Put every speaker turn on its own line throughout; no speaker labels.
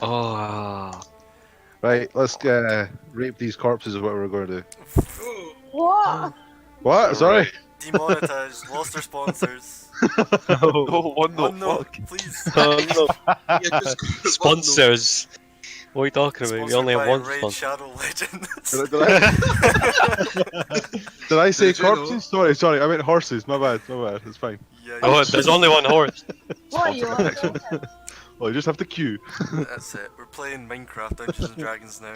Oh,
Right, let's rape these corpses is what we're going to do.
What?
What? Sorry?
Demonetized, lost their sponsors.
no.
Oh, what the
One note,
fuck?
please.
Oh, no.
Yeah, just
Sponsors. What are you talking about? We
Sponsored
only have
by
one
Raid
sponsor.
Shadow Legends.
Did I say
Did you know?
corpses? Sorry, I meant horses. My bad, it's fine.
Yeah,
Oh, there's only one horse.
What you want?
Well, you just have to queue.
that's it. We're playing Minecraft Dungeons and Dragons now.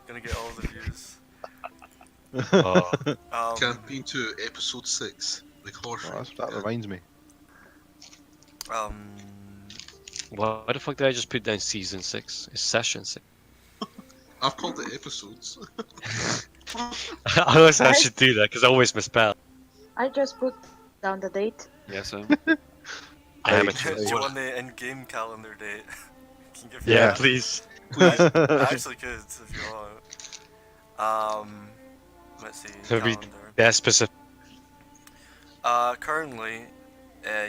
Gonna get all the views.
Oh.
Campaign 2, Episode 6. Like horse.
Oh, that reminds me.
Why the fuck did I just put down season 6? It's session 6.
I've called it episodes.
I always I should do that because I always misspell.
I just put down the date.
Yes,
Amateur.
Do you want the in-game calendar date? Can give
Yeah,
Yeah.
please.
I actually could if you want. Let's see.
It'll be
Calendar.
that specific.
Currently,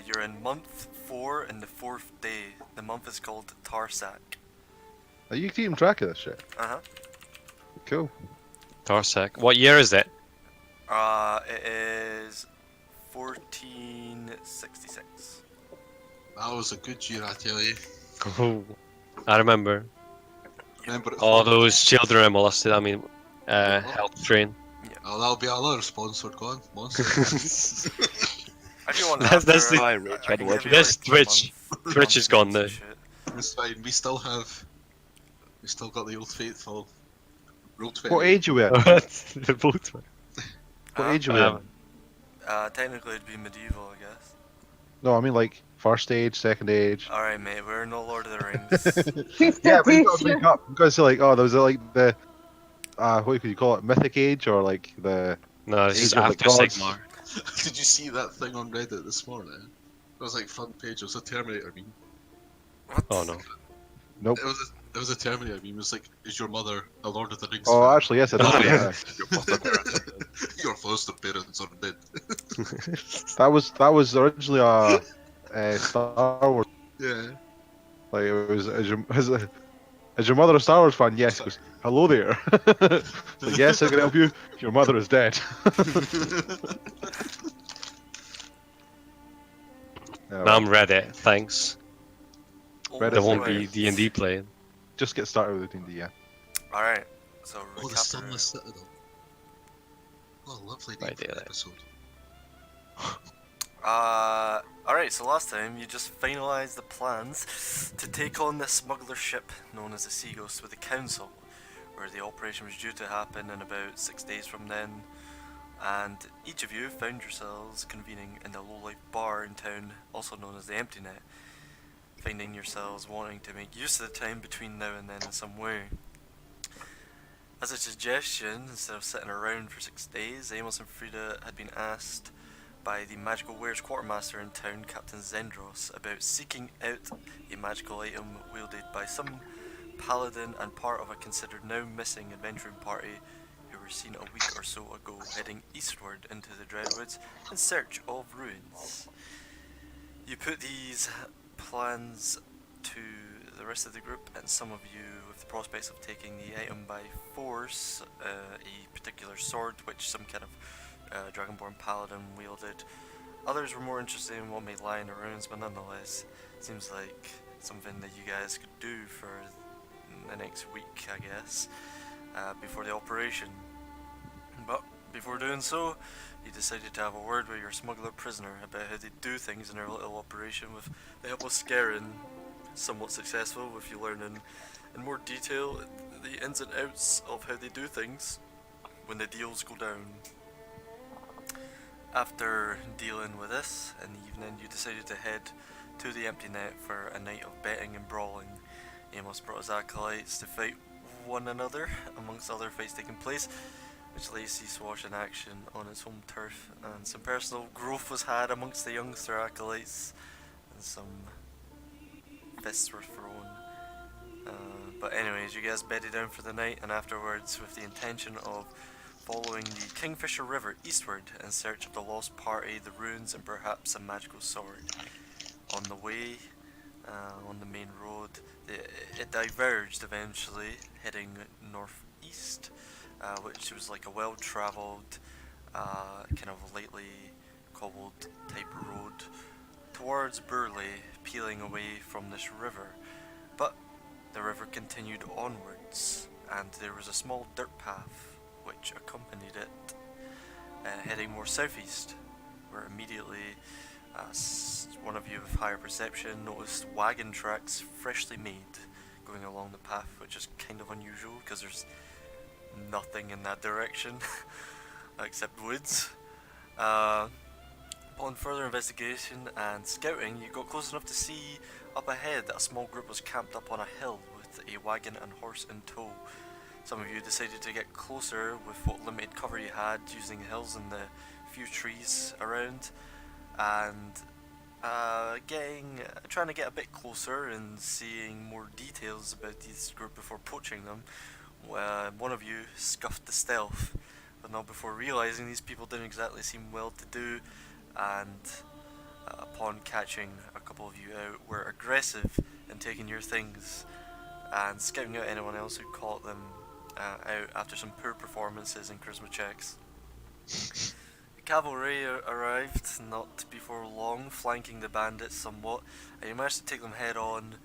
you're in month 4 and the 4th day. The month is called Tarsak.
Are you keeping track of this shit? Cool.
Tarsak. What year is it?
It is 1466.
That was a good year, I tell you.
Oh, I remember.
Remember it?
All those children I molested. I mean, health train.
Oh, that'll be another sponsor gone. Monster.
If you want
That's
after,
the-
I can give you,
This
like,
Twitch.
month-
Twitch is gone now.
shit.
It's fine. We still got the old faithful. Roll 20.
What age are we at?
The boat.
What age are we at?
Technically it'd be medieval, I guess.
No, I mean like first age, second age.
Alright, mate, we're no Lord of the Rings.
Fifth
Yeah, but you gotta
edition.
make up. You gotta say like, oh, there was like the, what could you call it? Mythic age or like the
No, this is
Age of the
after
Gods.
Sigmar.
Did you see that thing on Reddit this morning? It was like front page. It was a Terminator meme.
What?
Oh no.
nope.
It was a Terminator meme. It was like, is your mother a Lord of the Rings
Oh,
fan?
actually, yes, I did.
Oh,
see
yeah.
that.
Your foster parents are dead.
That was originally a Star Wars.
Yeah.
Like it was is your mother a Star Wars fan? Yes. He goes, hello there. Like, yes, I can help you. Your mother is dead. Yeah,
Now I'm Reddit. Thanks.
Reddit
There won't
Anyway.
be D&D playing.
just get started with D&D, yeah.
Alright, so
Oh, the
recap
Sunless Citadel. What a lovely name
Right
for
there,
an
then.
episode.
Alright, so last time you just finalised the plans to take on the smuggler ship known as the Sea Ghost with the Council, where the operation was due to happen in about 6 days from then, and each of you found yourselves convening in the low-life bar in town, also known as the Empty Net, finding yourselves wanting to make use of the time between now and then in some way. As a suggestion, instead of sitting around for 6 days, Amos and Frida had been asked by the magical wares quartermaster in town, Captain Zendros, about seeking out a magical item wielded by some paladin and part of a considered now missing adventuring party who were seen a week or so ago heading eastward into the Dreadwoods in search of ruins. You put these plans to the rest of the group, and some of you with the prospects of taking the item by force, a particular sword which some kind of Dragonborn paladin wielded. Others were more interested in what may lie in the ruins, but nonetheless, seems like something that you guys could do for the next week, I guess, before the operation. But before doing so, you decided to have a word with your smuggler prisoner about how they do things in their little operation, with the help of Scarin, somewhat successful, with you learning in more detail the ins and outs of how they do things when the deals go down. After dealing with this in the evening, you decided to head to the Empty Net for a night of betting and brawling. Amos brought his acolytes to fight one another, amongst other fights taking place, which Lacey swash in action on its home turf, and some personal growth was had amongst the youngster acolytes, and some fists were thrown. But anyways, you guys bedded down for the night, and afterwards, with the intention of following the Kingfisher River eastward in search of the lost party, the ruins, and perhaps a magical sword. On the way, on the main road, it it diverged eventually, heading northeast, which was like a well-travelled, kind of lightly cobbled type road towards Burley, peeling away from this river. But the river continued onwards, and there was a small dirt path which accompanied it, heading more southeast, where immediately one of you with higher perception noticed wagon tracks freshly made going along the path, which is kind of unusual because there's nothing in that direction except woods. Upon further investigation and scouting, you got close enough to see up ahead that a small group was camped up on a hill with a wagon and horse in tow. Some of you decided to get closer with what limited cover you had, using hills and the few trees around, and trying to get a bit closer and seeing more details about this group before poaching them. One of you scuffed the stealth, but not before realizing these people didn't exactly seem well to do, and upon catching a couple of you out, were aggressive in taking your things and scouting out anyone else who caught them out after some poor performances and charisma checks. The cavalry arrived not before long, flanking the bandits somewhat, and you managed to take them head on,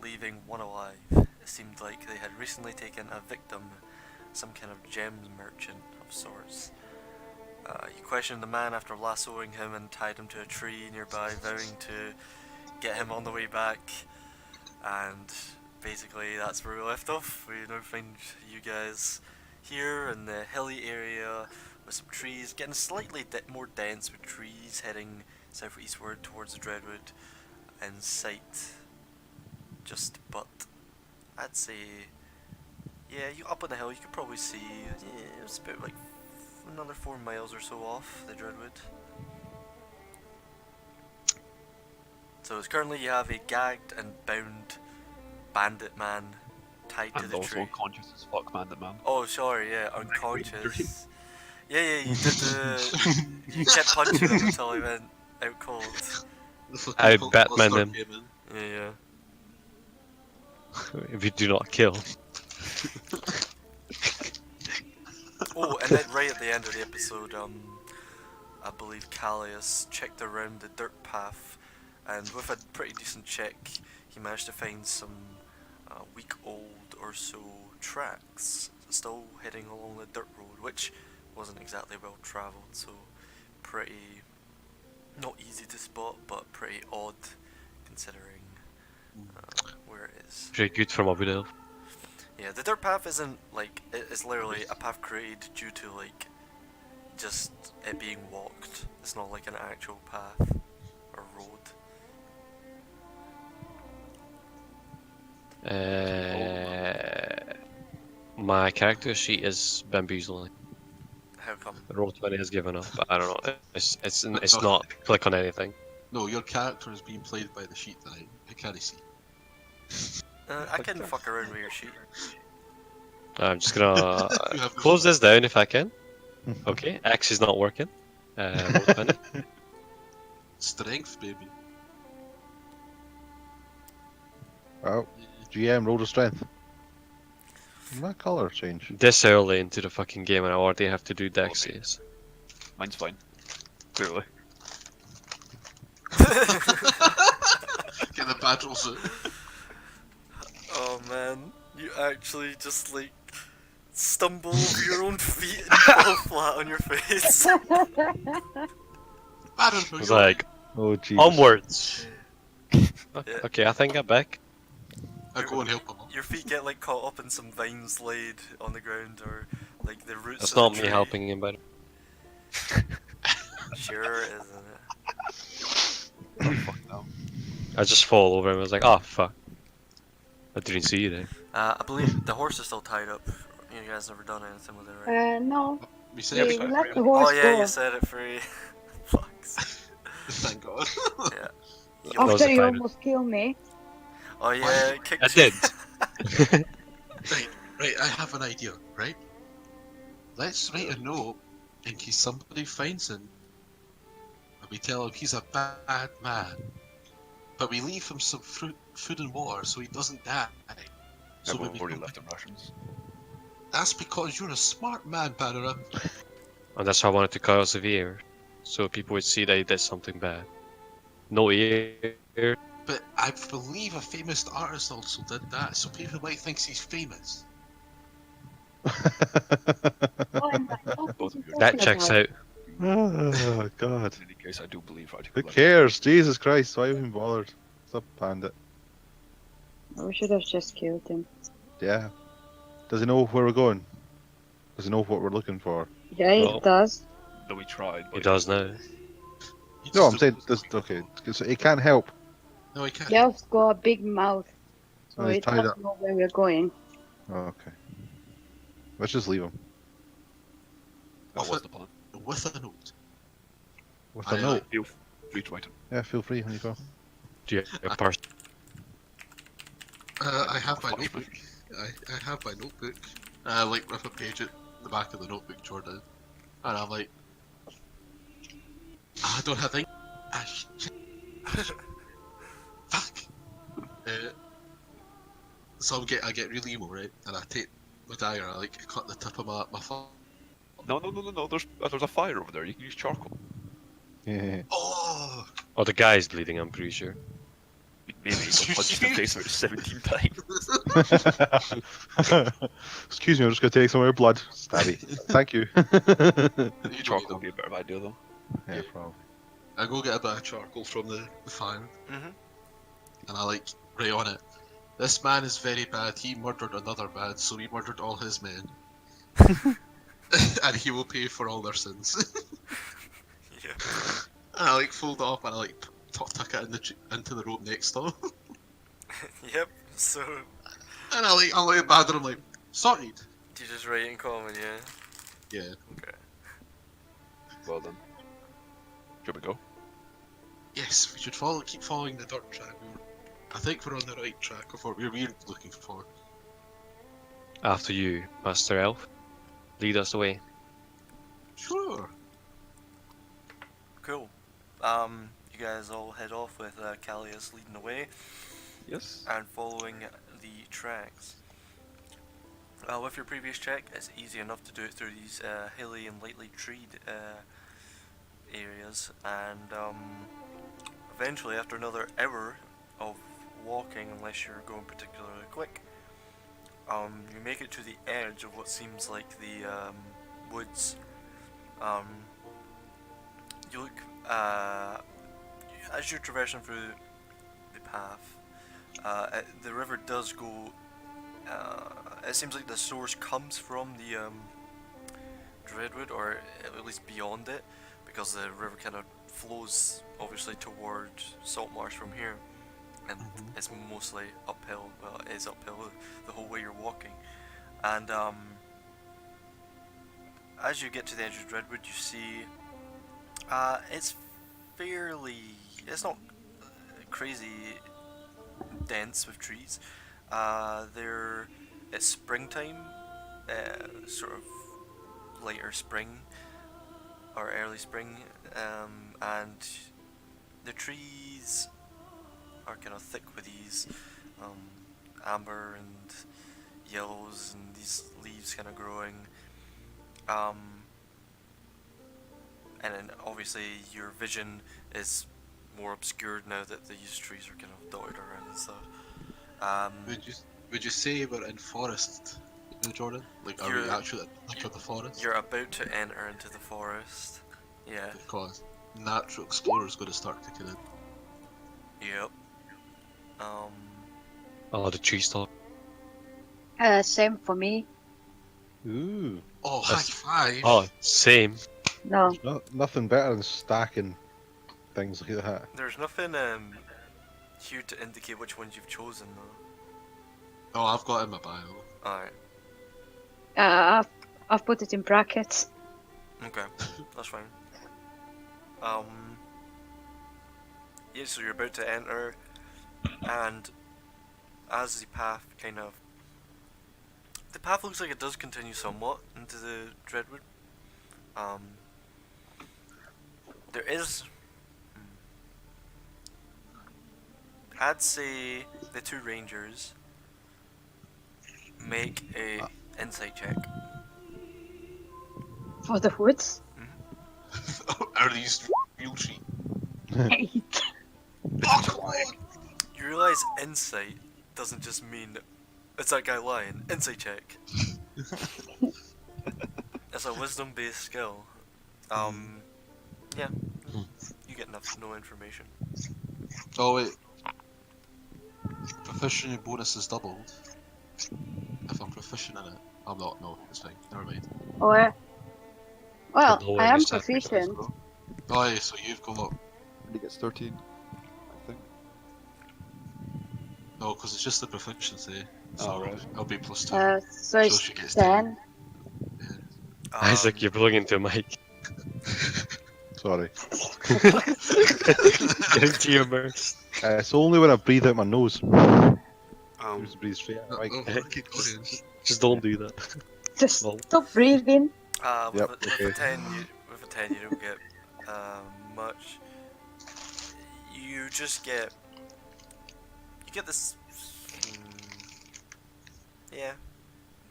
leaving one alive. It seemed like they had recently taken a victim, some kind of gems merchant of sorts. You questioned the man after lassoing him and tied him to a tree nearby, vowing to get him on the way back, and basically that's where we left off. We now find you guys here in the hilly area with some trees, getting slightly more dense with trees, heading southeastward towards the Dreadwood in sight. But I'd say, yeah, you up on the hill, you could probably see, it's about like another 4 miles or so off the Dreadwood. So it's currently you have a gagged and bound bandit man tied to
And
the
also
tree.
unconscious as fuck, bandit man.
Oh, sorry, yeah, unconscious. Yeah, you did the. You kept punching him until he went out cold.
I
Full
Batman
start
him.
came in.
Yeah.
If you do not kill.
Oh, and then right at the end of the episode, I believe Callius checked around the dirt path, and with a pretty decent check, he managed to find some week-old or so tracks, still heading along the dirt road, which wasn't exactly well travelled, so pretty not easy to spot, but pretty odd considering where it is.
Pretty good from Abu Dhabi.
Yeah, the dirt path isn't like, it's literally a path created due to like just it being walked. It's not like an actual path or road.
My character sheet is bamboozling.
How come?
Roll 20 has given up, but I don't know. It's not click on anything.
No, your character is being played by the sheet tonight. I can't see.
I can fuck around with your sheet.
I'm just gonna
You have
close this down if I can. Okay, X is not working. Roll 20.
Strength, baby.
Well, GM rolled a strength. My colour change.
This early into the fucking game and I already have to do dex saves.
Mine's fine. Clearly.
Get the bad rolls out.
Oh man, you actually just like stumble over your own feet and fall flat on your face.
I don't know.
It's like,
Oh jeez.
onwards! Okay, I think I'm back.
I go and help him.
Your feet get like caught up in some vines laid on the ground, or like the roots.
That's
of the
not me
tree.
helping him, but
Sure, isn't it?
Fuck no.
I just fall over and I was like, oh fuck. I didn't see you there.
I believe the horse is still tied up. You guys never done anything with it, right?
No,
We
we
said
Yeah,
let the
Oh
horse
yeah,
go.
you said it free. Fucks.
thank God.
Yeah.
was
After you
tied.
almost killed me.
Oh yeah, it kicked
I
you.
did.
Right, I have an idea, right? Let's write a note in case somebody finds him. And we tell him he's a bad man. But we leave him some food and water so he doesn't die. So
We've
maybe
already
come
left
back.
in rations.
That's because you're a smart man, Panorama.
And that's why I wanted to cut us here, so people would see that he did something bad. No ear.
But I believe a famous artist also did that, so people might think he's famous.
What am I
Both of you.
That
talking
checks
about?
out.
Oh god.
In any case, I do believe I
Who cares? Jesus Christ, why even bothered? Stop bandit.
We should have just killed him.
Yeah. Does he know where we're going? Does he know what we're looking for?
Yeah, it
No.
does.
Though we tried.
He
But
does now.
He
No,
just
I'm saying,
knows
does,
we-
okay, so he can't help.
No, he can't.
Gelf's got a big mouth, so
Oh, he's
it
tied
doesn't
up.
know where we're going.
Oh, okay. Let's just leave him.
that was the plan.
With a note.
With
I
a note.
Feel free to write it.
Yeah, feel free, Honeycomb.
Do you have a person?
I have my
Flash
notebook. I have my notebook. I like rip a page at the back of the notebook, Jordan. And I'm like, I don't have ink. Ah, shit. Fuck. So I get really emo, right? And I take my dagger, I like cut the tip of my thumb.
No. There's a fire over there. You can use charcoal.
Yeah.
Oh!
Oh, the guy's bleeding, I'm pretty sure.
Maybe you got punched in the face about 17 times.
Excuse me, I'm just gonna take some of your blood. Stabby. Thank you.
You don't
Charcoal
need
would be a better idea though.
Yeah, probably.
I go get a bit of charcoal from the fire,
Mm-hmm.
and I like write on it. This man is very bad. He murdered another man, so he murdered all his men, and he will pay for all their sins.
Yeah.
And I like fold it up and I like tuck it into the rope next to him.
Yep. So
And I'm like bad and I'm like, sorted.
you just write in common, yeah.
Yeah.
Okay.
Well then. Should we go?
Yes, we should keep following the dirt track. I think we're on the right track of what we're really looking for.
After you, Master Elf. Lead us away.
Sure.
Cool. You guys all head off with Callias leading the way
Yes.
and following the tracks. With your previous check, it's easy enough to do it through these hilly and lightly treed areas, and eventually, after another hour of walking, unless you're going particularly quick, you make it to the edge of what seems like the woods. You look as you're traversing through the path. The river does go. It seems like the source comes from the Dreadwood, or at least beyond it, because the river kind of flows obviously toward Saltmarsh from here, and it's mostly uphill. Well, it is uphill the whole way you're walking, and as you get to the edge of Dreadwood, you see it's fairly. It's not crazy dense with trees. It's springtime, sort of later spring or early spring, and the trees are kind of thick with these amber and yellows and these leaves kind of growing. And then obviously your vision is more obscured now that these trees are kind of dotted around and stuff.
Would you say we're in forest, Jordan? Like, are we
You're-
actually like the forest?
You're about to enter into the forest. Yeah.
Because natural explorer's going to start kicking in.
Yep.
Oh, the tree stop.
Same for me.
Ooh.
Oh,
That's-
high five!
Oh, same.
No.
Nothing better than stacking things like that.
There's nothing here to indicate which ones you've chosen though.
Oh, I've got it in my bio.
Alright.
I've put it in brackets.
Okay. That's fine. Yeah, so you're about to enter, and as the path the path looks like it does continue somewhat into the Dreadwood. There is, I'd say the two rangers Make a insight check.
For the woods.
Are these real sheep?
8.
Oh, come on!
You realize insight doesn't just mean it's that guy lying. Insight check. It's a wisdom-based skill. Yeah. You get no information.
Oh wait. Proficiency bonus is doubled. If I'm proficient in it. I'm not, no, it's fine. Never mind.
Or, well,
Although
I
it
am
is that big.
proficient.
Oh yeah, so you've got...
He gets 13, I think.
No, because it's just the proficiency. So
Oh, right.
I'll be plus 2.
So
So
it's
she gets
10.
Isaac, you're blowing into a mic.
Sorry.
Get into your burst.
It's only when I breathe out my nose. Just breathe straight out. Like,
keep going.
Just don't do that.
Just
Well.
stop breathing.
With,
Yep,
with
okay.
a 10, you don't get much. You just get... You get this... yeah.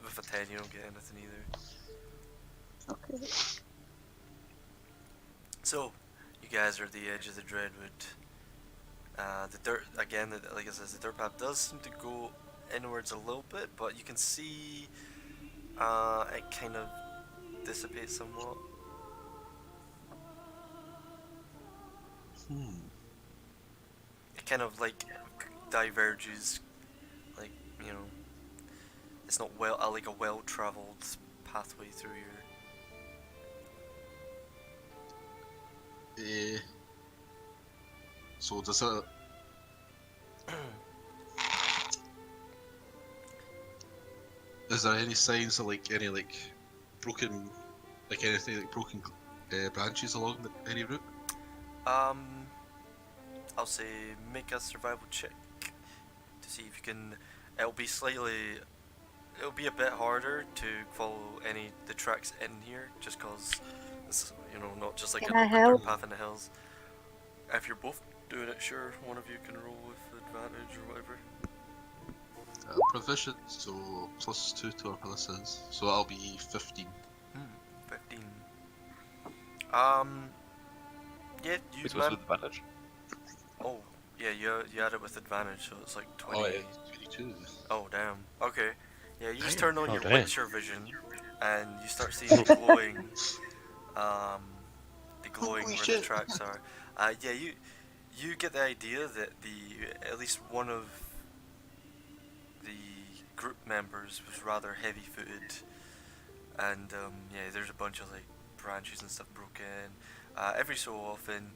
With a 10, you don't get anything either.
Okay.
So, you guys are at the edge of the Dreadwood. The dirt, again, like I said, the dirt path does seem to go inwards a little bit, but you can see it kind of dissipates somewhat. It kind of like diverges, like, you know, it's not like a well-traveled pathway through here.
So does it... Is there any signs of like any like broken, like anything like broken branches along any route?
I'll say make a survival check to see if you can. It'll be a bit harder to follow the tracks in here, just cause it's, you know, not just like
Can
an
I
open dirt
help?
path in the hills. If you're both doing it, sure, one of you can roll with advantage or whatever.
Proficient, so plus 2 to our abilities, so that'll be 15.
15. Yeah, use
It was
man.
with advantage.
Oh, yeah, you had it with advantage, so it's like 20.
Oh yeah, 22.
Oh, damn. Okay. Yeah, you just
Damn.
turn on
Oh,
your
damn.
Witcher vision, and you start seeing the glowing,
Holy
where the
shit.
tracks are. Yeah, you get the idea that at least one of the group members was rather heavy-footed, and yeah, there's a bunch of like branches and stuff broken. Every so often,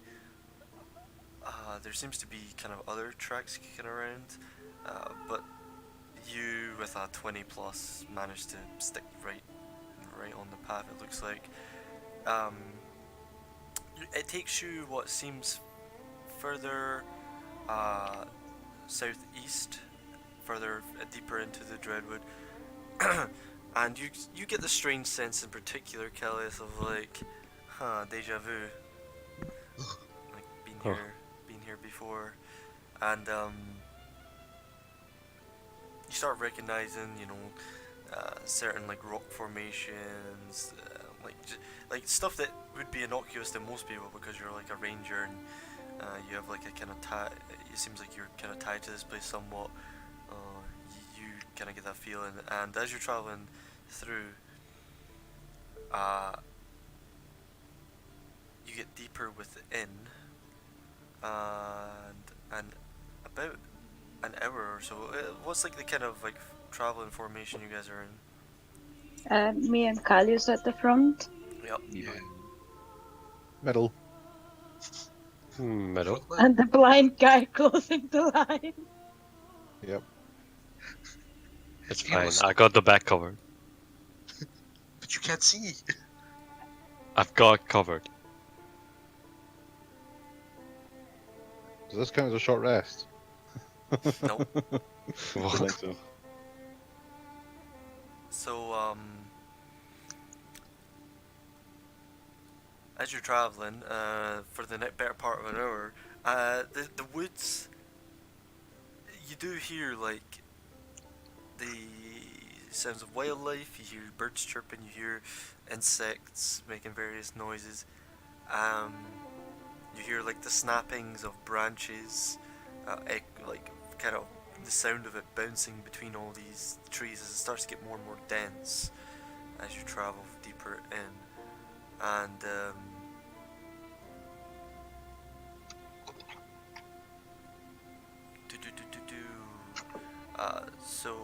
there seems to be kind of other tracks kicking around, but you with a 20 plus managed to stick right on the path. It looks like it takes you what seems further southeast, further deeper into the Dreadwood, and you get the strange sense in particular, Kellis, of like, deja vu, like been here before, and you start recognizing, you know, certain like rock formations, like stuff that would be innocuous to most people because you're like a ranger and you have like a kind of tie. It seems like you're kind of tied to this place somewhat. You kind of get that feeling, and as you're traveling through, you get deeper within, and about an hour or so. What's like the kind of like traveling formation you guys are in?
Me and Kalius at the front.
Yep.
Yeah.
middle.
Middle.
And the blind guy closing the line.
Yep.
It's
He
fine.
was-
I got the back covered.
But you can't see.
I've got it covered.
Does this count as a short rest?
No.
I think so.
So, as you're traveling, for the better part of an hour, the woods, you do hear like the sounds of wildlife. You hear birds chirping. You hear insects making various noises. You hear like the snappings of branches, like kind of the sound of it bouncing between all these trees as it starts to get more and more dense as you travel deeper in. And so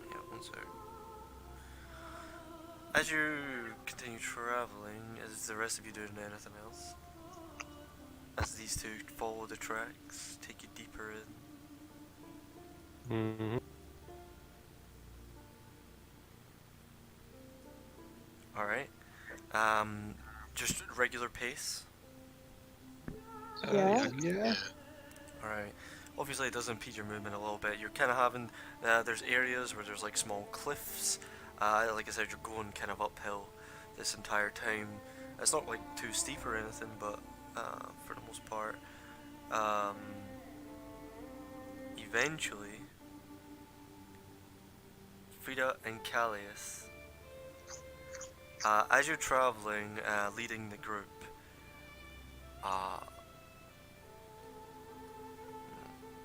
yeah, one sec. As you continue traveling, is the rest of you doing anything else? As these two follow the tracks, take you deeper in.
Mm-hmm.
Alright. Just regular pace.
Yeah.
Yeah.
Alright. Obviously it does impede your movement a little bit. You're kind of having, there's areas where there's like small cliffs. Like I said, you're going kind of uphill this entire time. It's not like too steep or anything, but for the most part. Eventually, Frida and Callius, as you're traveling, leading the group,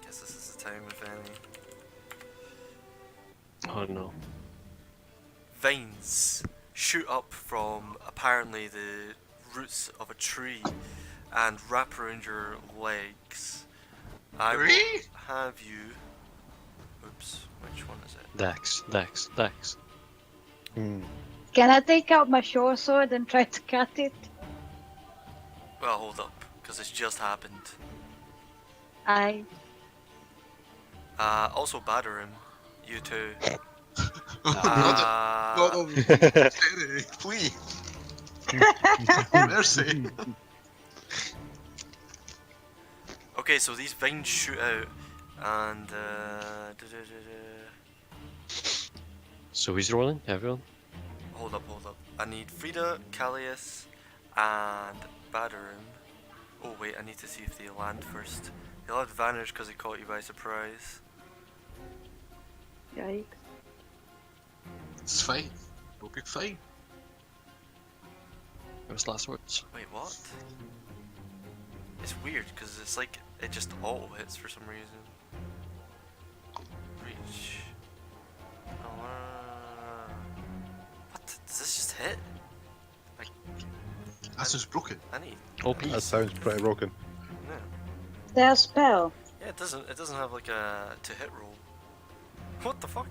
guess this is the time, if any.
Oh no.
Vines shoot up from apparently the roots of a tree and wrap around your legs. I will have you. Oops, which one is it?
Dex.
Hmm.
Can I take out my short sword and try to cut it?
Well, hold up, because it's just happened.
I.
Also, batter him. You too.
Not over Kennedy, please. Mercy.
Okay, so these vines shoot out, and
So who's rolling? Everyone?
hold up. I need Frida, Callius, and Badarin. Oh wait, I need to see if they land first. They'll have advantage because they caught you by surprise.
Yikes.
It's fine. We'll be fine.
Those last words.
Wait, what? It's weird because it's like it just auto hits for some reason. Reach. What? Does this just hit? Like,
That's just broken.
I need.
OP.
That sounds pretty broken.
No.
Their spell.
Yeah, it doesn't. It doesn't have like a to-hit roll. What the fuck?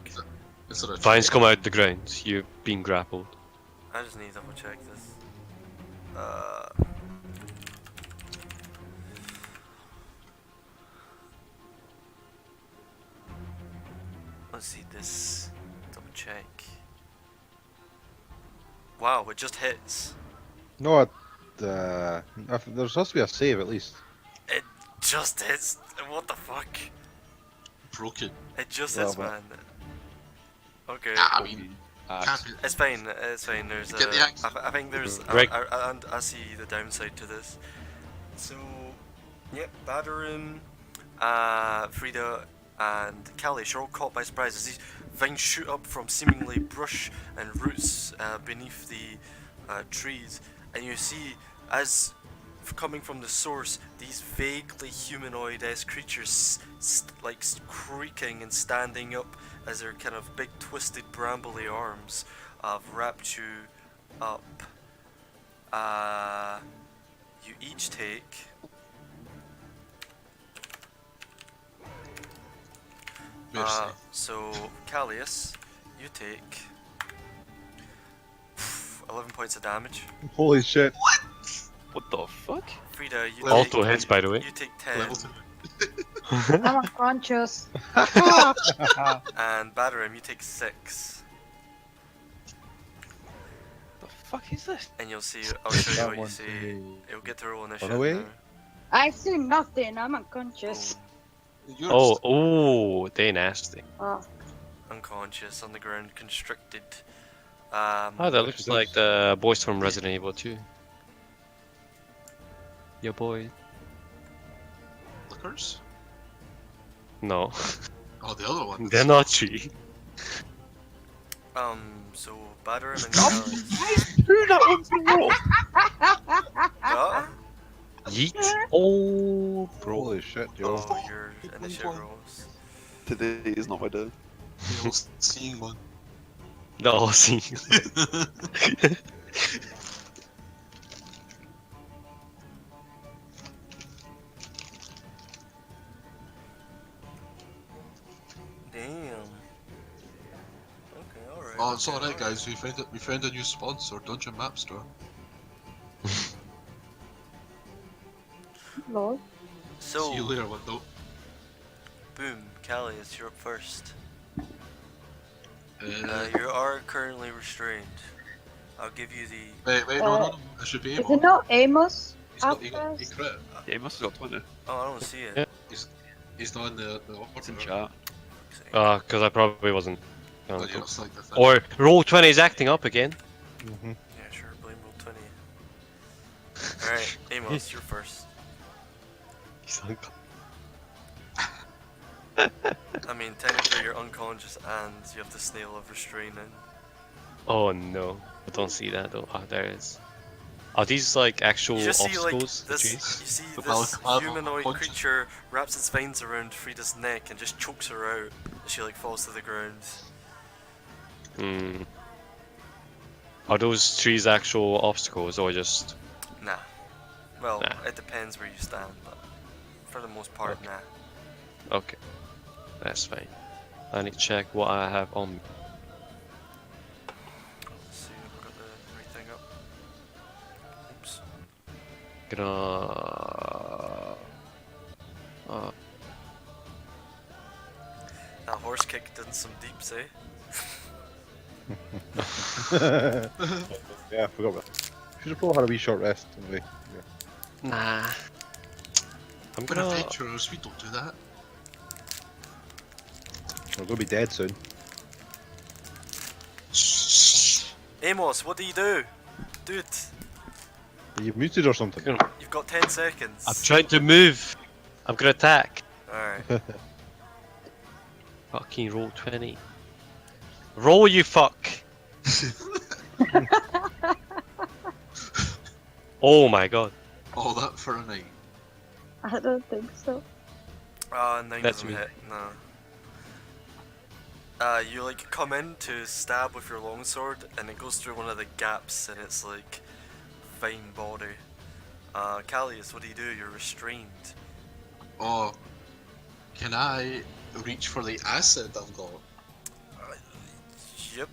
Is there a
Vines come out the ground. You're being grappled.
I just need to double check this. Let's see this. Double check. Wow, it just hits.
No, there's supposed to be a save at least.
It just hits. What the fuck?
broken?
It just
Well,
hits,
but-
man. Okay.
I mean,
Axe.
can't
It's fine. It's fine. There's
Get the axe.
I think there's.
Right.
I see the downside to this. So, yep, Badarin, Frida, and Callish are all caught by surprise as these vines shoot up from seemingly brush and roots beneath the trees, and you see as coming from the source these vaguely humanoid-esque creatures creaking and standing up as their kind of big twisted brambly arms have wrapped you up. You each take
mercy.
so Callius, you take 11 points of damage.
Holy shit.
What the fuck?
Frida, you
Level
take,
Auto hits, by the way.
you take 10,
Level 2.
I'm unconscious.
and Badarim, you take 6.
The fuck is this?
And you'll see, I'll show you
That
what you
one
see.
too.
You'll get to roll initiative
away?
now.
I see nothing. I'm unconscious.
Yours.
Oh, they nasty.
Oh,
Unconscious, on the ground, constricted.
Oh, that looks like the boys from Resident Evil 2. Your boy.
Liquors?
No,
Oh, the other one.
they're not tree.
So Badarim and Kelly.
Who that one's the roll?
What?
Yeet. Oh, bro.
Holy shit, yo.
Oh, your initiative rolls.
Today is not my day.
The old seeing one.
No, see.
Damn. Okay, alright.
Oh, it's alright, guys. We found a new sponsor, Dungeon Map Store.
Lord.
So,
See you later, window.
boom, Callie, it's your up first.
Uh,
You are currently restrained. I'll give you the.
wait, no. I should be
Is
able.
it not Amos?
He crit.
Yeah, he must have got 20.
Oh, I don't see it.
Yeah.
He's not in the
It's in
order.
chat.
Because I probably wasn't.
But yeah, it's like the thing.
Or roll 20 is acting up again.
Mm-hmm.
Yeah, sure. Blame roll 20. Alright, Amos, you're first.
He's uncle.
I mean, technically you're unconscious and you have the snail of restraining.
Oh no, I don't see that though. Ah, there it is. Are these like actual
You just see like
obstacles?
this.
Trees?
You see
The
this
Balaclava
humanoid
punches.
creature wraps its vines around Frida's neck and just chokes her out as she like falls to the ground.
Hmm. Are those trees actual obstacles or just?
Nah. Well,
Nah.
it depends where you stand, but for the most part,
Okay.
nah.
Okay, that's fine. I need to check what I have on me.
Let's see if I've got the right thing up. Oops. That horse kick did some deeps, eh?
Yeah, I forgot about that. Should have probably had a wee short rest. Anyway.
Nah. I'm
We're
gonna.
adventurers, we don't do that.
We're gonna be dead soon.
Amos, what do you do? Dude,
Are you muted or something?
you've got 10 seconds.
I'm trying to move. I'm gonna attack.
Alright.
Fucking roll 20. Roll, you fuck! Oh my god.
All that for a night.
I don't think so.
9
That's
doesn't
me.
hit, no. You like come in to stab with your longsword and it goes through one of the gaps in its like fine body. Callius, what do? You're restrained.
Oh, can I reach for the acid I've got?
Yep.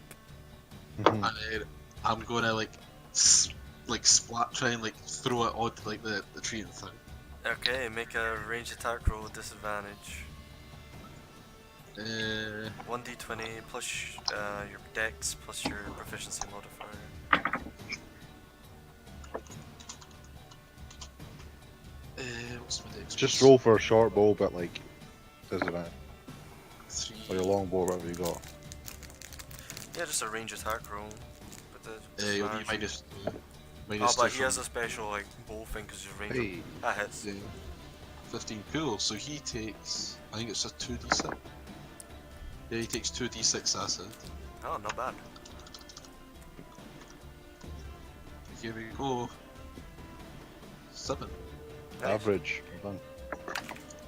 Mhm.
And I'm gonna like splat, try and like throw it onto like the tree and thing.
Okay, make a ranged attack roll with disadvantage. 1d20 plus your dex plus your proficiency modifier.
What's my dex?
Just roll for a short bow, but like, doesn't matter.
3.
Or your long bow, whatever you got.
Yeah, just a ranged attack roll. With the
You'll be
disadvantage.
minus
Oh, but
two
he has a
from-
special like bow thing because he's ranged.
Hey,
That hits.
yeah, 15 cool, so he takes, I think it's a 2d6. Yeah, he takes 2d6 acid.
Oh, not bad.
Here we go. 7.
Nice.
average. Done.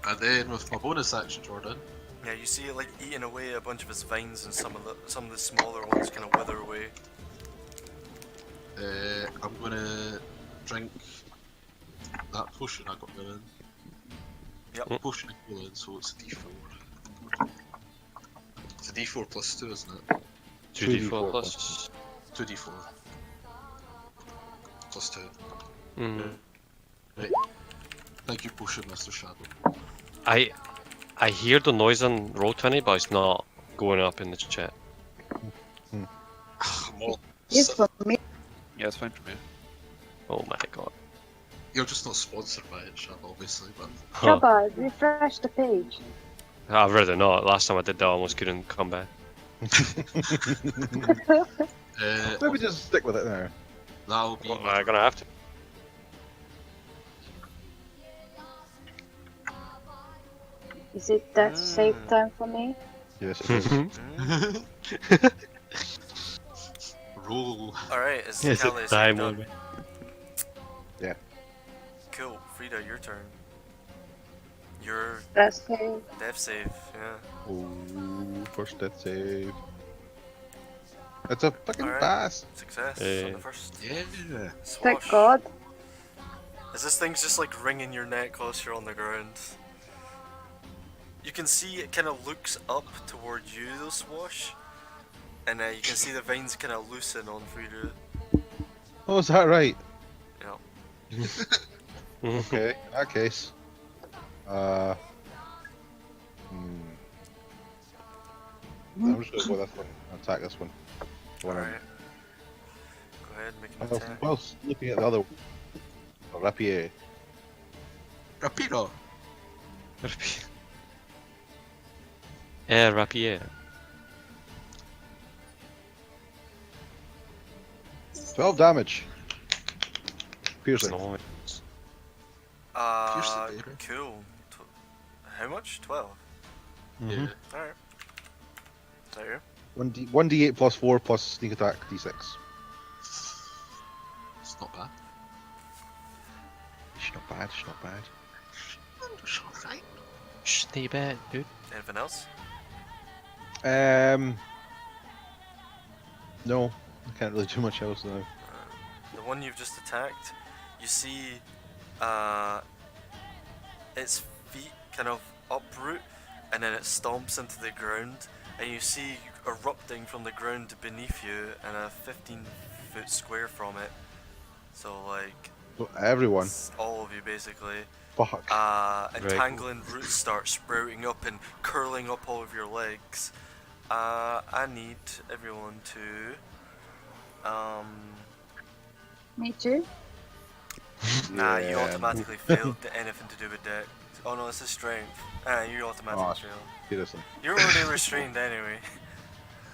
And then with my bonus action, Jordan,
Yeah, you see it like eating away a bunch of his vines, and some of the smaller ones kind of wither away.
I'm gonna drink that potion I got going.
Yep.
Potion of healing, so it's a d4. It's a d4 plus 2, isn't it?
2d4 plus.
2d4. Plus 2.
Mm.
Thank you, potion, Mr. Shadow.
I hear the noise on roll 20, but it's not going up in the chat.
I'm all
Yes,
set.
for me.
Yeah, it's fine for me.
Oh my god.
You're just not sponsored by it, Shadow, obviously, but
Huh.
Jabba, refresh the page.
I'd rather not. Last time I did that, I almost couldn't come back.
Maybe just stick with it there.
that'll be
Well, I'm gonna have to.
Is it that save time for me?
Yes, it is.
Mm.
Roll.
Alright, is
Yes,
Calais
it's time
done?
over.
Yeah.
Cool, Frida, your turn. Your
That save.
death save, yeah.
Oh, first death save. It's a fucking
Alright.
pass.
Success
Hey.
on the first.
Yeah.
Thank
Swash.
God.
Is this thing's just like wringing your neck whilst you're on the ground? You can see it kind of looks up towards you, though, Swash. And you can see the vines kind of loosen on Frida.
Oh, is that right?
Yeah.
Okay, in that case. I'm just gonna go this one. Attack this one.
Alright. Go ahead, make an attack.
Whilst looking at the other one. A rapier.
Rapido.
Rapier.
12 damage. Piercing.
No.
Pierce the baby.
Cool. How much? 12?
Yeah.
Alright. Is that you?
1d8 plus 4 plus sneak attack d6.
It's not bad.
It's not bad, it's not bad.
It's alright.
Stay bad, dude.
Anything else?
No, I can't really do much else now.
The one you've just attacked, you see its feet kind of uproot and then it stomps into the ground and you see erupting from the ground beneath you and a 15-foot square from it. So like
So everyone.
all of you basically.
Fuck.
Entangling roots start sprouting up and curling up all of your legs. I need everyone to
Me too.
Nah, you
Yeah.
automatically failed anything to do with deck. Oh no, this is strength. You automatically
Oh,
failed.
Seriously.
You're already restrained anyway.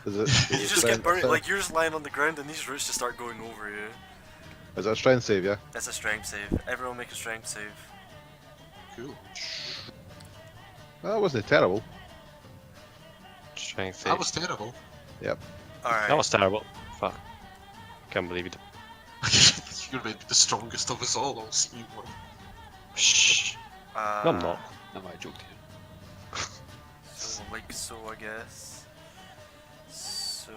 Is it?
You just get buried, like you're just lying on the ground and these roots just start going over you.
Is that a strength save, yeah?
That's a strength save. Everyone make a strength save.
Cool.
Well, that wasn't terrible.
Strength
That
save.
was terrible.
Alright.
That was terrible. Fuck. Can't believe it.
You're maybe the strongest of us all. I'll see you one.
Shh. No, I'm not.
No, I joked here.
So like so, I guess. So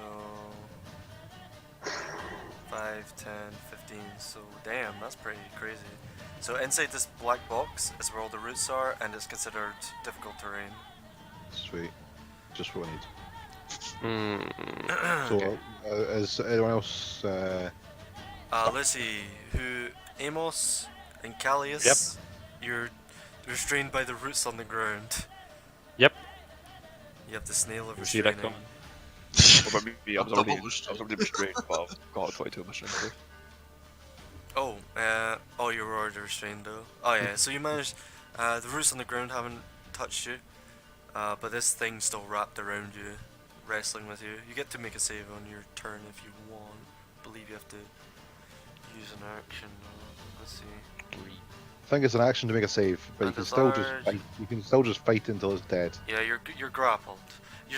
5, 10, 15. So damn, that's pretty crazy. So inside this black box is where all the roots are, and it's considered difficult terrain.
Sweet. Just what I need.
Mm.
So, is anyone else?
Let's see. Who? Amos and Callius.
Yep.
You're restrained by the roots on the ground.
Yep.
You have the snail of
You see that
restraining.
coming?
What about me? I was
Double
already
restrained.
restrained, but I've got a 22 on my strength save.
Oh, you were already restrained though. Oh yeah, so you managed, the roots on the ground haven't touched you, but this thing's still wrapped around you, wrestling with you. You get to make a save on your turn if you want. I believe you have to use an action. Let's see.
I think it's an action to make a save, but you can still just
Undesired.
fight. You can still just fight until it's dead.
Yeah, you're grappled.
Yeah.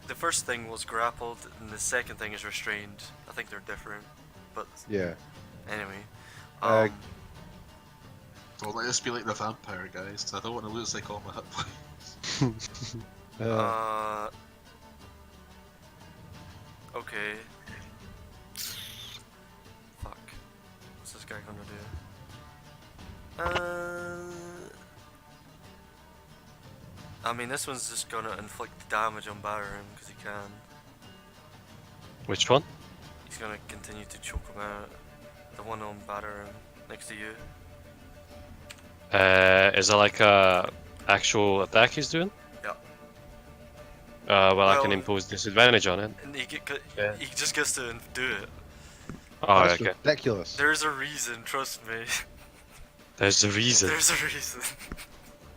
The first thing was grappled, and the second thing is restrained. I think they're different, but
Yeah.
anyway.
Uh,
Don't let us be like the vampire guys. I don't want to lose like all my hit points.
Okay. Fuck. What's this guy gonna do? I mean, this one's just gonna inflict damage on Bararim because he can.
Which one?
He's gonna continue to choke him out. The one on Bararim next to you.
Is that like a actual attack he's doing?
Yeah.
Well, I can
Well-
impose disadvantage on it.
And
Yeah.
he just gets to do it.
Oh,
That's
okay.
ridiculous.
There's a reason, trust me.
There's a reason.
There's a reason.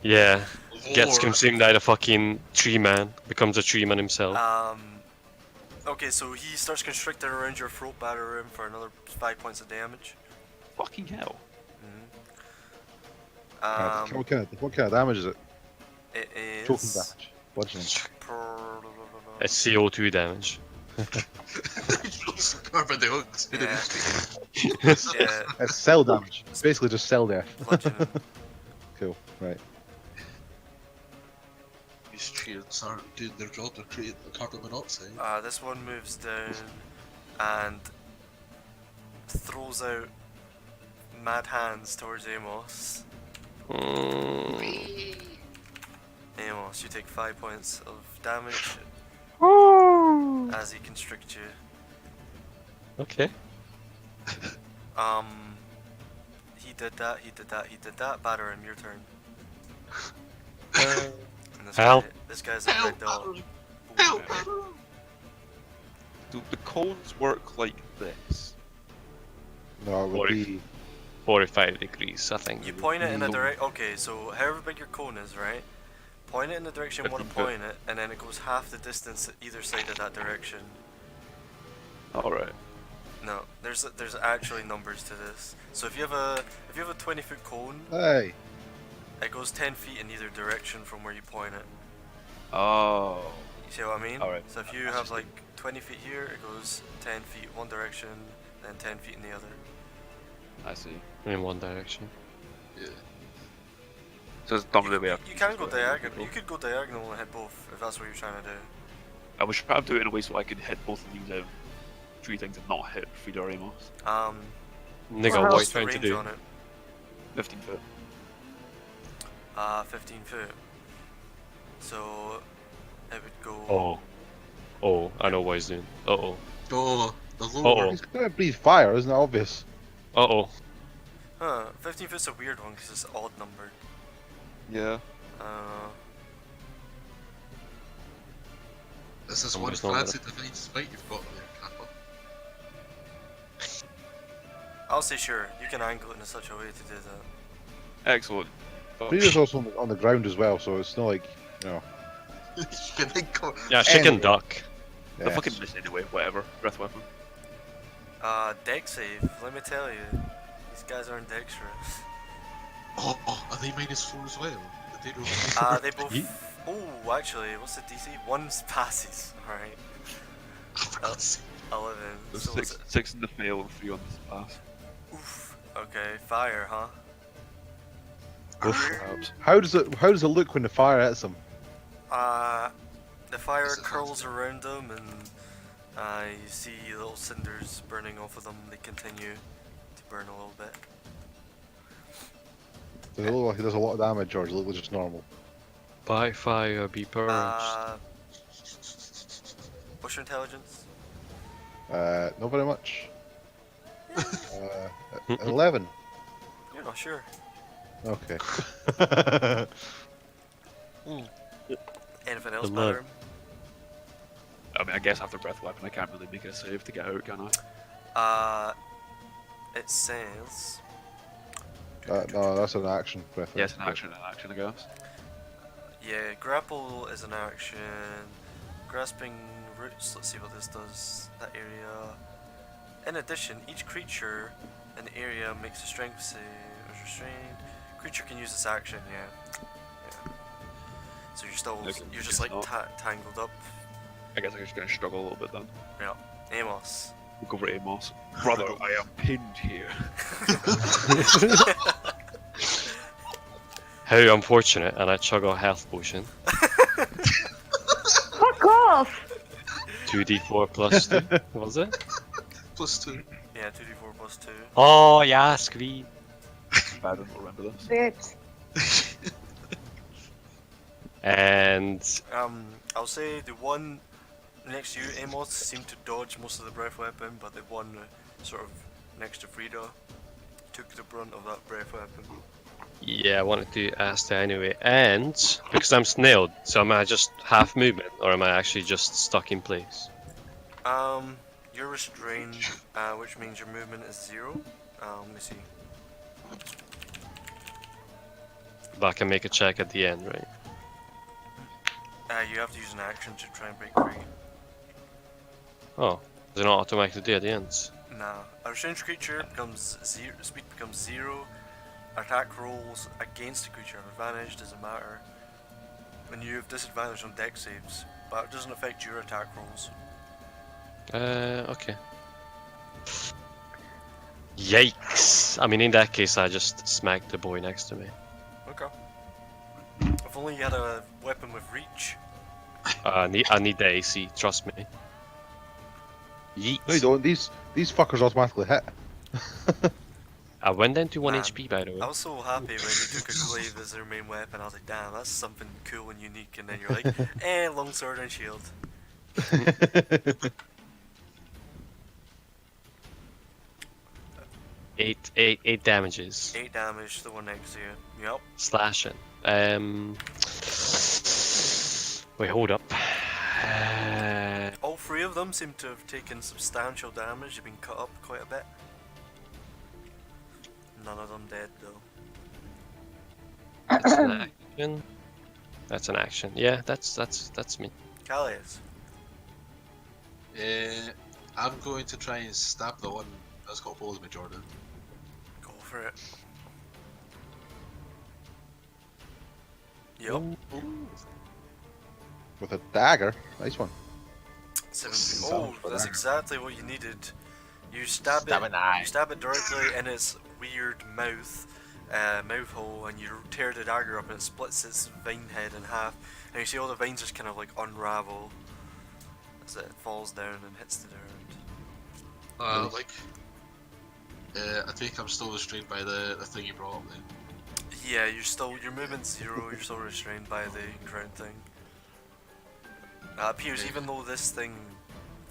Yeah. Gets
Lord.
consumed by the fucking tree man. Becomes a tree man himself.
Okay, so he starts constricting around your throat Bararim for another 5 points of damage.
Fucking hell.
Mhm.
What kind of damage is it?
It
Choking
is.
damage. Bludgeoning.
It's CO2 damage.
Carbon dioxide.
Yeah. Yeah,
It's cell damage. It's basically just cell death.
bludgeoning.
Cool. Right.
These trees aren't doing their job to create the carbon monoxide.
This one moves down and throws out mad hands towards Amos.
Mm.
Amos, you take 5 points of damage as he constricts you.
Okay.
He did that, he did that, he did that. Batter him, your turn. And
Help.
this guy's a red dog.
Help!
Do the cones work like this?
No, it would
Forty.
be.
45 degrees, I think.
You point it in a direct. Okay, so however big your cone is, right? Point it in the direction you want to
15 foot.
point it, and then it goes half the distance either side of that direction.
Alright.
No, there's actually numbers to this. So if you have a 20-foot cone,
Hey.
it goes 10 feet in either direction from where you point it.
Oh.
You see what I mean?
Alright.
So if you have like 20 feet here, it goes 10 feet one direction, then 10 feet in the other.
I see.
In one direction.
Yeah.
So it's not really way
You can go diagonal. You could go diagonal and hit both if that's what you're trying to do.
I was trying to do it in a way so I could hit both of these three things and not hit Frida or Amos.
Nigga,
Well,
what
What's
you
the
trying to
range
do?
on it?
15 foot.
15 foot. So it would go.
Oh. Oh, I know what he's doing. Uh-oh.
Oh, the lower.
Uh-oh.
He's gonna breathe fire, isn't it obvious?
Uh-oh.
Huh, 15 foot's a weird one because it's odd numbered.
Yeah.
This is
I'm
one
just not
fancy divine spite you've got there, Kappa.
I'll say sure, you can angle it in such a way to do that.
Excellent.
Rita's also on the ground as well, so it's not like, you know.
You can then go.
Yeah, she can
Anyway.
duck.
The
Yeah.
fucking miss anyway, whatever. Breath weapon.
Deck save, let me tell you. These guys aren't dexterous.
Oh, are they -4 as well? Did they roll?
They both.
Ye-
Oh, actually, what's the DC? One passes. Alright.
For God's sake.
11.
There's
So what's it?
six in the fail and 3 on the pass.
Oof. Okay, fire, huh?
Perhaps.
How does it look when the fire hits him?
The fire
Is it
curls around them and you see little cinders burning off of them. They continue to burn a little bit.
Does it look like he does a lot of damage, or does it look just normal?
By fire be purged.
What's your intelligence?
Not very much. 11.
You're not sure.
Okay.
Anything else,
Good luck.
Batter?
I mean, I guess after breath weapon, I can't really make a save to get out, can I?
It says.
No, that's an action. Breath
Yes, an
weapon.
action, I guess.
Yeah, grapple is an action. Grasping roots, let's see what this does. That area. In addition, each creature in the area makes a strength save. Is restrained. Creature can use this action, yeah. So you're still,
Okay,
you're just
it's
like
not.
tangled up.
I guess I'm just gonna struggle a little bit then.
Yeah. Amos.
We'll go for Amos. Brother, I am pinned here.
How unfortunate, and I chug a health potion.
Fuck off!
2d4 plus 2, was it?
+2.
Yeah, 2d4 plus 2.
Oh, yeah, screen.
I don't remember this.
Bitch.
And
I'll say the one next to you, Amos, seemed to dodge most of the breath weapon, but the one sort of next to Frida took the brunt of that breath weapon.
yeah, I wanted to ask that anyway. And because I'm snailed, so am I just half movement, or am I actually just stuck in place?
You're restrained, which means your movement is 0. Let me see.
But I can make a check at the end, right?
You have to use an action to try and break free.
Oh, does it not automatically do at the end?
Nah. A restrained creature becomes 0, speed becomes 0. Attack rolls against the creature have advantage, doesn't matter. And you have disadvantage on deck saves, but it doesn't affect your attack rolls.
Okay. Yikes! I mean, in that case, I just smacked the boy next to me.
Okay. If only you had a weapon with reach.
I need the AC. Trust me. Yeet.
No, you don't. These fuckers automatically hit.
I went down to 1
Man,
HP, by the way.
I was so happy when you took a glaive as their main weapon. I was like, damn, that's something cool and unique. And then you're like, longsword and shield.
Eight damages.
8 damage to the one next to you. Yep.
Slashing. Wait, hold up.
All 3 of them seem to have taken substantial damage. They've been cut up quite a bit. None of them dead though.
That's an action. That's an action. Yeah, that's me.
Callius.
I'm going to try and stab the one that's got hold of me, Jordan.
Go for it. Yep.
With a dagger. Nice one.
17. Oh, that's exactly what you needed. You stab it. You stab it directly in its weird mouth hole, and you tear the dagger up, and it splits its vine head in half. And you see all the vines just kind of like unravel as it falls down and hits the ground.
I think I'm still restrained by the thing you brought up then.
Yeah, your movement's 0. You're still restrained by the ground thing. It appears even though this thing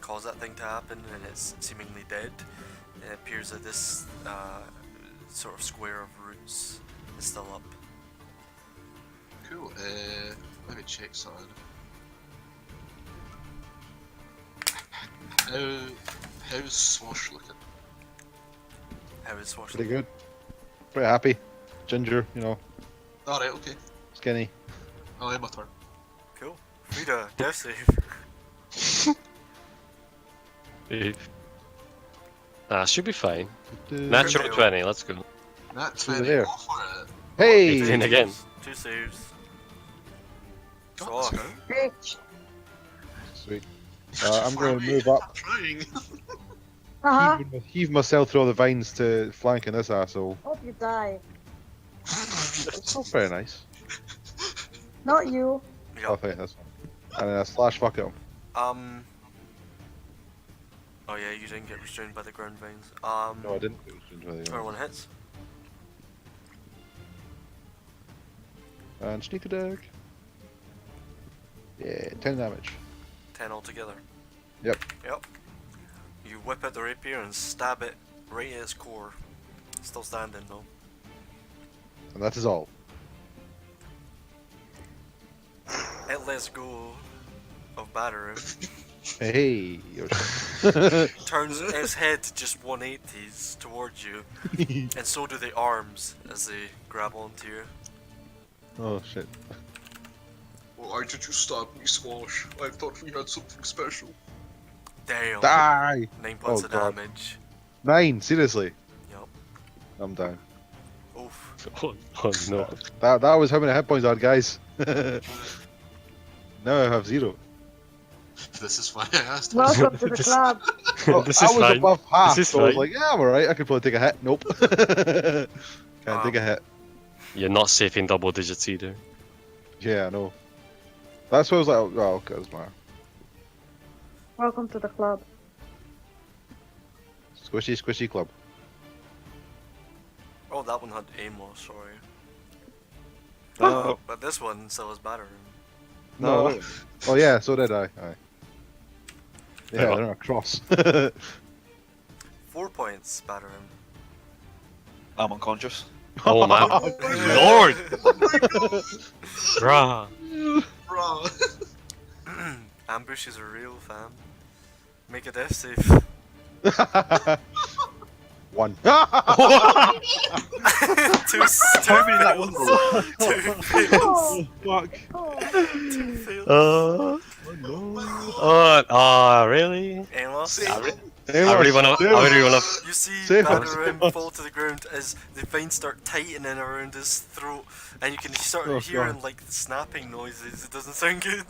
caused that thing to happen and it's seemingly dead, it appears that this sort of square of roots is still up.
Cool. Let me check something. How's Swash looking?
How is Swash?
Pretty good. Pretty happy. Ginger, you know,
Alright, okay.
skinny.
I'll end my turn.
Cool. Frida, death save.
Should be fine.
Natural.
Natural 20, let's go.
Nat
Over
20,
there.
go for it.
Hey!
18 again.
2 saves.
God,
Swash.
Bitch.
Sweet. I'm going to move up.
I'm trying.
Heave myself through all the vines to flanking this asshole.
Hope you die.
It's not very nice.
Not you.
Oh,
Yep.
okay, that's fine. And then I slash fuck at him.
Oh yeah, you didn't get restrained by the ground vines.
No, I didn't.
Everyone hits.
And sneak attack. Yeah, 10 damage.
10 altogether.
Yep.
Yep. You whip out the rapier and stab it right at its core. Still standing though.
And that is all.
It lets go of Battering.
Hey!
Turns its head just 180s towards you. And so do the arms as they grab onto you.
Oh shit.
Why did you stab me, Swash? I thought we had something special.
Damn.
Die!
9 points
Oh,
of
God.
damage.
9, seriously?
Yep.
I'm down.
Oof.
Oh no.
That was how many hit points I had, guys. Now I have 0.
This is why I asked.
Welcome to the
This-
club.
Well,
This
I
is
was
fine.
above half,
This is
so I was
fine.
like, yeah, I'm alright, I could probably take a hit. Nope. Can't take a hit.
You're not safe in double digits either.
Yeah, I know. That's why I was like, oh, okay, that's my
Welcome to the club.
squishy club.
Oh, that one had aim loss, sorry.
Oh.
But this one still has Battering.
No. Oh yeah, so did I. Aye. Yeah,
Hang on.
they're on a cross.
4 points Battering.
I'm unconscious.
Oh my lord! Bruh.
Bro.
Ambushes are real, fam. Make a death save.
1.
two
that one
Two fails.
Fuck.
Two fails.
Oh, really?
Aim loss?
Same.
I really wanna.
You see
Save us.
Badarim fall to the ground as the vines start tightening around his throat, and you can start
Oh,
hearing
God.
like snapping noises. It doesn't sound good.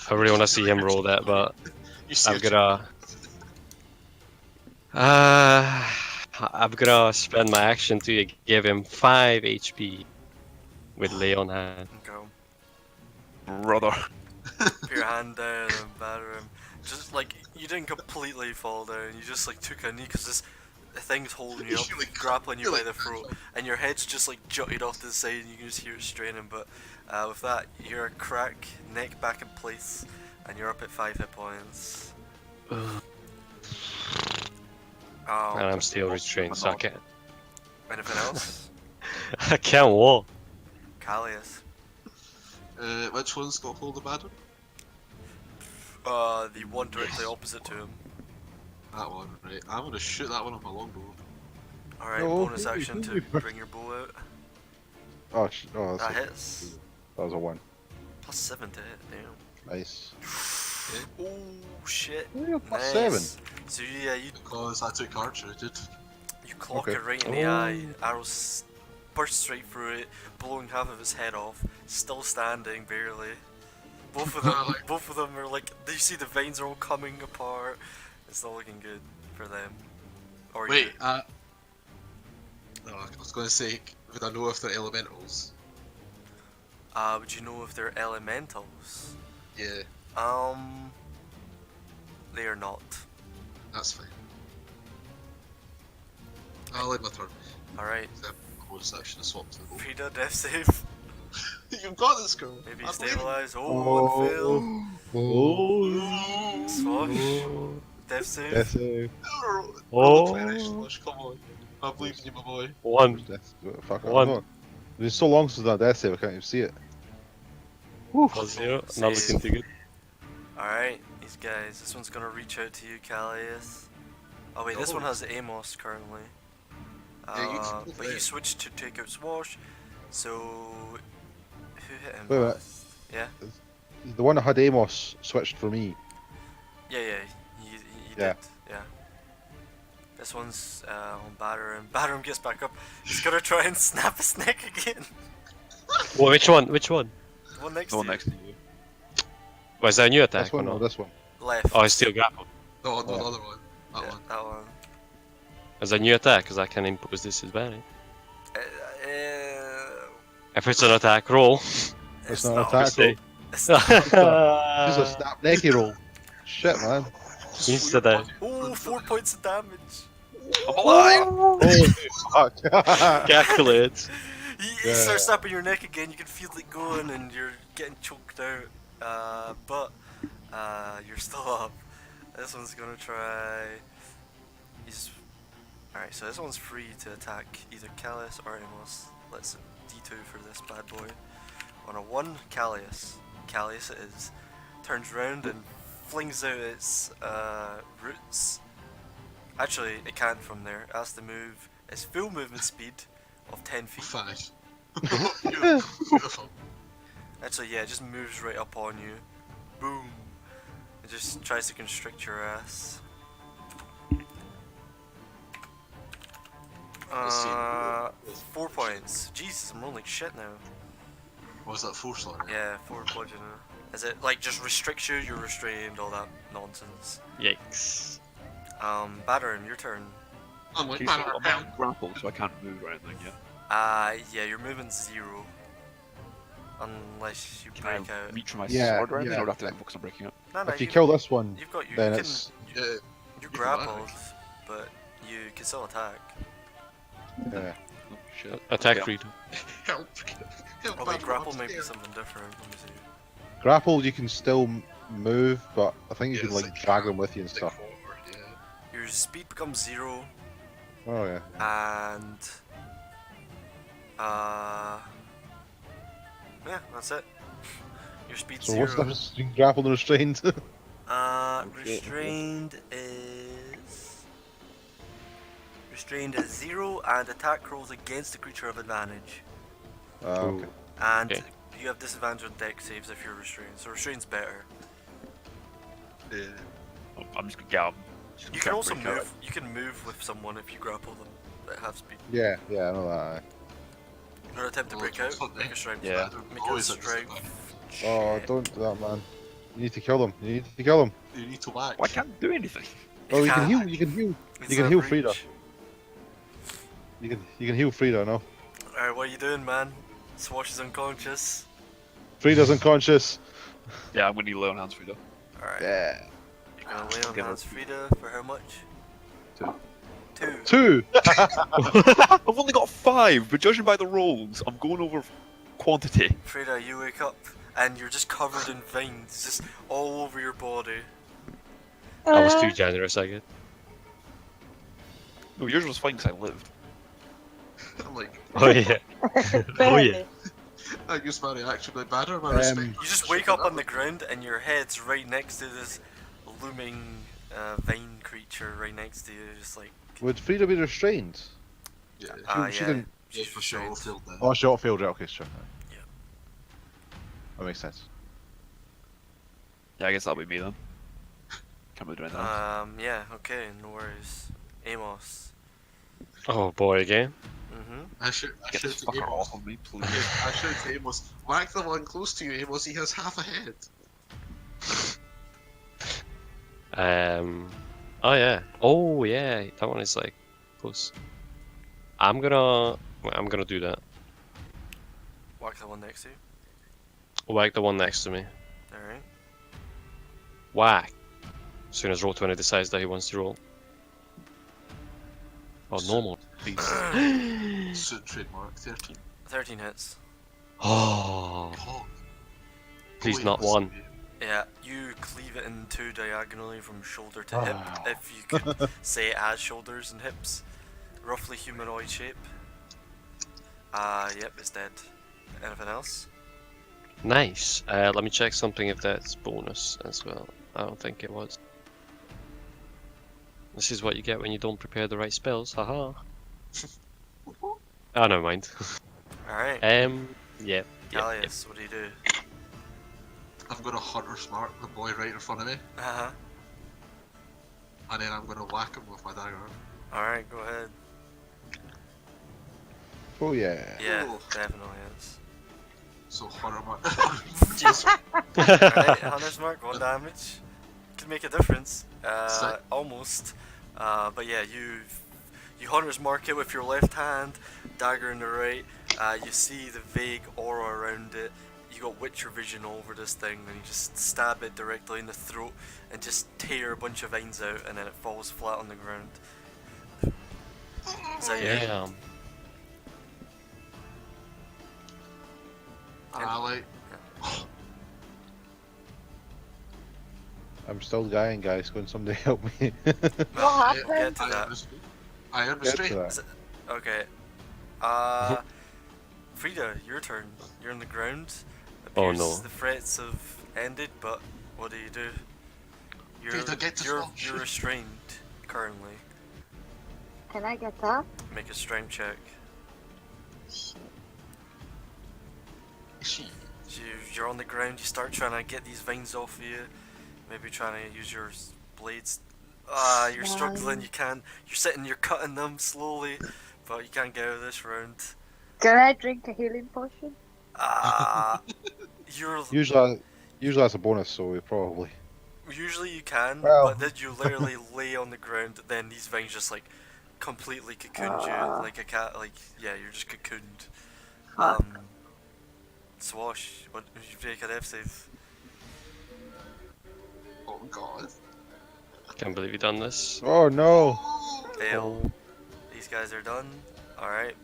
I really wanna see him roll that, but
You see
I'm
a
gonna. I'm gonna spend my action to give him 5 HP with Lay on hand.
Go.
Brother.
Put your hand down and batter him. Just like you didn't completely fall down. You just like took a knee because this thing's holding you up,
You're like-
grappling you
you're
by
like-
the throat, and your head's just like jutted off to the side, and you can just hear it straining. But with that, you're a crack, neck back in place, and you're up at 5 hit points.
And I'm still restrained, so I can't.
Anything else?
I can't walk.
Callius.
Which one's got hold of Adam?
The one directly opposite to him.
That one, right. I'm gonna shoot that one with my longbow.
Alright,
No,
bonus action to bring your bow out.
Oh,
That hits.
that was a 1.
Plus 7 to hit, damn.
Nice.
Oh shit.
Yeah, plus
Nice. So yeah, you
Because I took archer, I did.
clock
Okay.
it right in the eye. Arrows burst straight through it, blowing half of its head off. Still standing, barely. Both of them, both of them are like. You see the veins are all coming apart. It's not looking good for them. Or
Wait,
you.
no, I was gonna say, would I know if they're elementals?
Would you know if they're elementals?
Yeah,
They are not.
that's fine. I'll let my turn.
Alright.
Bonus action to swap to the bow.
Frida, death save.
You've got this, girl.
Maybe
I believe
stabilize. Oh, one fail.
Oh.
Swash. Death save.
That's a
you.
Oh.
Come on. I believe in you, my boy.
1.
fuck.
One.
It's been so long since that death save. I can't even see it.
Plus 0. Not looking too good.
Alright, these guys. This one's gonna reach out to you, Callius. Oh wait, this one has Amos currently.
Yeah, you can go
But he
there.
switched to take out Swash. So who hit him?
Wait, wait.
last? Yeah?
The one that had Amos switched for me.
Yeah, he
Yeah.
did. Yeah. This one's on Badarim. Badarim gets back up. He's gonna try and snap his neck again.
Well, which one? Which one?
The one next
The one
to you.
next to you.
Was that a new attack
This
or
one or
not?
this one?
Left.
Oh, it's still grappled.
No, the
Oh.
other one. That
Yeah,
one.
that one.
Is that a new attack? Because I can impose disadvantage.
Uh,
If it's an attack roll.
It's not an
not.
attack roll.
It's not.
This is a snap necky roll. Shit, man.
Instead that.
Oh, 4 points of damage.
I'm alive!
Holy fuck.
Calculate.
You
Yeah.
start snapping your neck again, you can feel it going and you're getting choked out. But you're still up. This one's gonna try. Alright, so this one's free to attack either Callius or Amos. Let's D2 for this bad boy. On a 1, Callius. Callius it is. Turns round and flings out its roots. Actually, it can't from there. It has to move its full movement speed of 10 feet.
5. Beautiful.
Actually, yeah, it just moves right up on you. Boom. It just tries to constrict your ass.
Let's see.
4 points. Jesus, I'm rolling like shit now.
What was that, 4 slaughter?
Yeah, 4 bludgeoning. Is it like just restricts you, you're restrained, all that nonsense?
Yikes.
Badarim, your turn.
I'm like,
He's
man,
I'm not grappled, so I can't move or anything yet.
Yeah, your movement's 0. Unless you
Can
break
I
out.
reach for my
Yeah,
sword or anything?
yeah.
Or do I have to like, focus on breaking it?
No,
If you kill this one,
you've got you
then
can,
it's
Yeah,
you're
you can
grappled,
manage.
but you can still attack.
yeah.
Oh shit.
Attack
Yeah.
freedom.
help. Help,
Oh wait,
man,
grapple
I'm
might be
scared.
something different. Let me see.
Grapple, you can still move, but I think you
Yeah,
can
it's
like drag them with you and
Stick
stuff.
forward, yeah.
Your speed becomes 0,
Oh yeah.
and yeah, that's it. Your speed's
So
0.
what's the difference between grappled and restrained?
Restrained is 0, and attack rolls against the creature of advantage.
Okay.
And
Okay.
you have disadvantage on deck saves if you're restrained. So restrained's better.
Yeah.
I'm just gonna get him.
You can also move. You can move with someone if you grapple them at half speed.
Yeah, I know that.
You want to attempt to break out? Make a strength.
Yeah.
Make a strength.
Oh,
check.
don't do that, man. You need to kill them. You need to kill them.
You need to whack.
Well, I can't do anything.
Oh, you can
can't.
heal. You can heal.
It's
You can
a
heal
breach.
Frida. You can heal Frida now.
Alright, what are you doing, man? Swash is unconscious.
Frida's unconscious.
Yeah, I'm gonna need lay on hands for you.
Alright.
Yeah.
You're gonna lay on
Give her-
hands Frida for how much?
2.
2.
2.
I've only got 5, but judging by the rolls, I'm going over quantity.
Frida, you wake up and you're just covered in veins, just all over your body.
I was too generous, I guess.
No, yours was fine because I lived.
I'm like,
Oh yeah. Oh yeah.
I use my reaction by banner, my respect.
You just wake up on the ground and your head's right next to this looming vein creature right next to you, just like.
Would Frida be restrained?
Yeah,
she
Yeah.
didn't-
yeah,
She's
for sure.
restrained.
Filled then.
Oh, shot failed. Right, okay, sure.
Yeah.
That makes sense.
Yeah, I guess that'll be me then. Can't really do anything else.
Yeah, okay, no worries. Amos.
Oh boy, again.
Mm-hmm.
I should
Get this
to
fucker
Amos.
off of me, please.
I should to Amos. Whack the one close to you, Amos. He has half a head.
Oh yeah. Oh yeah. That one is like close. I'm gonna do that.
Whack the one next to you.
Whack the one next to me.
Alright.
Whack. As soon as Roll20 decides that he wants to roll. Oh, normal, please.
Suit trademark 13.
13 hits.
Oh,
Oh.
please
Oh,
not
Amos.
one.
Yeah, you cleave it in two diagonally from shoulder to hip, if you could say it as shoulders and hips. Roughly humanoid shape. Yep, it's dead. Anything else?
Nice. Let me check something if that's bonus as well. I don't think it was. This is what you get when you don't prepare the right spells. Haha. Oh, never mind.
Alright.
Yeah.
Gallius, what do you do?
I'm gonna Hunter's Mark the boy right in front of me,
Uh-huh.
and then I'm gonna whack him with my dagger.
Alright, go ahead.
Oh yeah.
Yeah,
Oh.
definitely is.
So Hunter Mark.
Alright, Hunter's Mark, 1 damage. Could make a difference.
Sick.
Almost. But yeah, you Hunter's Mark it with your left hand, dagger in the right. You see the vague aura around it. You got Witcher vision over this thing, and you just stab it directly in the throat and just tear a bunch of veins out, and then it falls flat on the ground. Is that you?
Yeah.
Ally.
I'm still dying, guys. Can somebody help me?
What
Get
happened?
to that.
Iron
Get to
restraint.
that.
Is it- Okay. Frida, your turn. You're on the ground.
Oh,
Appears
no.
The threats have ended, but what do?
Frida, get to squash.
You're restrained currently.
Can I get up?
Make a strength check. You're on the ground. You start trying to get these veins off of you. Maybe trying to use your blades. You're struggling. You can't. You're sitting. You're cutting them slowly, but you can't get out of this round.
Can I drink a healing potion?
You're
Usually that's a bonus, so we probably.
usually you can,
Well.
but then you literally lay on the ground. Then these veins just like completely cocooned you, like a cat. Like yeah, you're just cocooned.
Fuck.
Swash. What? You make a death save.
Oh god.
Can't believe you done this.
Oh no!
Fail. These guys are done. All right.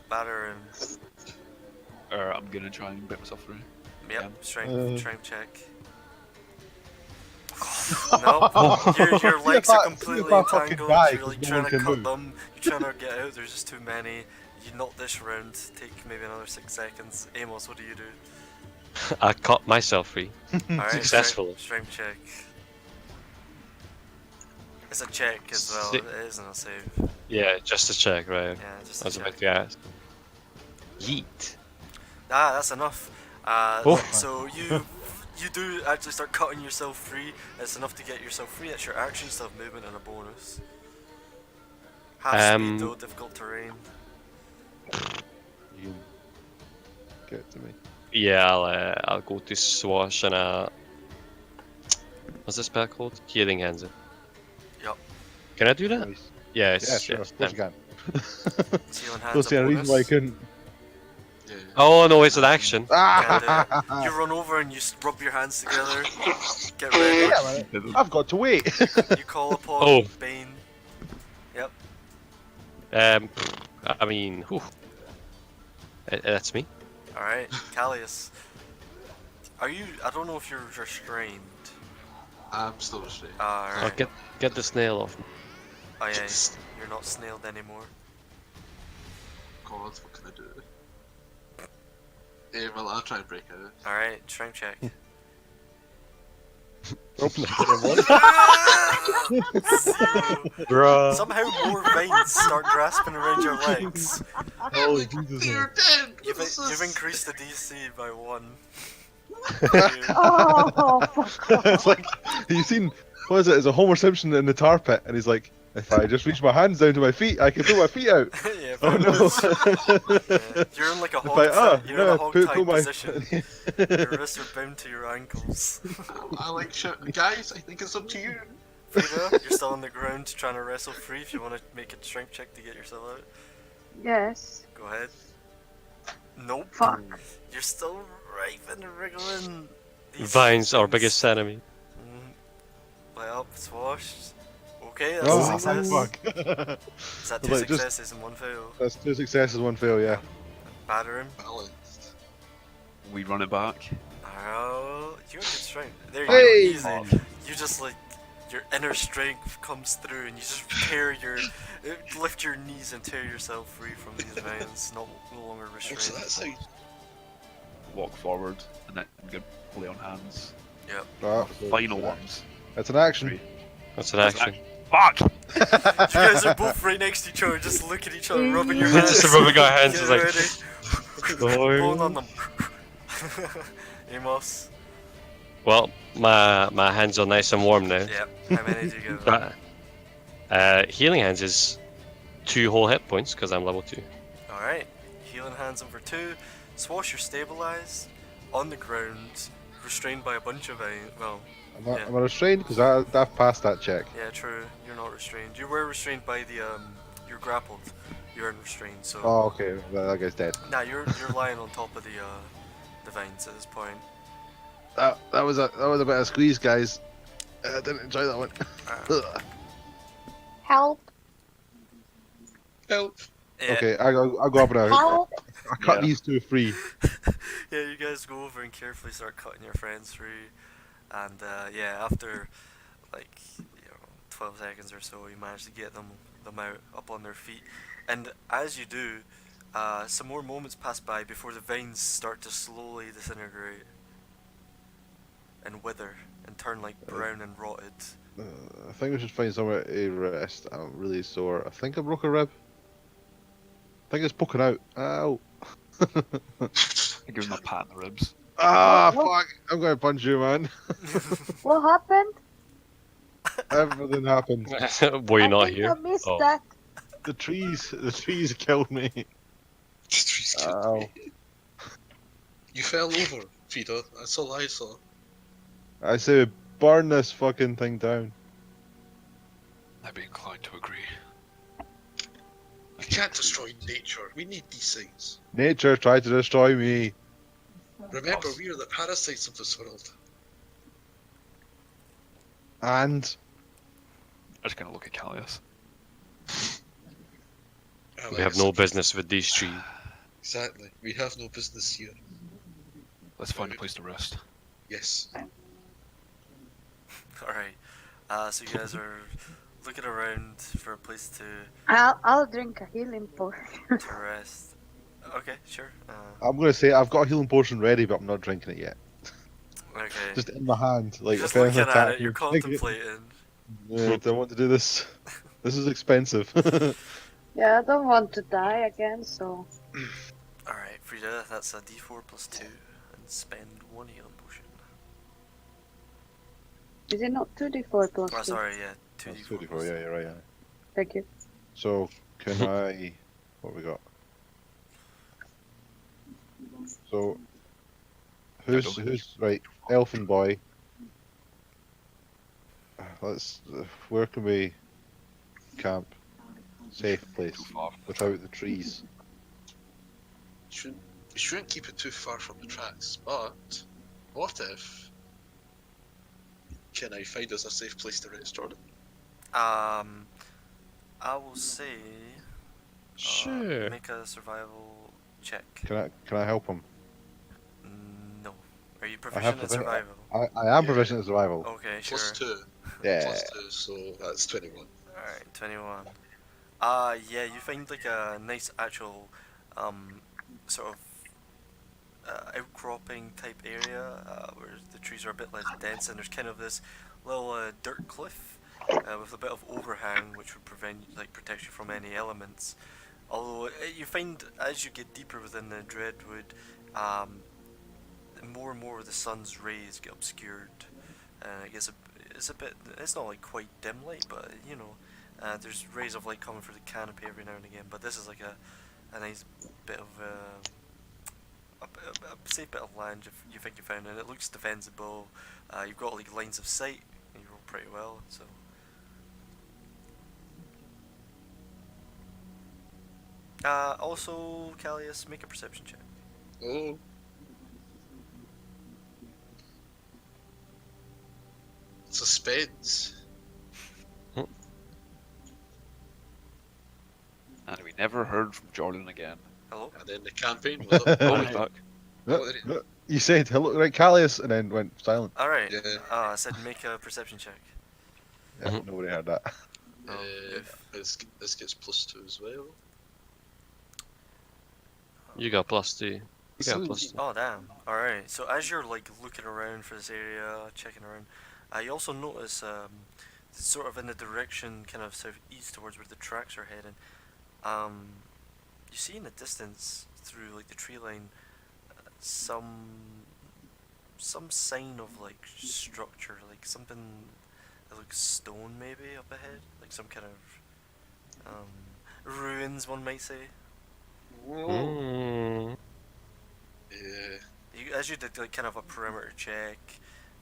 Batter and
Or I'm gonna try and break myself through.
yep. Strength check.
No.
No, your legs are
if I
completely
fucking
entangled.
die,
You're like
'cause no
trying
one
to
can
cut
move.
them. You're trying to get out. There's just too many. You knock this round. Take maybe another 6 seconds. Amos, what do you do?
I cut myself free.
Alright,
Successfully.
Strength check. It's a check as well.
Si-
It isn't a save.
Yeah, just to check, right?
Yeah, just
I
a
was
check.
about to ask. Yeet.
That's enough.
Oh.
So you you do actually start cutting yourself free. It's enough to get yourself free. That's your action, still have movement and a bonus. Half speed though, difficult terrain.
You can get it to me.
Yeah, I'll go to Swash and what's this spell called? Healing Hands.
Yup.
Can I do that?
Nice.
Yes.
Yeah, sure,
yeah,
of course you can.
Healing
Don't
hands
see
a
a reason why I
bonus.
couldn't.
Yeah.
Oh no, it's an action.
And, you run over and you rub your hands together. Get ready.
Yeah, man, I've got to wait.
You call upon
Oh.
Bane. Yep.
I mean, whew. That's me.
Alright, Callius. Are you? I don't know if you're restrained.
I'm still restrained.
I'll
Alright.
get the snail off me.
Oh yeah, you're not snailed anymore.
God, what can I do? Well, I'll try and break out.
Alright, strength check.
Open it.
Bruh.
Somehow more vines start grasping around your legs.
Holy Jesus.
They're dead!
You've increased the DC by 1.
Oh, fuck off.
It's like, you seen, what is it? It's a Homer Simpson in the tar pit, and he's like, if I just reach my hands down to my feet, I can put my feet out.
Yeah,
Oh no.
yeah. You're in like a
If
hog, you're in
no,
a hog
put
type
my-
position. Your wrists are bound to your ankles.
I like shit. Guys, I think it's up to you.
Frida, you're still on the ground trying to wrestle free. If you want to make a strength check to get yourself out,
Yes.
go ahead. Nope.
Fuck.
You're still writhing and wriggling. These
Vines, our
things-
biggest enemy.
Light up, swash. Okay, that's
Oh,
a success.
fuck.
Is that 2
Like, just-
successes and 1 fail?
That's 2 successes, 1 fail, yeah.
Batter him.
Balanced.
We run it back.
Oh, you have good strength. There you
Hey!
go, easy. You just like, your inner strength comes through and you just lift your knees and tear yourself free from these vines, no longer
Oh,
restrained.
so that's how.
Walk forward and then get play on hands.
Ah,
Final ones.
That's an action.
Three.
That's an action.
Fuck!
You guys are both right next to each other, just look at each other, rubbing your hands.
Just rubbing our hands,
Get
it's like,
ready.
"Boy."
Blowing on them. Amos.
Well, my hands are nice and warm now.
Yep. How many do you give?
Healing Hands is 2 whole hit points because I'm level 2.
Alright. Healing hands him for 2. Swash, you're stabilized. On the ground. Restrained by a bunch of vines. Well,
Am I restrained? Because I've passed that check.
yeah, true. You're not restrained. You were restrained by the you're grappled. You're unrestrained, so
Oh, okay. That guy's dead.
nah, you're lying on top of the vines at this point.
That was a bit of a squeeze, guys. I didn't enjoy that one.
Help.
Help!
Yeah,
Okay, I'll go up now.
Help.
I cut
Yeah.
these 2 free.
yeah, you guys go over and carefully start cutting your friends free, and yeah, after like 12 seconds or so, you manage to get them out up on their feet, and as you do, some more moments pass by before the vines start to slowly disintegrate and wither and turn like brown and rotted.
I think we should find somewhere to rest. I'm really sore. I think I broke a rib. I think it's poking out. Ow.
I give him a pat in the ribs.
Ah,
What?
fuck. I'm going to punch you, man.
What happened?
Everything happened.
Were you
I
not
think
here?
I missed
Oh.
that.
The trees killed me. Ow.
You fell over, Frida. That's all I saw.
I say burn this fucking thing down.
I'd be inclined to agree.
We can't destroy nature. We need these things.
Nature tried to destroy me.
Remember, we are the parasites of this world.
And
I just kind of look at Callius.
We have no business with these trees.
Exactly. We have no business here.
Let's find a place to rest.
Yes.
Alright, so you guys are looking around for a place to
I'll drink a healing potion.
rest. Okay, sure.
I'm going to say I've got a healing potion ready, but I'm not drinking it yet.
Okay.
Just in my hand. Like,
You're just
if anything
looking at
attacks
it,
me,
you're
take it.
contemplating.
Yeah, I want to do this. This is expensive.
Yeah, I don't want to die again, so.
Alright, Frida, that's a d4 plus 2, and spend 1 healing potion.
Is it not 2d4 plus
Oh,
2?
sorry, yeah,
That's
2d4.
2d4, yeah, you're right. Yeah.
Thank you.
So, can I... What we got? So, who's right? Elfin boy. Let's. Where can we camp? Safe place
Too far from the
without the trees.
You shouldn't keep it too far from the tracks, but what if can I find us a safe place to rest, Jordan?
I will say.
Sure.
Make a survival check.
Can I help him?
No. Are you
I have
proficient in
to.
survival?
I am proficient in survival.
Okay, sure.
Plus 2.
Yeah.
Plus 2, so that's 21.
Alright, 21. Yeah, you find like a nice actual, sort of outcropping type area where the trees are a bit less dense, and there's kind of this little dirt cliff with a bit of overhang which would protect you from any elements. Although you find as you get deeper within the Dreadwood, more and more of the sun's rays get obscured. I guess it's a bit. It's not like quite dim light, but you know, there's rays of light coming through the canopy every now and again. But this is like a nice bit of a safe bit of land you think you found, and it looks defensible. You've got like lines of sight, and you roll pretty well. So. Also, Callius, make a perception check.
Oh. Suspense.
And we never heard from Jordan again.
Hello?
And then the campaign was up.
Holy fuck.
You said hello, right, Callius, and then went silent.
Alright.
Yeah.
I said make a perception check.
Yeah, nobody heard that.
This gets plus 2 as well.
You got +2. You got +2.
Oh damn. Alright, so as you're like looking around for this area, checking around, you also notice sort of in the direction kind of southeast towards where the tracks are heading, you see in the distance through like the tree line some sign of like structure, like something that looks stone maybe up ahead, like some kind of ruins one might say.
Mm.
Yeah.
As you did like kind of a perimeter check,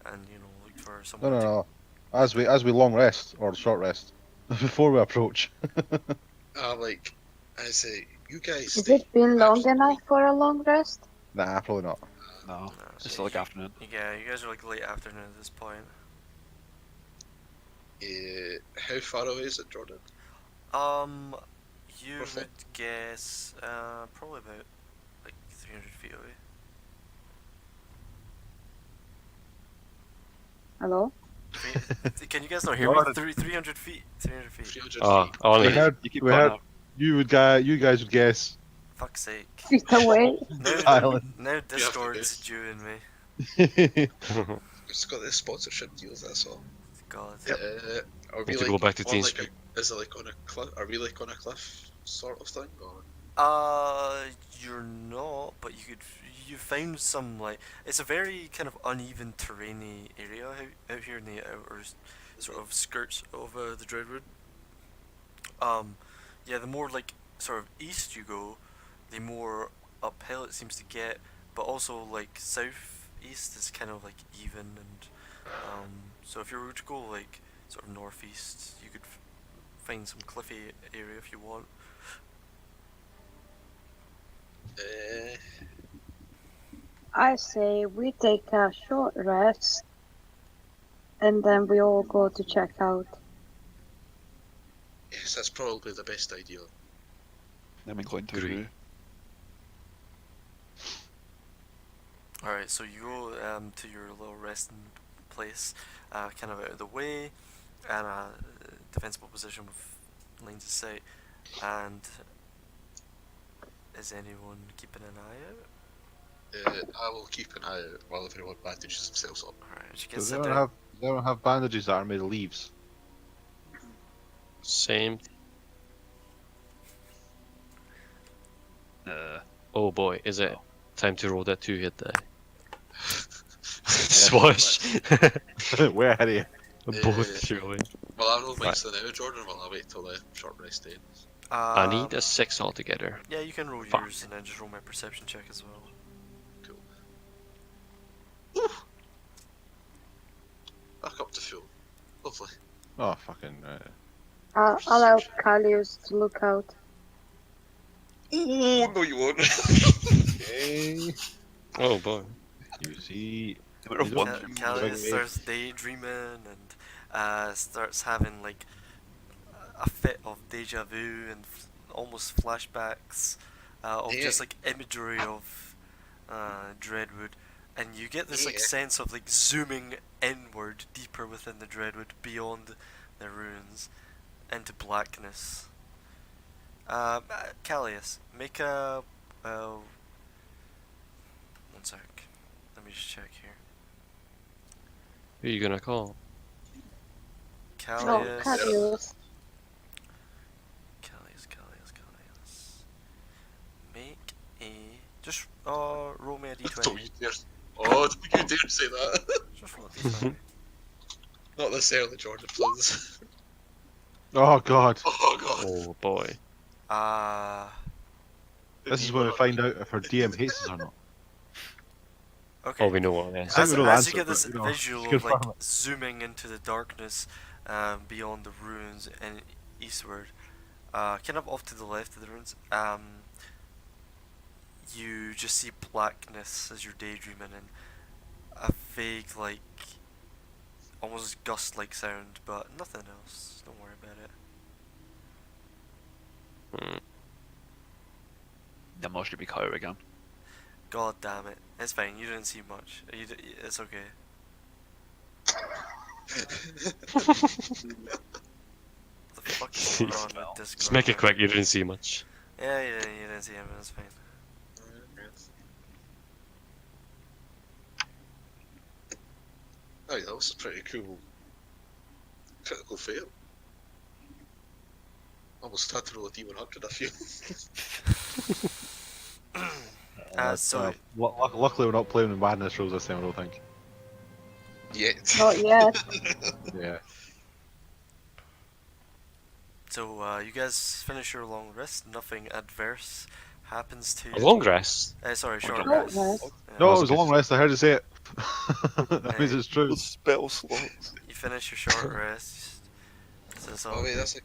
and you know looked for
No,
someone.
no, no. As we long rest or short rest before we approach.
Like, I say, you guys.
Has it been long enough for a long rest?
Nah, probably not.
No,
No,
it's
so
still like afternoon.
Yeah, you guys are like late afternoon at this point.
How far away is it, Jordan?
You
Roughly?
would guess probably about like 300 feet away.
Hello?
Can you guys not hear me? 300 feet. 300 feet.
300
Oh,
feet.
only.
We heard,
You keep
we
going
heard
up.
you guys would guess.
Fuck's sake.
Feet away.
Now Discord's
guess.
doing me.
We've just got this sponsorship deals, that's all.
God.
Are we
Need to
like
go back to
on, like,
TeamSpeak.
is it like on a cliff? Are we like on a cliff sort of thing? Or?
You're not, but you found some like it's a very kind of uneven terrainy area out here in the outer sort of skirts of the Dreadwood. Yeah, the more like sort of east you go, the more uphill it seems to get, but also like southeast is kind of like even, and so if you were to go like sort of northeast, you could find some cliffy area if you want.
I say we take a short rest and then we all go to check out.
Yes, that's probably the best idea.
I'm inclined to
Agree.
agree.
Alright, so you go to your little resting place, kind of out of the way, and a defensible position with lines of sight. And is anyone keeping an eye out?
I will keep an eye out while everyone bandages themselves up.
Alright, you can
Does
sit
anyone
down.
have bandages that are made of leaves?
Same.
Uh,
Oh boy, is it time to roll that 2-hit die? Swash.
Where are you?
Both, surely.
Well, I'll roll
Right.
mine now, Jordan, while I wait till the short rest ends.
I need a 6 altogether.
Yeah, you can roll
Fuck.
yours and then just roll my perception check as well.
Cool. Woo! Back up to full. Lovely.
Oh, fucking.
I'll help Callius to look out.
Oh, no, you won't.
Okay.
Oh boy.
You see.
There were
You
one
don't-
thing
Cal-
Callius starts daydreaming and starts having like a fit of deja vu and almost flashbacks of
Yeah.
just like imagery of Dreadwood, and you get this like
Yeah.
sense of like zooming inward, deeper within the Dreadwood, beyond the ruins, into blackness. Callius, make a one sec. Let me just check here.
Who are you gonna call?
No,
Callius.
Callius.
Callius. Make a just roll me a
Don't
d20.
you dare. Oh, don't you dare say that.
Just roll a d20.
Not necessarily, Jordan, please.
Oh, God.
Oh, God.
Oh boy.
This is where we find out if our DM hates us or not.
Okay.
Oh, we know what it is.
think
As,
we know the
as
answer,
you get
but,
this
you know,
visual
just
of like
confirm it.
zooming into the darkness beyond the ruins and eastward, kind of off to the left of the ruins, you just see blackness as you're daydreaming and a vague like almost gust-like sound, but nothing else. Don't worry about it.
The most should be cut out again.
God damn it! It's fine. You didn't see much. It's okay. What the fuck is going on with Discord?
Just make it
man?
quick, you didn't see much.
Yeah, you didn't see him. It's fine.
Oh, yeah, that was a pretty cool critical fail. Almost had to roll a D100, I feel.
So
Luckily, we're not playing with madness rules this time, I don't think.
Yet.
Not yet.
Yeah.
So you guys finish your long rest. Nothing adverse happens to.
A long rest.
Sorry, short
Short
rest.
rest.
Yeah.
No, it was a long rest, I heard you say it. That means
Hey.
it's true.
Spell slots.
You finish your short rest. So it's all
Oh, wait,
good.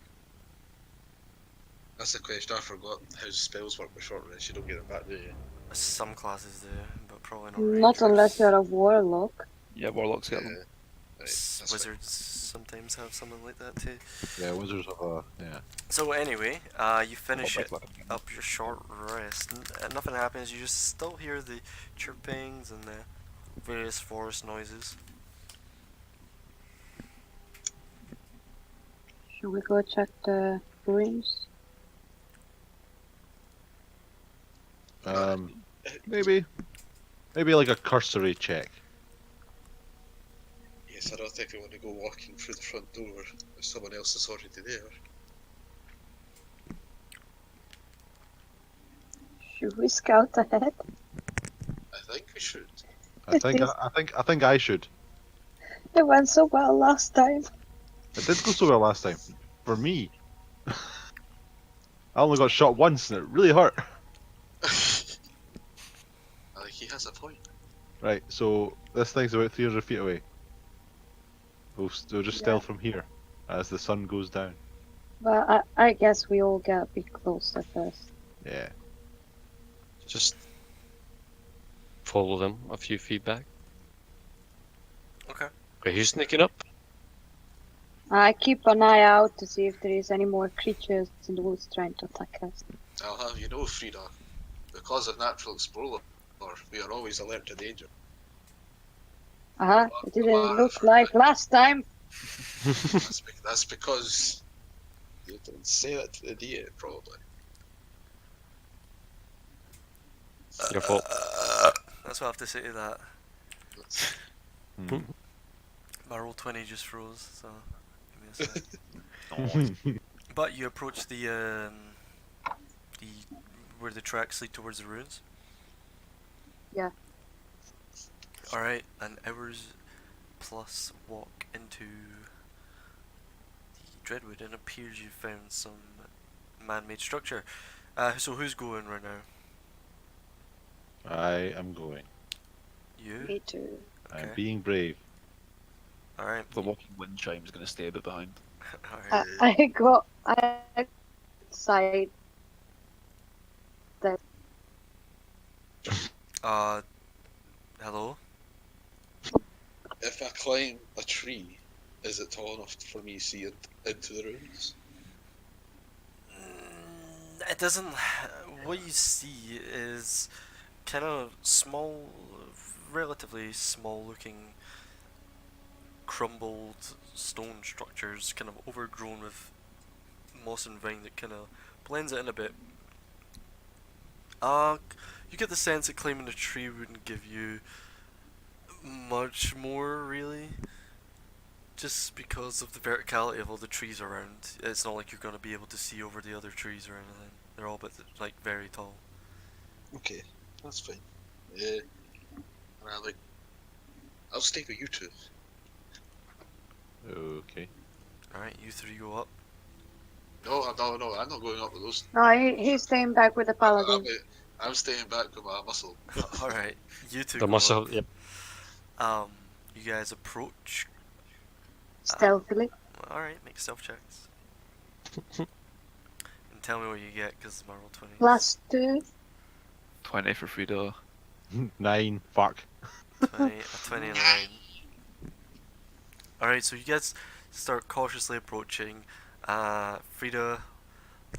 that's a question I forgot. How spells work with short rest? You don't get it back, do you?
Some classes do, but probably not.
Not
rangers.
unless you're a warlock.
Yeah, warlocks get them.
Right, that's fine.
Wizards sometimes have something like that too.
Yeah, Wizards of yeah.
So anyway, you finish
Not
it
back again.
up your short rest. Nothing happens. You just still hear the chirpings and the various forest noises.
Should we go check the ruins?
Maybe like a cursory check.
Yes, I don't think we want to go walking through the front door if someone else is already there.
Should we scout ahead?
I think we should.
I think I should.
It went so well last time.
It did go so well last time. For me. I only got shot once and it really hurt.
I think he has a point.
Right, so this thing's about 300 feet away. We'll just stealth from here as the sun goes down.
But I guess we all get a bit closer first.
Yeah.
Just follow them a few feet back.
Okay.
Okay, who's sneaking up?
I keep an eye out to see if there is any more creatures in the woods trying to attack us.
I'll have you know, Frida, because of natural explorer, we are always alert to danger.
It didn't look like last time.
That's because you didn't say that to the DA, probably.
Your fault.
That's what I have to say to that.
That's-
My roll 20 just froze, so give me a sec.
No.
But you approach the where the tracks lead towards the ruins.
Yeah.
All right, an hour's plus walk into Dreadwood, and it appears you found some man-made structure. So who's going right now?
I am going.
You?
Me too.
I'm
Okay.
being brave.
Alright.
The walking wind chime's gonna stay a bit behind.
Alright.
I side that
Hello?
If I climb a tree, is it tall enough for me to see into the ruins?
It doesn't. What you see is kind of small, relatively small looking crumbled stone structures, kind of overgrown with moss and vine that kind of blends it in a bit. You get the sense that climbing a tree wouldn't give you much more, really. Just because of the verticality of all the trees around. It's not like you're going to be able to see over the other trees or anything. They're all but, like, very tall.
Okay, that's fine. And I'll stay with you two.
Okay.
Alright, you three go up.
No, I'm not going up with those.
no, he's staying back with the paladin.
I'm staying back with my muscle.
Alright, you two
The
go
muscle.
up.
Yep.
You guys approach.
Stealthily.
Alright, make stealth checks. And tell me what you get, because my roll 20.
+2.
20 for Frida.
9. Fuck.
20, a 20 and a 9. Alright, so you guys start cautiously approaching. Frida,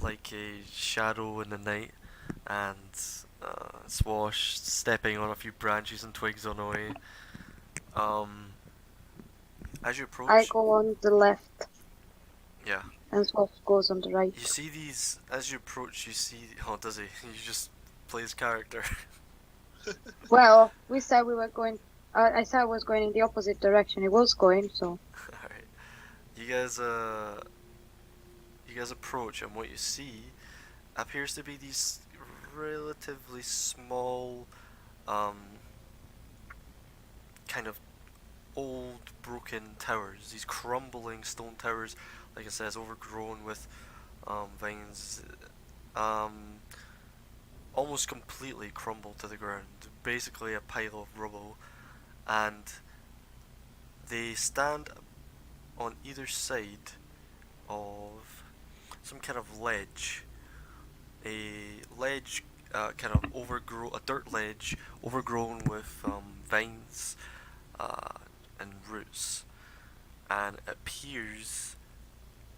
like a shadow in the night, and Swash stepping on a few branches and twigs on the way. As you approach,
I go on the left.
Yeah.
And Swap goes on the right.
You see these, as you approach, you see, oh, does he? You just play his character.
Well, we said we were going. I said I was going in the opposite direction. He was going, so.
Alright. You guys approach, and what you see appears to be these relatively small, kind of old broken towers. These crumbling stone towers, like I said, overgrown with vines, almost completely crumbled to the ground. Basically a pile of rubble, and they stand on either side of some kind of ledge. A ledge, kind of a dirt ledge overgrown with vines and roots, and it appears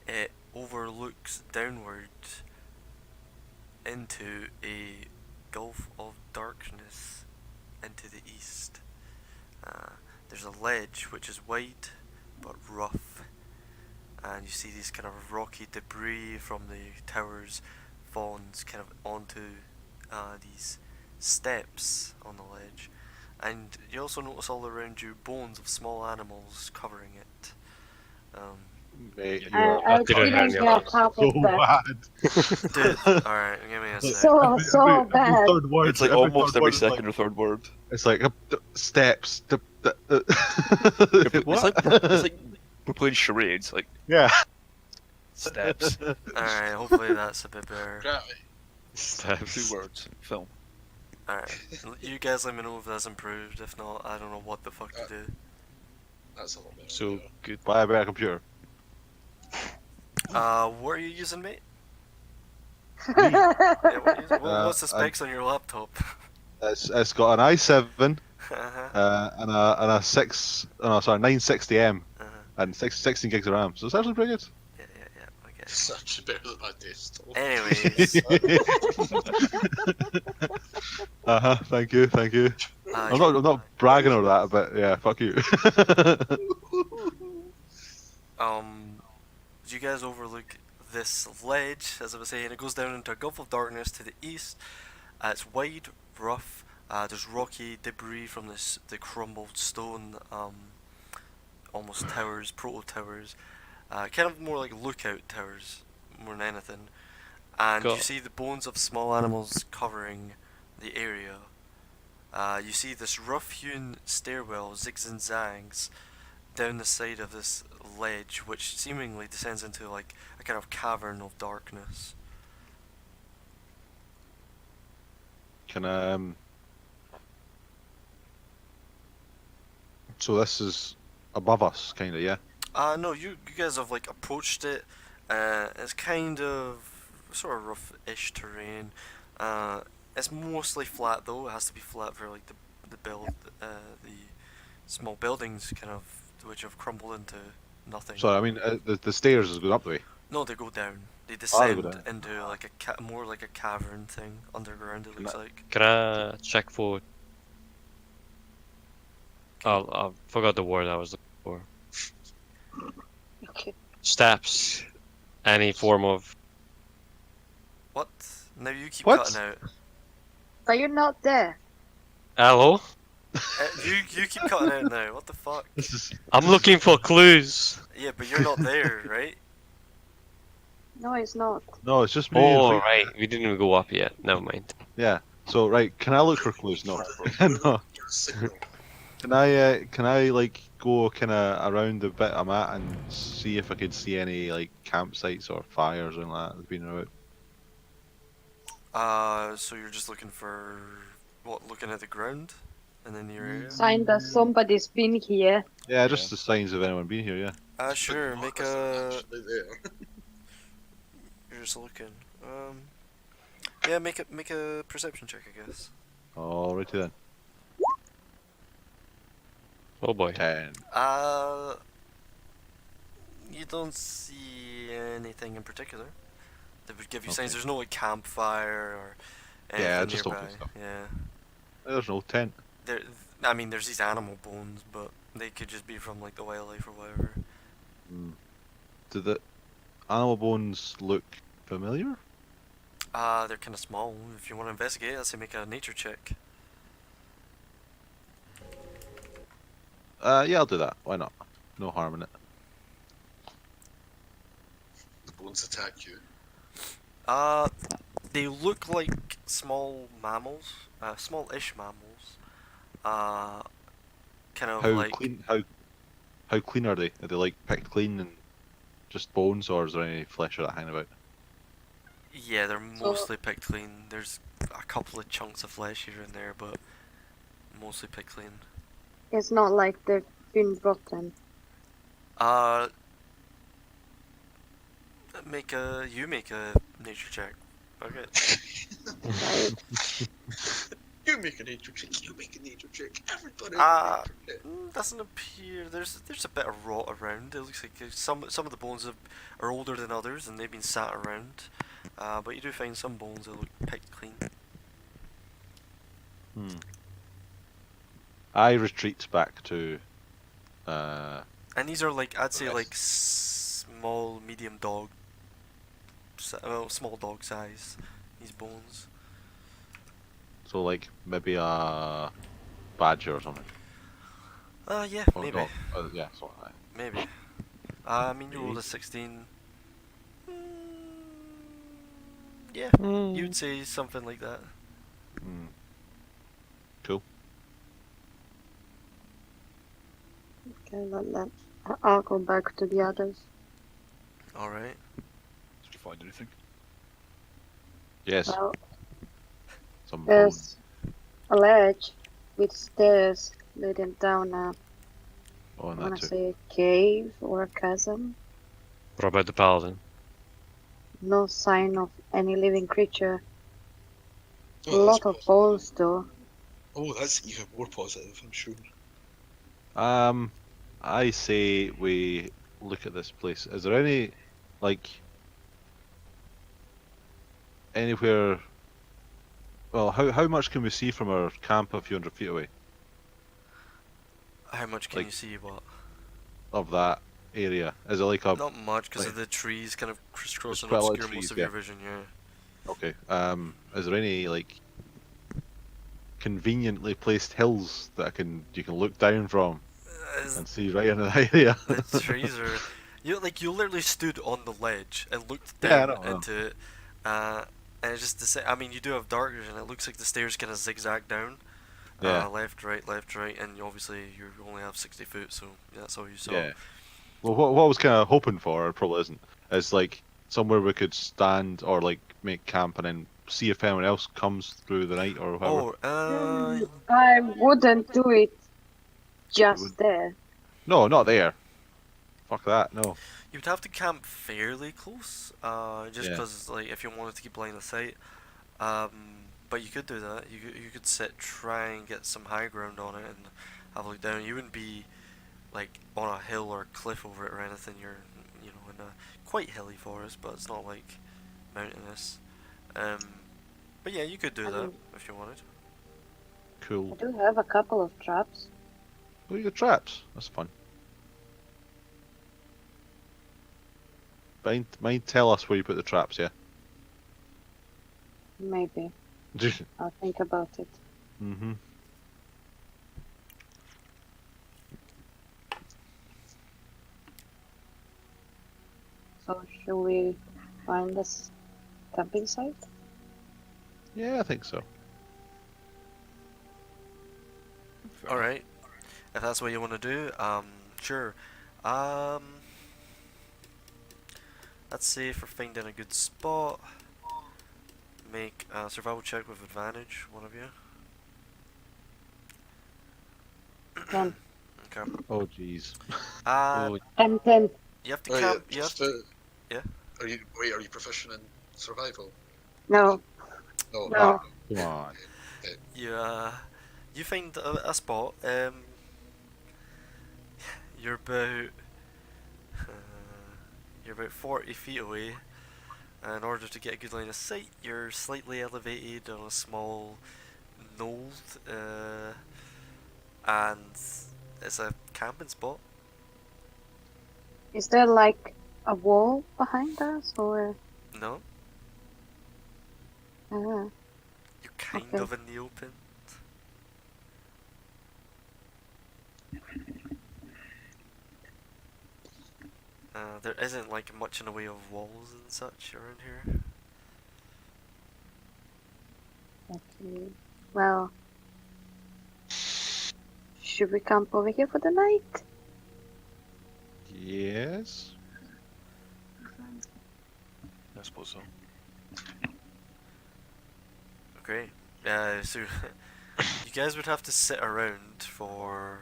it overlooks downward into a gulf of darkness into the east. There's a ledge which is wide but rough, and you see these kind of rocky debris from the towers falling kind of onto these steps on the ledge, and you also notice all around you bones of small animals covering it.
Mate,
Yeah,
you're
I
didn't
didn't
hear
get half
so
of that.
bad.
Dude, alright, give me a sec.
So bad.
Third word,
It's like
every
almost
third
every
word is
second or third word.
It's like steps.
It's
What?
like we're playing charades, like
Yeah.
steps.
Alright, hopefully that's a bit better.
Gravity.
Steps.
2 words. Film.
Alright, you guys let me know if that's improved. If not, I don't know what the fuck to do.
That's a lot better.
So good.
Buy a better computer.
What are you using, mate? Yeah, what are you using? What's the
I-
specs on your laptop?
It's got an i7
uh-huh,
and a 960M
uh-huh.
and 16 gigs of RAM. So it's actually pretty good.
Yeah, okay.
It's actually better than my desktop.
Anyways,
Thank you. I'm not bragging over that, but yeah, fuck you.
you guys overlook this ledge, as I was saying. It goes down into a gulf of darkness to the east. It's wide, rough. There's rocky debris from the crumbled stone, almost towers, proto-towers. Kind of more like lookout towers, more than anything. And you
Got-
see the bones of small animals covering the area. You see this rough-hewn stairwell, zigs and zags, down the side of this ledge, which seemingly descends into like a kind of cavern of darkness.
Can I? So this is above us, kind of, yeah.
No, you guys have like approached it. It's kind of sort of rough-ish terrain. It's mostly flat though. It has to be flat for like the small buildings kind of which have crumbled into nothing.
So I mean, the stairs is going up the way.
No, they go down. They
They
descend
go down.
into like more like a cavern thing underground. It looks like.
Can I check for? Oh, I forgot the word I was looking for.
Okay.
Steps. Any form of.
What? Now you keep
What?
cutting out.
Are you not there?
Hello?
You keep cutting out now. What the fuck?
This is.
I'm looking for clues.
Yeah, but you're not there, right?
No, it's not.
No, it's just me.
Oh,
and Frank.
right. We didn't even go up yet. Never mind.
Yeah. So right, can I look for clues? No. No.
Your signal.
Can I like go kind of around the bit I'm at and see if I could see any like campsites or fires or anything like that that's been about?
So you're just looking for what? Looking at the ground, and then your area.
Sign that somebody's been here.
Yeah, just the signs of anyone being here. Yeah.
Sure.
But
Make
not
a.
actually there.
You're just looking. Yeah. Make a perception check, I guess.
Alrighty then.
Oh boy.
10.
You don't see anything in particular that would give you
Okay.
signs. There's no like campfire or anything
Yeah, just
nearby.
open stuff.
Yeah.
There's no tent.
There. I mean, there's these animal bones, but they could just be from like the wildlife or whatever.
Do the animal bones look familiar?
They're kind of small. If you want to investigate, I'd say make a nature check.
Yeah, I'll do that. Why not? No harm in it.
The bones attack you.
They look like small mammals, small-ish mammals. Kind of
How
like
clean? How clean are they? Are they like picked clean and just bones, or is there any flesh or that hanging about?
yeah, they're mostly picked clean. There's a couple of chunks of flesh here and there, but mostly picked clean.
It's not like they've been rotten.
You make a nature check. Okay.
Right?
You make a nature check. You make a nature check. Everybody.
Ah.
Make a nature check.
Doesn't appear. There's a bit of rot around. It looks like some of the bones are older than others, and they've been sat around. But you do find some bones that look picked clean.
I retreat back to.
And these are like I'd say like small, medium dog. Well, small dog size. These bones.
So like maybe a badger or something.
Yeah,
Or
maybe.
dog. Yeah, something like that.
Maybe. I mean, you rolled a 16. Yeah, you'd say something like that.
Cool.
Okay, I'll go back to the others.
Alright.
Did you find anything?
Yes.
Well,
Some bones.
there's a ledge with stairs leading down a,
Oh,
I
and
wanna
that too.
say a cave or a chasm.
What about the paladin?
No sign of any living creature. A
Oh, that's
lot of
positive.
bones though.
Oh, that's even more positive, I'm sure.
I say we look at this place. Is there any, like, anywhere? Well, how much can we see from our camp a few hundred feet away
How much can
Like-
you see? What?
of that area? Is it like a
Not much, because of
like-
the trees kind of crisscross and
quite a lot of
obscure most
trees,
of your
yeah.
vision, yeah.
okay? Is there any like conveniently placed hills that you can look down from and see right into the area?
The trees are... You literally stood on the ledge and looked
Yeah, I
down
know.
into it. And it's just to say, I mean, you do have dark vision. It looks like the stairs kind of zigzag down.
Yeah.
Left, right, and obviously you only have 60 foot, so that's all you saw.
Yeah. Well, what I was kind of hoping for, it probably isn't, is like somewhere we could stand or like make camp and then see if anyone else comes through the night or whatever.
I wouldn't do it just
would-
there.
No, not there. Fuck that. No.
you'd have to camp fairly close, just
Yeah.
because like if you wanted to keep line of sight. But you could do that. You could try and get some high ground on it and have a look down. You wouldn't be like on a hill or cliff over it or anything. You're in a quite hilly forest, but it's not like mountainous. But yeah, you could do that if you wanted.
I
Cool.
do have a couple of traps.
Oh, you got traps. That's fun. Mind tell us where you put the traps, yeah?
Maybe. I'll think about it.
Mm-hmm.
So, should we find this camping site?
Yeah, I think so.
All right, if that's what you want to do, sure. Let's say for finding a good spot, make a survival check with advantage. One of you.
10.
Okay.
Oh, jeez.
Oh,
10.
You have to
Oh,
camp.
yeah,
You have
just,
to. Yeah.
Are you proficient in survival?
No.
No.
No.
Come on.
You find a spot. You're about you're about 40 feet away. In order to get a good line of sight, you're slightly elevated on a small knoll, and it's a camping spot.
Is there like a wall behind us or?
No,
Uh,
you're kind
Okay.
of in the open. There isn't like much in the way of walls and such around here.
okay. Well, should we camp over here for the night?
Yes.
I suppose so.
Great. So you guys would have to sit around for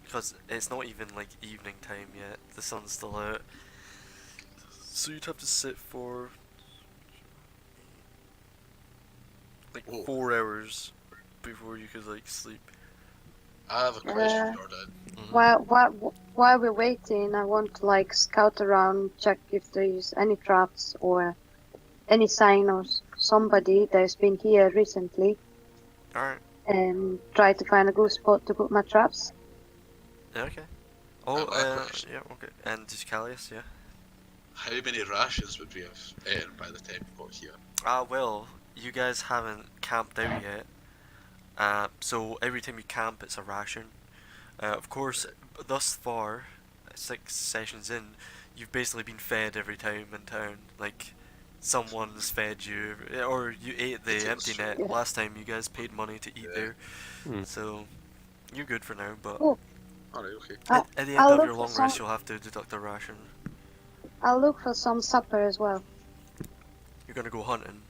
because it's not even like evening time yet. The sun's still out. So you'd have to sit for like
Whoa.
4 hours before you could like sleep.
I have a question, Jordan.
While we're waiting, I want to like scout around, check if there's any traps or any sign of somebody that's been here recently,
Alright.
and try to find a good spot to put my traps.
Yeah, okay. Oh,
question.
yeah, okay. And Callius, yeah.
How many rations would we have by the time we got here?
Well, you guys haven't camped out yet. So every time you camp, it's a ration. Of course, thus far, 6 sessions in, you've basically been fed every time in town. Like, someone's fed you, or you ate the empty net
Yeah.
last time you guys paid money to eat
Yeah.
there.
Hmm.
So, you're good for now, but
Cool.
Alright, okay.
at the end
I'll
of
look
your
for
long
some-
rest, you'll have to deduct a ration.
I'll look for some supper as well.
You're gonna go hunting.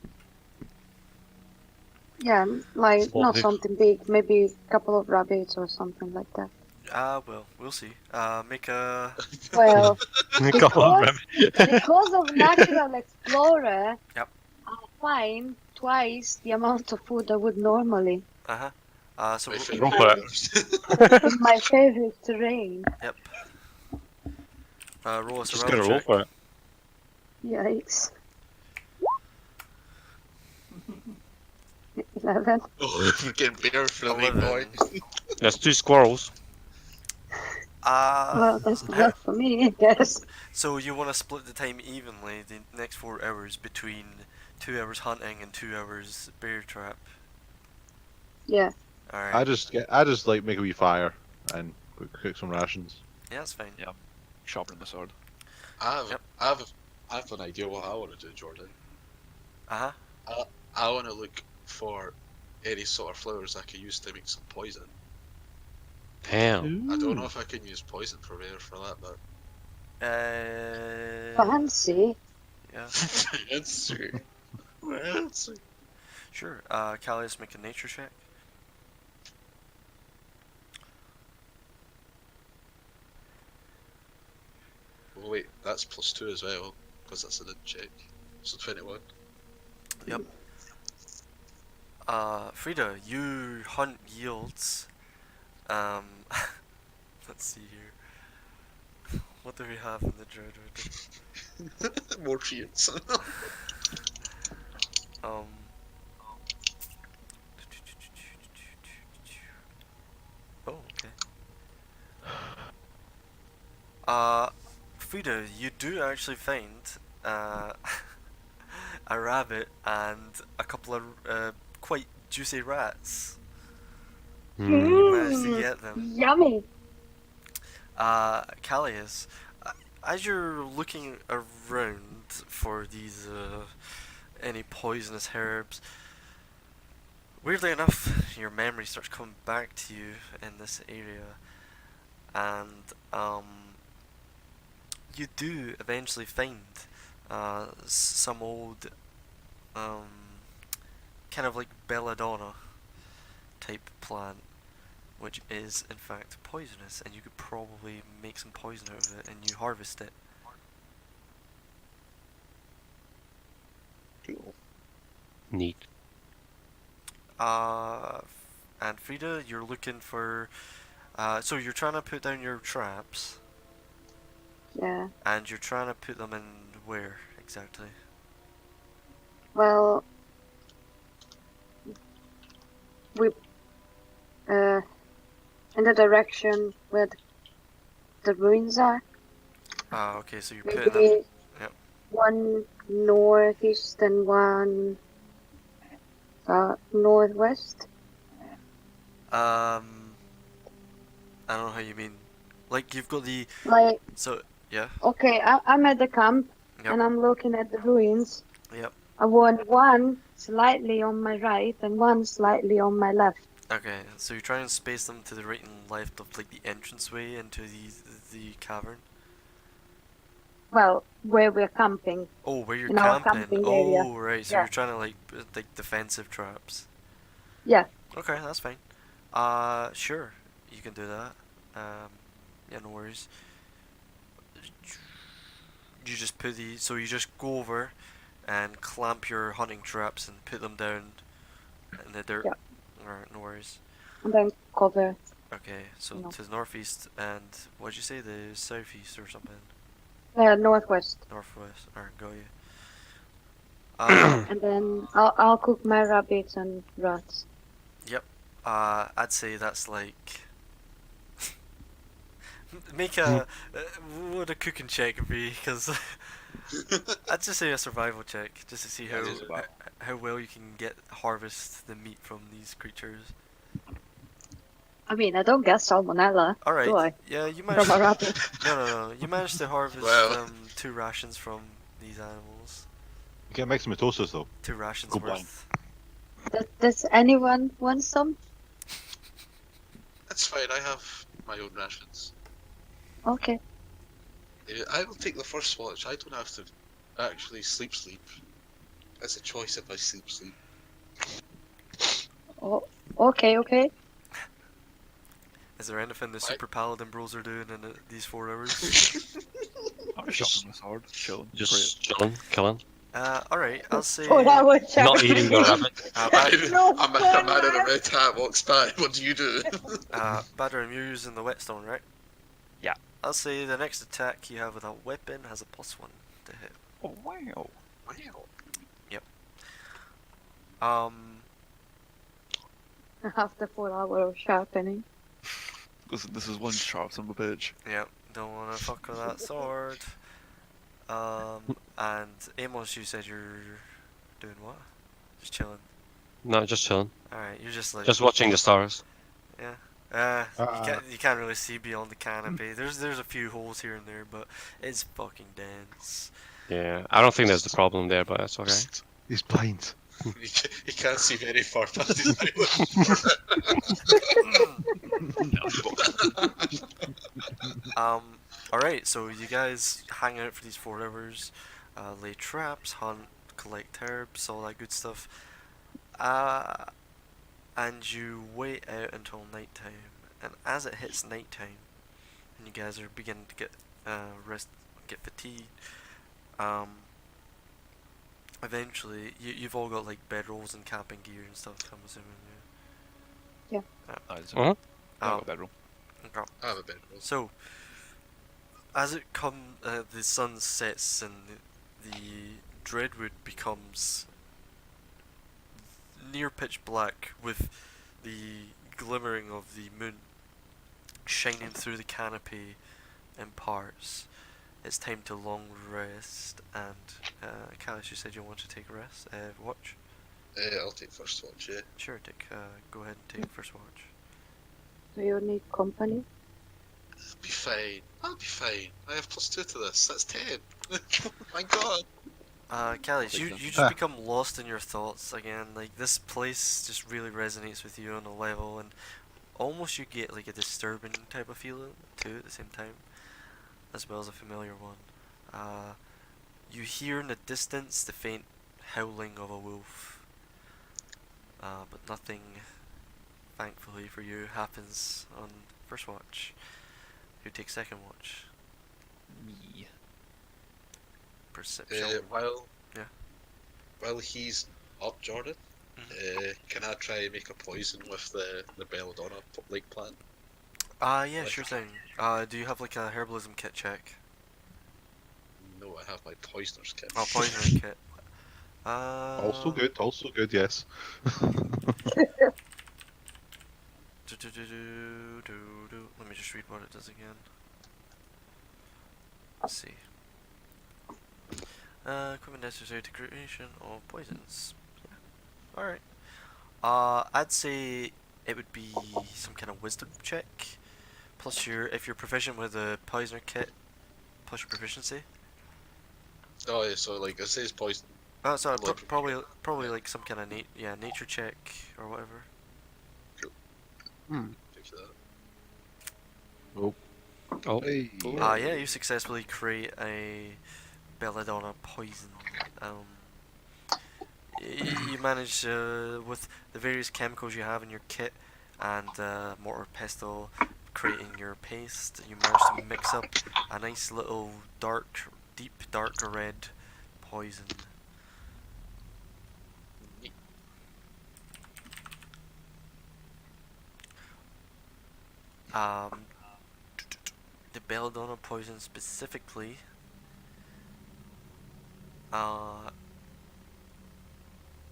Yeah, like not
Spotted.
something big, maybe a couple of rabbits or something like that.
Well, we'll see. Make a...
Well,
Come on,
because of Natural Explorer,
Yep.
I find twice the amount of food I would normally
So
My
ro-
favourite
for it.
colours.
in my favorite terrain.
Yep. Roll a
Just
survival
gonna roll
check.
for it.
Yikes. 11.
Oh, getting bear friendly,
11.
boy.
There's 2 squirrels.
Well, that's enough for me, I guess.
So you want to split the time evenly, the next 4 hours, between 2 hours hunting and 2 hours bear trap.
Yeah.
Alright.
I just like make a wee fire and cook some rations.
Yeah, that's fine.
Sharpen the sword.
I have,
Yep.
I have an idea what I want to do, Jordan.
Uh-huh.
I want to look for any sort of flowers I can use to make some poison.
Damn.
I don't know if I can use poison preparer for that, but
Fancy.
Yeah,
fancy. Fancy.
sure. Callius, make a nature check.
Oh wait, that's +2 as well, because that's an int check. So 21.
Yep. Frida, you hunt yields. Let's see here. What do we have in the Dreadwood?
More fields.
Um. Oh, okay. Frida, you do actually find a rabbit and a couple of quite juicy rats. You managed to get them.
Yummy.
Callius, as you're looking around for these any poisonous herbs, weirdly enough, your memory starts coming back to you in this area, and you do eventually find some old kind of like belladonna type plant, which is in fact poisonous, and you could probably make some poison out of it, and you harvest it.
Cool.
Neat.
And Frida, you're looking for. So you're trying to put down your traps,
Yeah.
and you're trying to put them in where exactly?
Well, we in the direction where the ruins are.
Okay, so you're putting them.
Maybe
Yep.
one northeast and one northwest.
I don't know how you mean. Like you've got the.
Like,
So yeah.
okay, I'm at the camp
Yep.
and I'm looking at the ruins.
Yep.
I want one slightly on my right and one slightly on my left.
Okay, so you try and space them to the right and left of like the entranceway into the cavern.
Well, where we're camping.
Oh, where you're
In our
camping.
camping area.
Oh, right. So
Yeah.
you're trying to like defensive traps.
Yeah.
Okay, that's fine. Sure, you can do that. Yeah, no worries. You just put so you just go over and clamp your hunting traps and put them down in the dirt.
Yeah.
Alright, no worries.
And then cover.
Okay, so
No.
to the northeast and what'd you say, the southeast or something?
Northwest.
Northwest. Alright, got you.
And then I'll cook my rabbits and rats.
I'd say that's like make a what would a cooking check be? Because I'd just say a survival check just to see
That is about-
how well you can harvest the meat from these creatures.
I mean, I don't get salmonella,
All right.
do I?
Yeah, you
From
managed.
a rabbit.
No. You managed to harvest
Well.
2 rations from these animals.
You get myxomatosis though.
2 rations
Go blind.
worth.
Does anyone want some?
That's fine, I have my own rations.
Okay.
I will take the first watch. I don't have to actually sleep. It's a choice if I sleep.
Oh, okay.
Is there anything the
What?
super paladin bros are doing in these 4 hours?
I'm just sharpening my sword, chilling.
Just chilling, killing.
Alright, I'll say.
4 hours.
Not eating the rabbit.
No,
I'm a man in a red hat walks by. What do you do?
Badram, you're using the whetstone, right?
Yeah.
I'll say the next attack you have with that weapon has a +1 to hit.
Oh wow.
After 4 hours of sharpening.
This is one sharp son of a bitch.
Yep, don't wanna fuck with that sword. And Amos, you said you're doing what? Just chilling.
No, just chilling.
Alright, you're just like.
Just watching the stars.
Yeah. You can't really see beyond the canopy. There's a few holes here and there, but it's fucking dense.
Yeah, I don't think there's the problem there, but that's okay.
He's blind.
He can't see very far past his
Alright, so you guys hang out for these 4 hours, lay traps, hunt, collect herbs, all that good stuff. And you wait out until nighttime. And as it hits nighttime, and you guys are beginning to get get fatigued, eventually you've all got like bedrolls and camping gear and stuff. I'm assuming.
Yeah.
Nice.
Um,
I have a bedroom.
okay.
I have a bedroll.
So, as the sun sets and the Dreadwood becomes near pitch black with the glimmering of the moon shining through the canopy in parts. It's time to long rest, and Callus, you said you want to take a rest. Watch.
I'll take first watch, yeah.
Sure, Dick. Go ahead and take first watch.
Do you need company?
I'll be fine. I'll be fine. I have +2 to this. That's 10. My god.
Callus,
Take
you
them.
just become lost in your thoughts again. Like, this place just really resonates with you on a level, and almost you get like a disturbing type of feeling too at the same time, as well as a familiar one. You hear in the distance the faint howling of a wolf, but nothing, thankfully for you, happens on first watch. Who takes second watch?
Me.
Perception. Yeah.
While he's up, Jordan, can I try and make a poison with the belladonna lake plant?
Yeah, sure thing. Do you have like a herbalism kit check?
No, I have my poisoner's kit.
Oh, poisoning kit.
Also good, yes.
Let me just read what it does again. Let's see. Equipment necessary to creation of poisons. Yeah. Alright. I'd say it would be some kind of wisdom check. Plus if you're proficient with a poisoner kit, plus your proficiency.
Oh yeah, so like it says poison.
Oh, sorry,
Like-
probably like some kind of nature check or whatever.
Check that.
Oh,
Hey.
Yeah, you successfully create a belladonna poison. You manage with the various chemicals you have in your kit and mortar pestle, creating your paste. You manage to mix up a nice little deep dark red poison. The belladonna poison specifically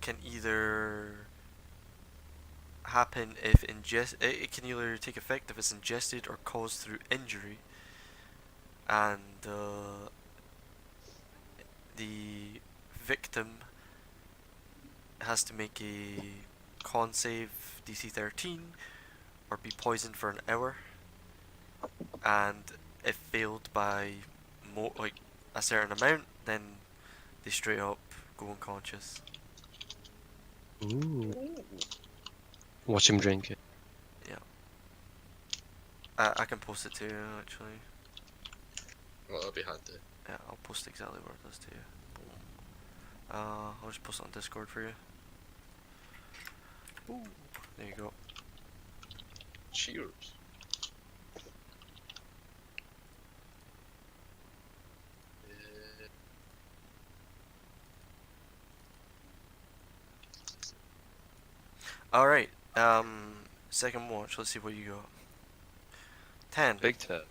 can either happen if it can either take effect if it's ingested or caused through injury, and the victim has to make a con save DC 13 or be poisoned for an hour, and if failed by like a certain amount, then they straight up go unconscious.
ooh. Watch him drink it.
I can post it to you actually.
Well, that'll be handy.
Yeah, I'll post exactly what it does to you. Boom. I'll just post it on Discord for you. Ooh, there you go.
Cheers.
Alright, second watch, let's see what you got. 10.
Big tip.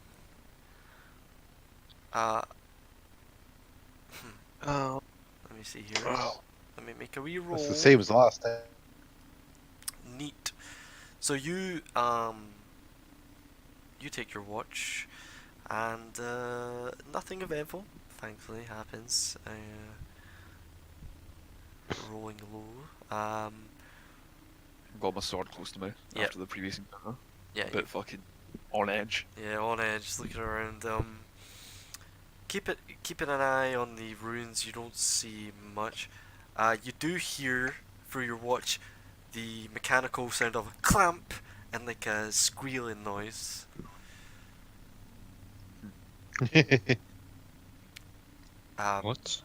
Oh.
Let me see here.
Oh.
Let me make a reroll.
It's the same as last time.
Neat. So you take your watch, and nothing eventful, thankfully, happens. Rolling low.
Got my sword close to me
Yep.
after the previous encounter.
Yeah,
A bit fucking on edge.
yeah, on edge, looking around. Keeping an eye on the ruins. You don't see much. You do hear through your watch the mechanical sound of a clamp and like a squealing noise.
What?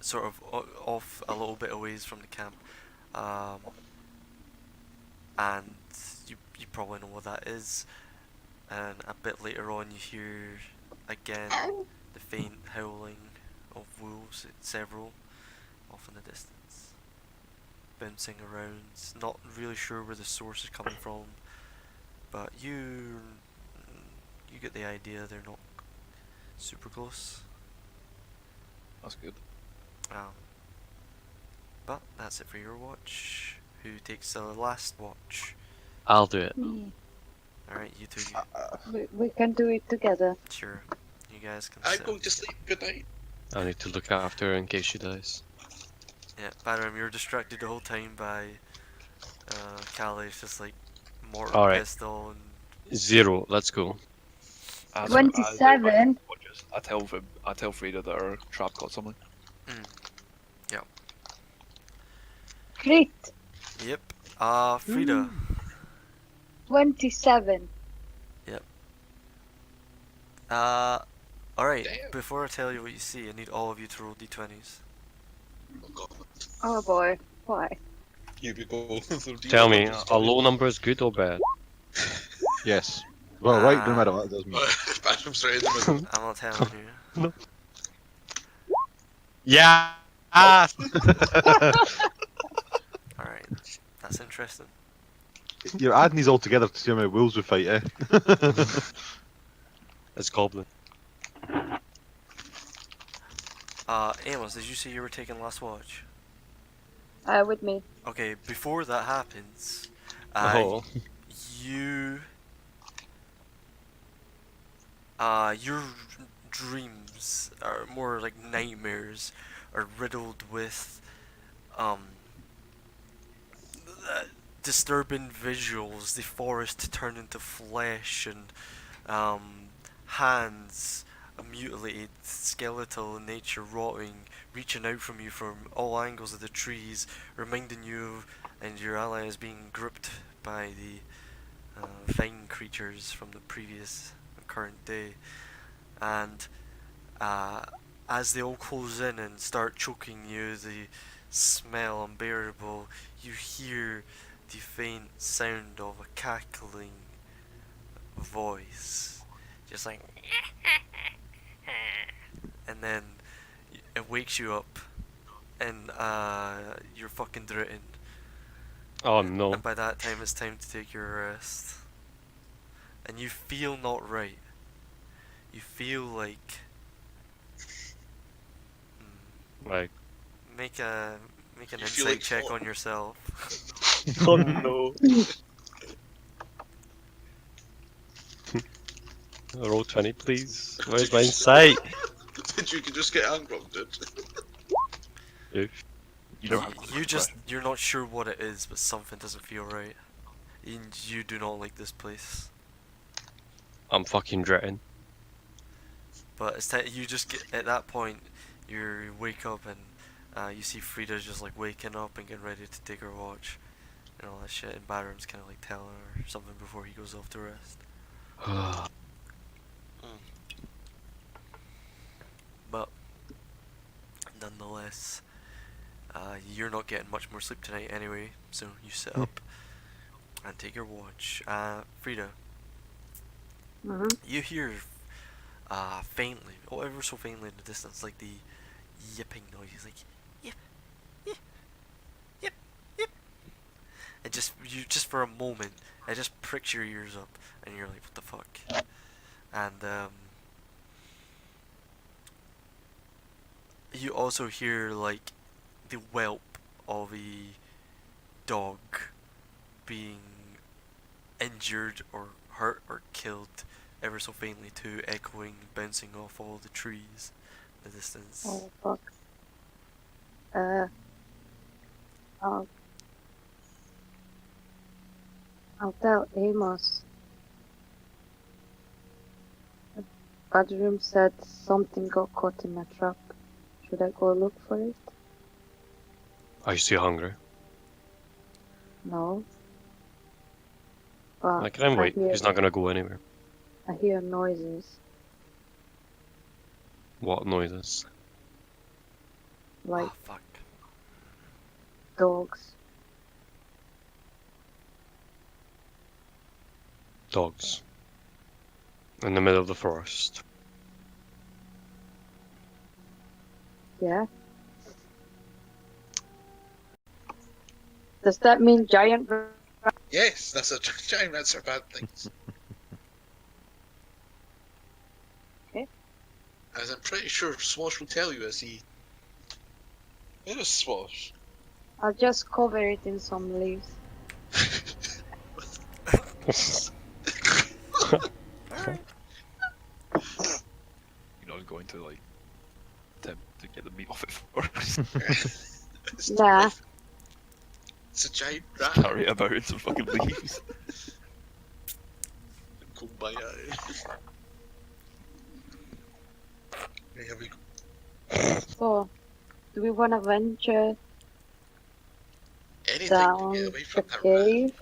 Sort of off a little bit away from the camp, and you probably know what that is. And a bit later on, you hear again the faint howling of wolves, several off in the distance, bouncing around. Not really sure where the source is coming from, but you get the idea. They're not super close.
That's good.
But that's it for your watch. Who takes the last watch?
I'll do it.
Me.
Alright, you two.
We can do it together.
Sure. You guys can
I'm
sit.
going to sleep. Good night.
I need to look after her in case she dies.
Yeah, Baram, you're distracted the whole time by Callie's just like mortar
Alright.
pistol and
0. Let's go.
27.
I tell Frida that her trap got something.
Crit.
yep. Frida.
27.
Alright,
Damn.
before I tell you what you see, I need all of you to roll d20s.
Oh god.
Oh boy. Why?
Here we go.
Tell me, a low number is good or bad?
Yes. Well, right, no matter what it does mean.
Bathroom's right in the middle.
I'm not telling you.
Yeah! Ah!
Alright, that's interesting.
You're adding these all together to see how many wolves we fight, eh?
It's Goblin.
Amos, did you say you were taking last watch?
With me.
Okay, before that happens,
Oh.
your dreams, are more like nightmares, are riddled with disturbing visuals. The forest turned into flesh and hands, a mutilated skeletal nature rotting, reaching out from you from all angles of the trees, reminding you and your allies being gripped by the vine creatures from the previous and current day. And as they all close in and start choking you, the smell unbearable, you hear the faint sound of a cackling voice, just like, and then it wakes you up, and you're fucking dripping.
Oh no.
And by that time, it's time to take your rest. And you feel not right. You feel like
Like,
make an
You feel
insight
like
check
fuck.
on yourself.
oh no. Roll 20, please. Where's my insight?
Did you just get ungrounded?
You don't have to
You're not sure what it is, but something doesn't feel right. And you do not like this place.
I'm fucking dreading.
But it's you just get, at that point, you wake up and you see Frida just like waking up and getting ready to take her watch and all that shit, and Baram's kind of like telling her something before he goes off to rest. But nonetheless, you're not getting much more sleep tonight anyway, so you sit up and take your watch. Frida, you hear faintly, or ever so faintly in the distance, like the yipping noise, like yip, yip, yip, yip. And just for a moment, it just pricks your ears up, and you're like, what the fuck? And you also hear like the whelp of a dog being injured or hurt or killed, ever so faintly too, echoing, bouncing off all the trees in the distance.
Oh fuck. I'll tell Amos. The bedroom said something got caught in my trap. Should I go look for it?
Are you still hungry?
No. But
Like, then wait.
I hear,
He's not gonna go anywhere.
I hear noises.
What noises?
Like
Ah, fuck.
dogs.
Dogs. In the middle of the forest.
Yeah. Does that mean giant?
Yes, that's a giant rats are bad things.
Okay.
As I'm pretty sure Swash will tell you as he. Where is Swash?
I'll just cover it in some leaves.
Alright.
You know, going to like attempt to get the meat off it first.
Nah.
It's a giant rat.
Carry it about in some fucking leaves.
Kumbaya. Here we go.
So, do we want to venture
Anything to
down
get away
the
from that rat.
cave?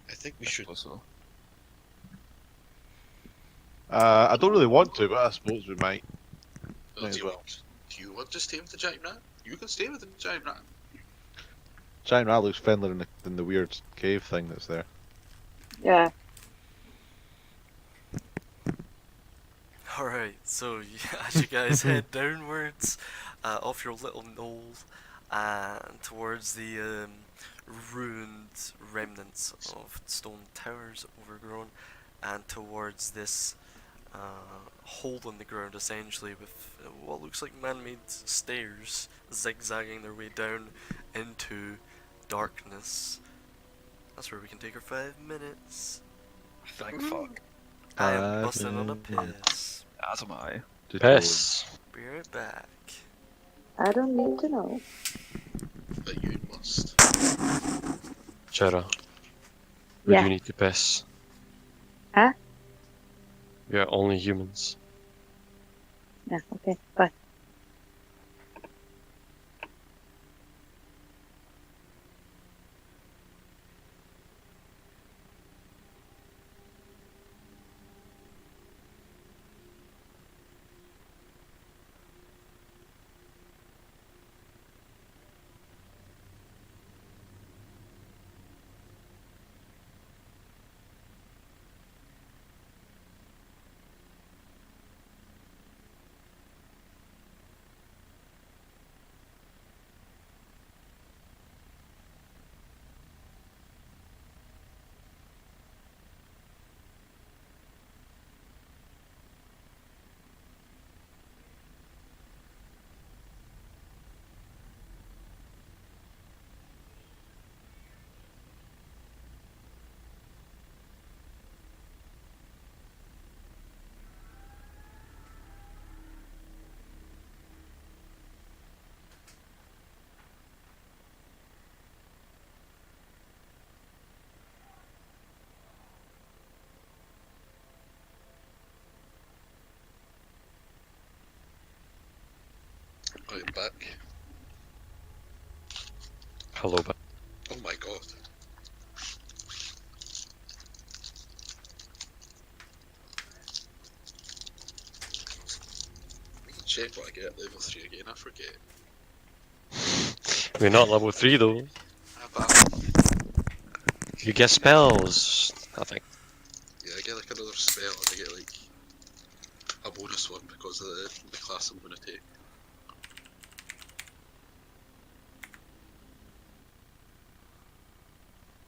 I think we should.
Also,
I don't really want to, but I suppose we might.
Well,
Might as well.
do you want to stay with the giant rat? You can stay with the giant rat.
Giant rat looks friendlier than the weird cave thing that's there.
Yeah.
Alright, so as you guys head downwards off your little knoll and towards the ruined remnants of stone towers overgrown, and towards this hole in the ground essentially with what looks like man-made stairs zigzagging their way down into darkness. That's where we can take our 5 minutes.
thank fuck.
I am busting on a piss.
As am I.
Piss.
Be right back.
I don't need to know.
But you must.
Chera. We
Yeah.
do need to piss.
Huh?
We are only humans.
Yeah, okay, bye.
I'm back.
Hello, but
Oh my god. I can check what I get at level 3 again, I forget.
we're not level 3 though.
Ah, but
You get spells. I think.
yeah, I get like another spell and I get like a bonus one because of the class I'm going to take.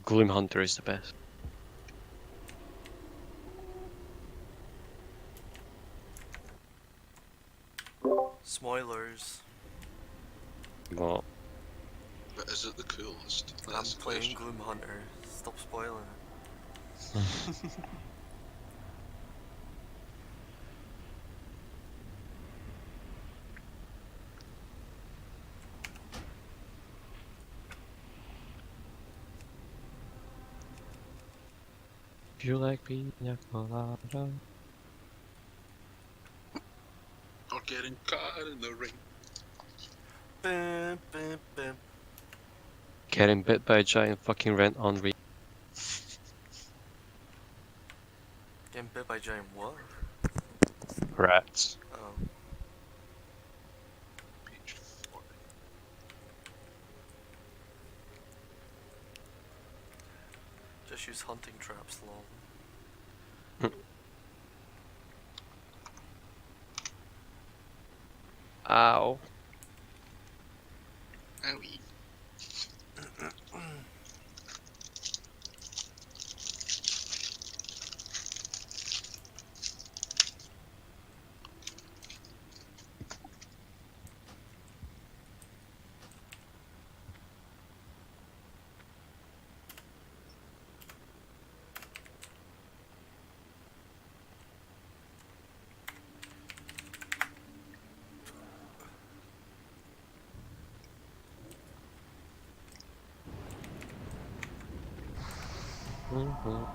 Gloom Hunter is the best.
Spoilers.
What?
But is it the coolest?
I'm
That's the
playing
question.
Gloom Hunter. Stop spoiling it.
Do you like pina colada?
Or getting caught in the ring.
Bum, bum, bum.
Getting bit by a giant fucking rent on re.
Getting bit by giant what?
Rats.
Oh.
Page 40.
Just use hunting traps, lol.
Ow.
Owie.
Mhm.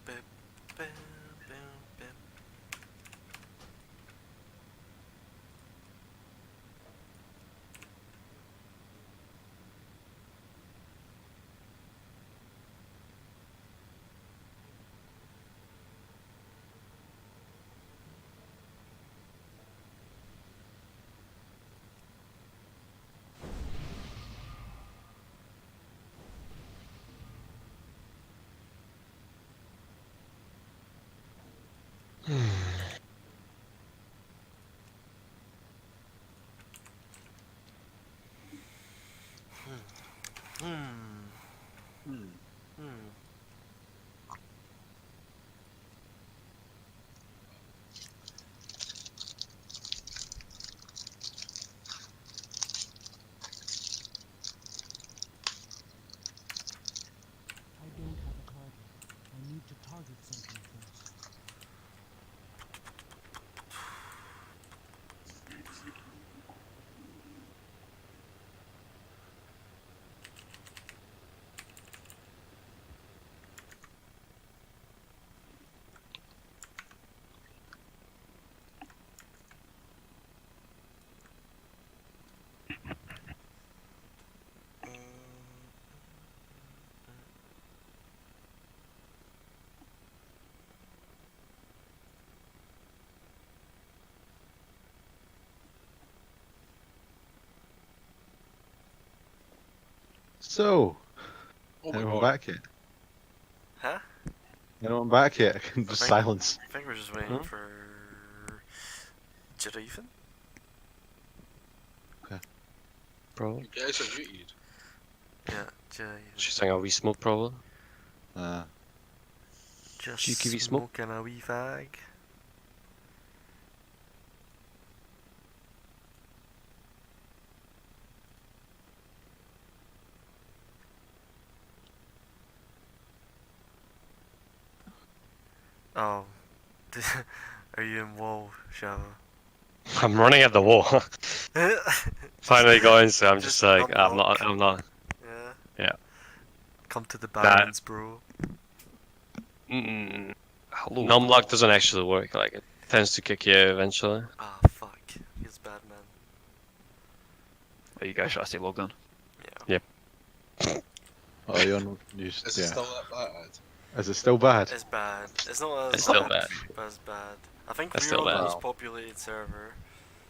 Bip, bip, bip, bip. Hmm.
Hmm.
Hmm.
I don't have a target. I need to target something first.
So,
Oh my
anyone
god.
back yet?
Huh?
Anyone back yet? Just
think-
silence.
I think we're just waiting
Huh?
for Jirafen.
Bro.
You guys are muted.
Yeah, Jirafen.
She's saying a wee smoke problem.
Just
cheeky wee smoke.
smoking a wee fag. Oh, are you in WoW, Shava?
I'm running at the wall. Finally going, so I'm just like,
unlock.
I'm not.
Yeah.
Yeah.
Come to the
That-
Barrens, bro.
Mm-mm.
Hello.
Numlock doesn't actually work. Like it tends to kick you out eventually.
Ah, fuck. He's bad, man.
Are you guys trying to stay logged in?
Yeah.
Oh, you're on. You,
Is it
yeah.
still that bad?
Is it still bad?
It's bad. It's not as
It's still
bad,
bad.
but it's bad. I think
It's
we're
still
on the
bad.
most populated server.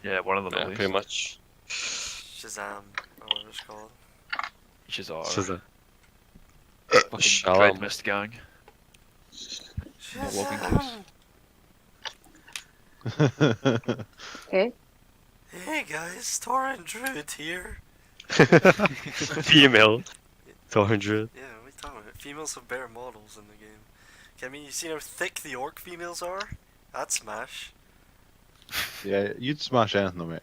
Yeah, one of them
Yeah,
at least.
pretty much.
Shazam, or whatever it's called.
Shazar.
Shazam.
Fucking
Shalom.
Dread Mist gang. Not logging case.
Okay.
Hey guys, Tora and Druid here.
Female. 200.
Yeah, what are you talking about? Females have better models in the game. Okay, I mean, you see how thick the orc females are? That's smash.
Yeah, you'd smash anything, though, mate.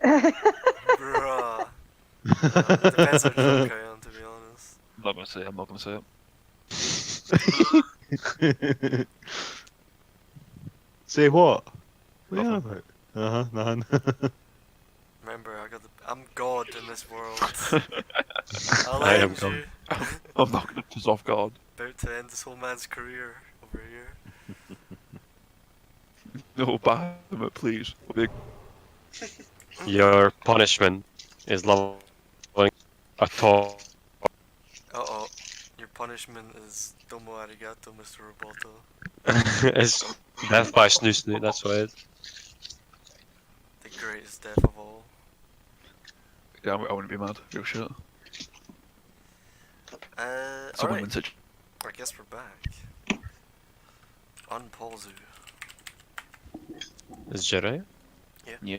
Bruh. Depends how drunk I am, to be honest.
I'm not gonna say it. I'm not gonna say it.
Say what? What
Nothing.
are you about? Nothing.
Remember, I'm God in this world. I'll
I am
end
God.
you.
I'm not gonna piss off God.
About to end this whole man's career over here.
No, Bahamut, please.
Your punishment is leveling a top.
Uh-oh. Your punishment is domo arigato, Mr. Roboto.
It's death by snoo snoo, that's what it is.
The greatest death of all.
Yeah, I wouldn't be mad. Real shit. It's a
Alright.
win-win situation.
I guess we're back. Unpauzu.
Is Jedi?
Yeah.
Yeah.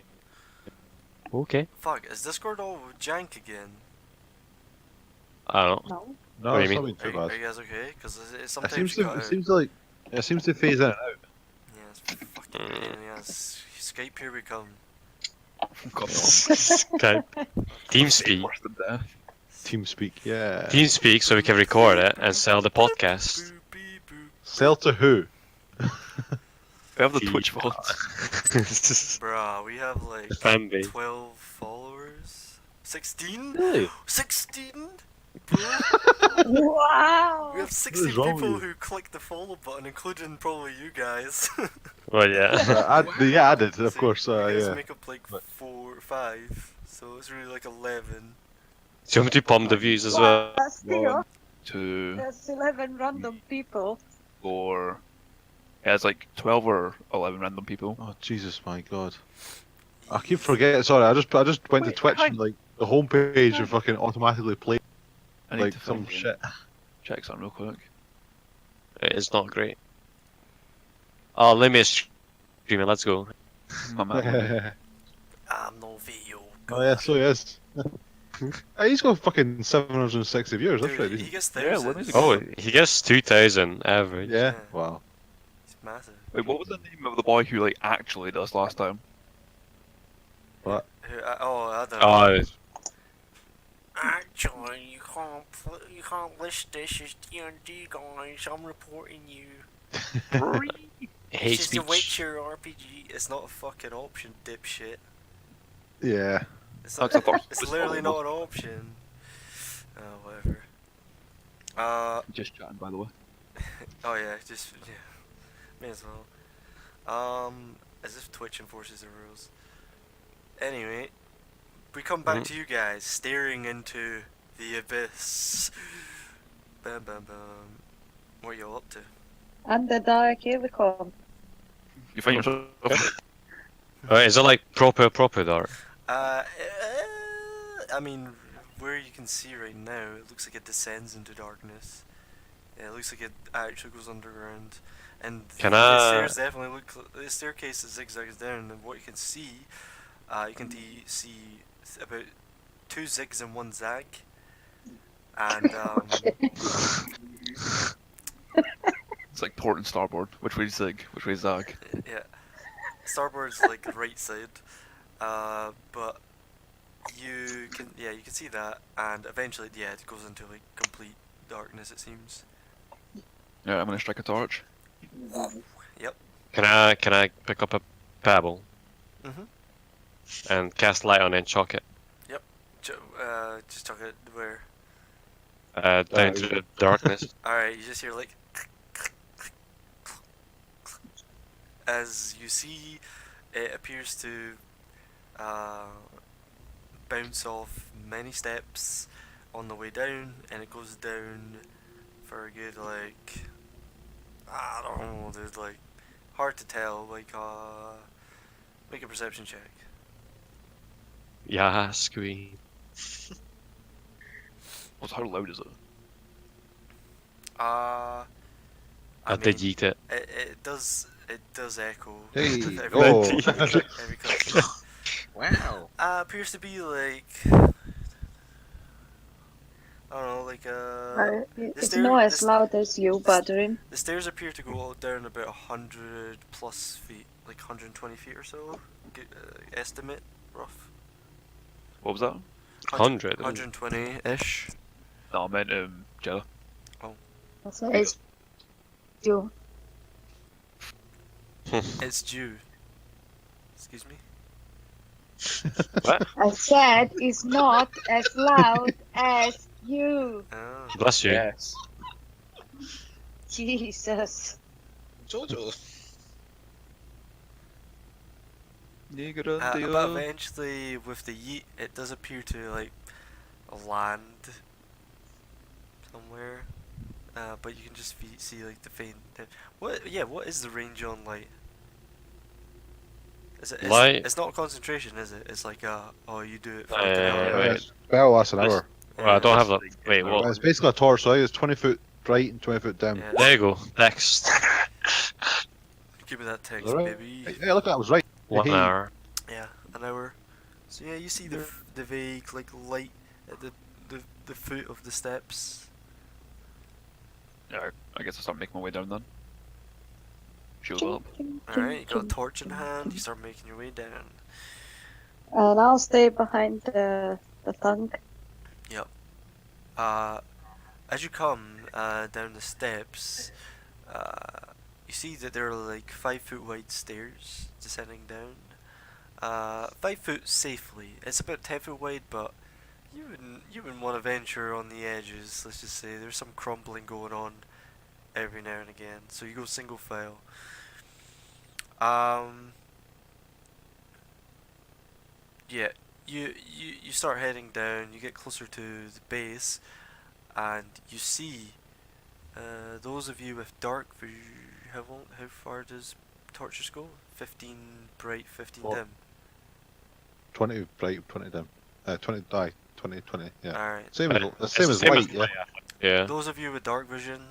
Okay.
Fuck, is Discord all jank again?
I don't know.
No.
No,
What do you
it's
mean?
not been
Are,
too
are
bad.
you guys okay? Because it
It
sometimes
seems
you
to.
cut
It
out.
seems like. It seems to phase in and out.
Yeah, it's fucking pain in the ass. Skype, here we come.
God, no.
Skype. TeamSpeak.
Worse than death.
TeamSpeak, yeah.
TeamSpeak so we can record it and sell the podcast.
Boop, beep, boop.
Sell to who?
We have the Twitch VOD.
Bruh, we have like
Fan base.
12 followers? 16?
Really?
16? Bro,
Wow.
we have 60
What is wrong with
people
you?
who clicked the follow button, including probably you guys.
Well, yeah.
Yeah, I did, of
So
course.
you guys
Yeah.
make up like
But-
4 or 5, so it's really like 11.
Do you want me to pump the views as well?
That's still,
1, 2,
there's 11 random people.
4. Yeah, it's like 12 or 11 random people.
Oh Jesus, my God! I keep forgetting. Sorry, I just went to
Wait,
Twitch
hang-
and like the homepage and fucking automatically played
I need
like
to
some
fucking
shit.
check something real quick.
It is not great. Oh, let me stream it, let's go.
My man.
I'm no video.
Oh yeah, so he is. He's got fucking 760 viewers. That's
Dude,
right.
he
Isn't
gets
Yeah,
thousands.
let me
Oh, he gets 2,000 average.
he? Yeah.
Yeah.
Wow.
He's massive.
Wait, what was the name of the boy who like actually does last time?
Oh, I don't know.
Oh,
Actually, you can't list this as D&D, guys. I'm reporting you.
hate
This is the
speech.
Witcher RPG. It's not a fucking option, dipshit.
Yeah.
It's,
That's a thought.
it's literally not an option. Oh, whatever.
Just chatting, by the way.
Oh yeah, just, yeah. May as well. As if Twitch enforces the rules. Anyway, we come back to you guys, staring into the abyss. Bam bam bam. What are you all up to?
And the dark, here we come.
You find yourself.
Is it like proper dark?
I mean, where you can see right now, it looks like it descends into darkness. Yeah, it looks like it actually goes underground. And
Can
the
I-
stairs definitely look. The staircase is zigzags down, and what you can see, see about 2 zigs and 1 zag. And
It's like port and starboard. Which way zig? Which way zag?
yeah, starboard's like the right side. But you can see that, and eventually it goes into like complete darkness, it seems.
Yeah, I'm gonna strike a torch.
Yep.
Can I pick up a pebble
Mhm.
and cast light on it and chuck it
Just talk it where.
down to the darkness?
Alright, you just hear like as you see it appears to bounce off many steps on the way down, and it goes down for a good like I don't know, dude, like hard to tell, like make a perception check.
Yeah, squee.
How loud is it?
I
did
mean,
yeet it.
it does echo.
Hey.
every,
Oh.
every couple.
Wow.
Appears to be like I don't know, like
It's
stair-
not as
this-
loud as you, Badrin.
the stairs appear to go down about 100 plus feet, like 120 feet or so. Estimate, rough.
What was that?
100.
120-ish.
No, I meant Jella.
So it's you.
It's due. Excuse me?
I said it's not as loud as you.
Oh.
Bless you.
Yes.
Jesus.
Jojo.
But eventually, with the yeet, it does appear to like land somewhere. But you can just see like the faint. What? Yeah. What is the range on light? Is it?
Light?
It's not concentration, is it? It's like oh, you do it for
Uh,
like an hour.
wait.
Spell lasts an
This-
hour.
Well, I don't have
Yeah.
that. Wait, what?
It's basically a torch, so it's 20 foot right and 20 foot down.
Yeah.
There you go. Next.
Give me that
Is
text,
that right?
baby.
Hey, look, that was right.
1
Hey.
hour.
Yeah, an hour. So yeah, you see the vague like light at the foot of the steps.
Yeah, I guess I'll start making my way down then. Shield up.
Alright, you got a torch in hand, you start making your way down.
And I'll stay behind the tank.
As you come down the steps, you see that there are like 5 foot wide stairs descending down. 5 foot safely. It's about 10 foot wide, but you wouldn't want to venture on the edges. Let's just say there's some crumbling going on every now and again. So you go single file. Yeah, you start heading down. You get closer to the base, and you see those of you with dark vision. How far does torches go? 15 bright, 15
Well,
dim.
20 bright, 20 dim. 20, 20, yeah.
Alright.
Same as, the
It's
same
the
as
same
light, yeah.
Yeah.
Those of you with dark vision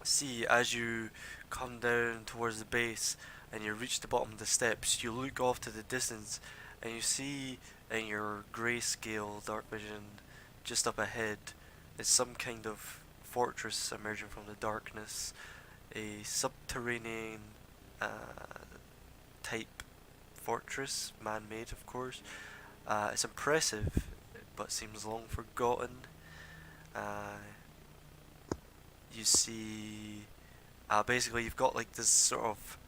see as you come down towards the base and you reach the bottom of the steps, you look off to the distance and you see in your grayscale dark vision just up ahead is some kind of fortress emerging from the darkness, a subterranean type fortress, man-made of course. It's impressive but seems long forgotten. You see, basically you've got like this sort of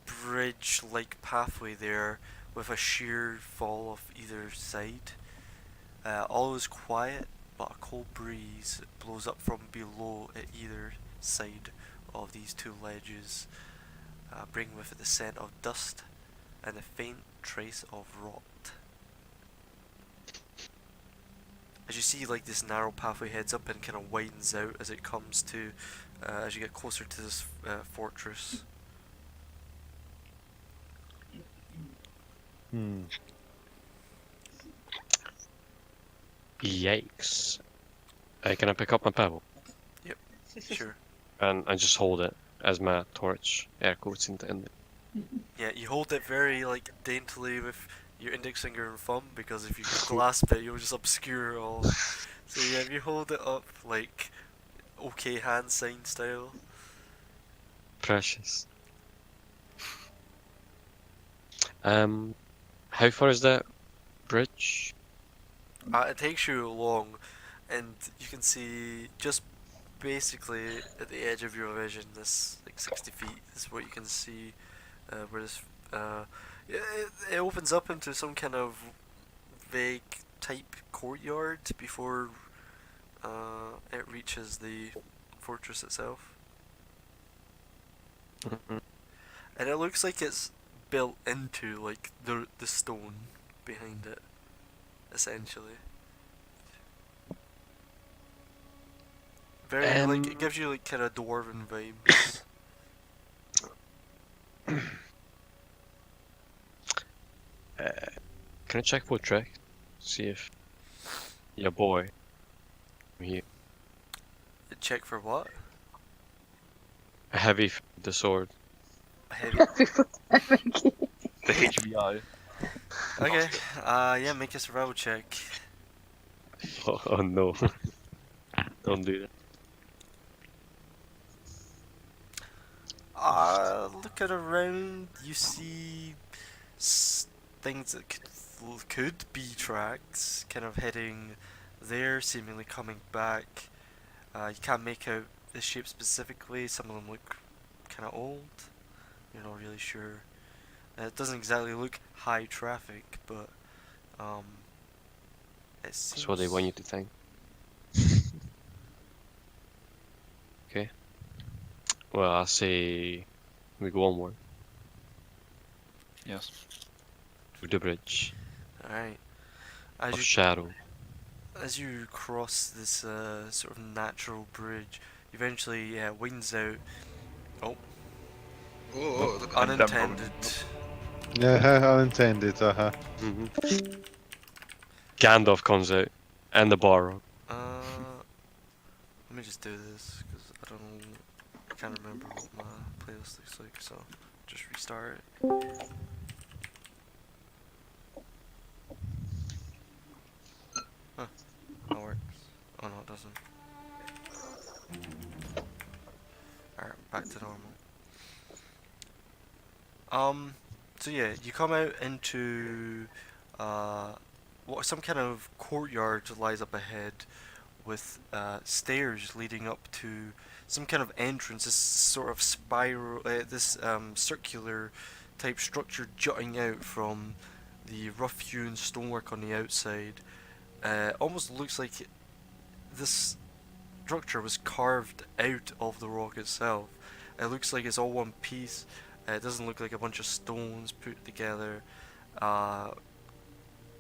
bridge-like pathway there with a sheer fall off either side. All is quiet, but a cold breeze blows up from below at either side of these two ledges, bringing with it the scent of dust and a faint trace of rot. As you see, like this narrow pathway heads up and kind of widens out as it comes to, as you get closer to this fortress.
Hmm.
Yikes. Can I pick up my pebble
Sure.
and just hold it as my torch air quotes in the
Yeah, you hold it very like daintily with your index finger and thumb, because if you clasp it, you'll just obscure all. So yeah, if you hold it up like okay hand sign style.
precious. How far is that bridge?
It takes you along, and you can see just basically at the edge of your vision, this like 60 feet is what you can see, where this it opens up into some kind of vague type courtyard before it reaches the fortress itself. And it looks like it's built into like the stone behind it, essentially. Very like it gives you like kind of dwarven vibes.
Can I check for track? See if your boy here.
Check for what?
A heavy the sword.
A heavy.
The HVI.
Okay. Yeah. Make a survival check.
Oh no. Don't do that.
Looking around, you see things that could could be tracks, kind of heading there, seemingly coming back. You can't make out the shape specifically. Some of them look kind of old. You're not really sure. It doesn't exactly look high traffic, but it seems.
That's what they want you to think. Okay. Well, I say we go onward
Yes.
to the bridge
Alright.
of
As you
shadow.
as you cross this sort of natural bridge, eventually winds out.
Oh, look at
And then
Unintended.
Yeah, unintended.
Gandalf comes out and the Balrog.
Let me just do this because I can't remember what my playlist looks like, so just restart it. Huh, that works. Oh no, it doesn't. Alright, back to normal. So yeah, you come out into some kind of courtyard lies up ahead with stairs leading up to some kind of entrance, this sort of spiral, this circular type structure jutting out from the rough-hewn stonework on the outside. Almost looks like this structure was carved out of the rock itself. It looks like it's all one piece. It doesn't look like a bunch of stones put together.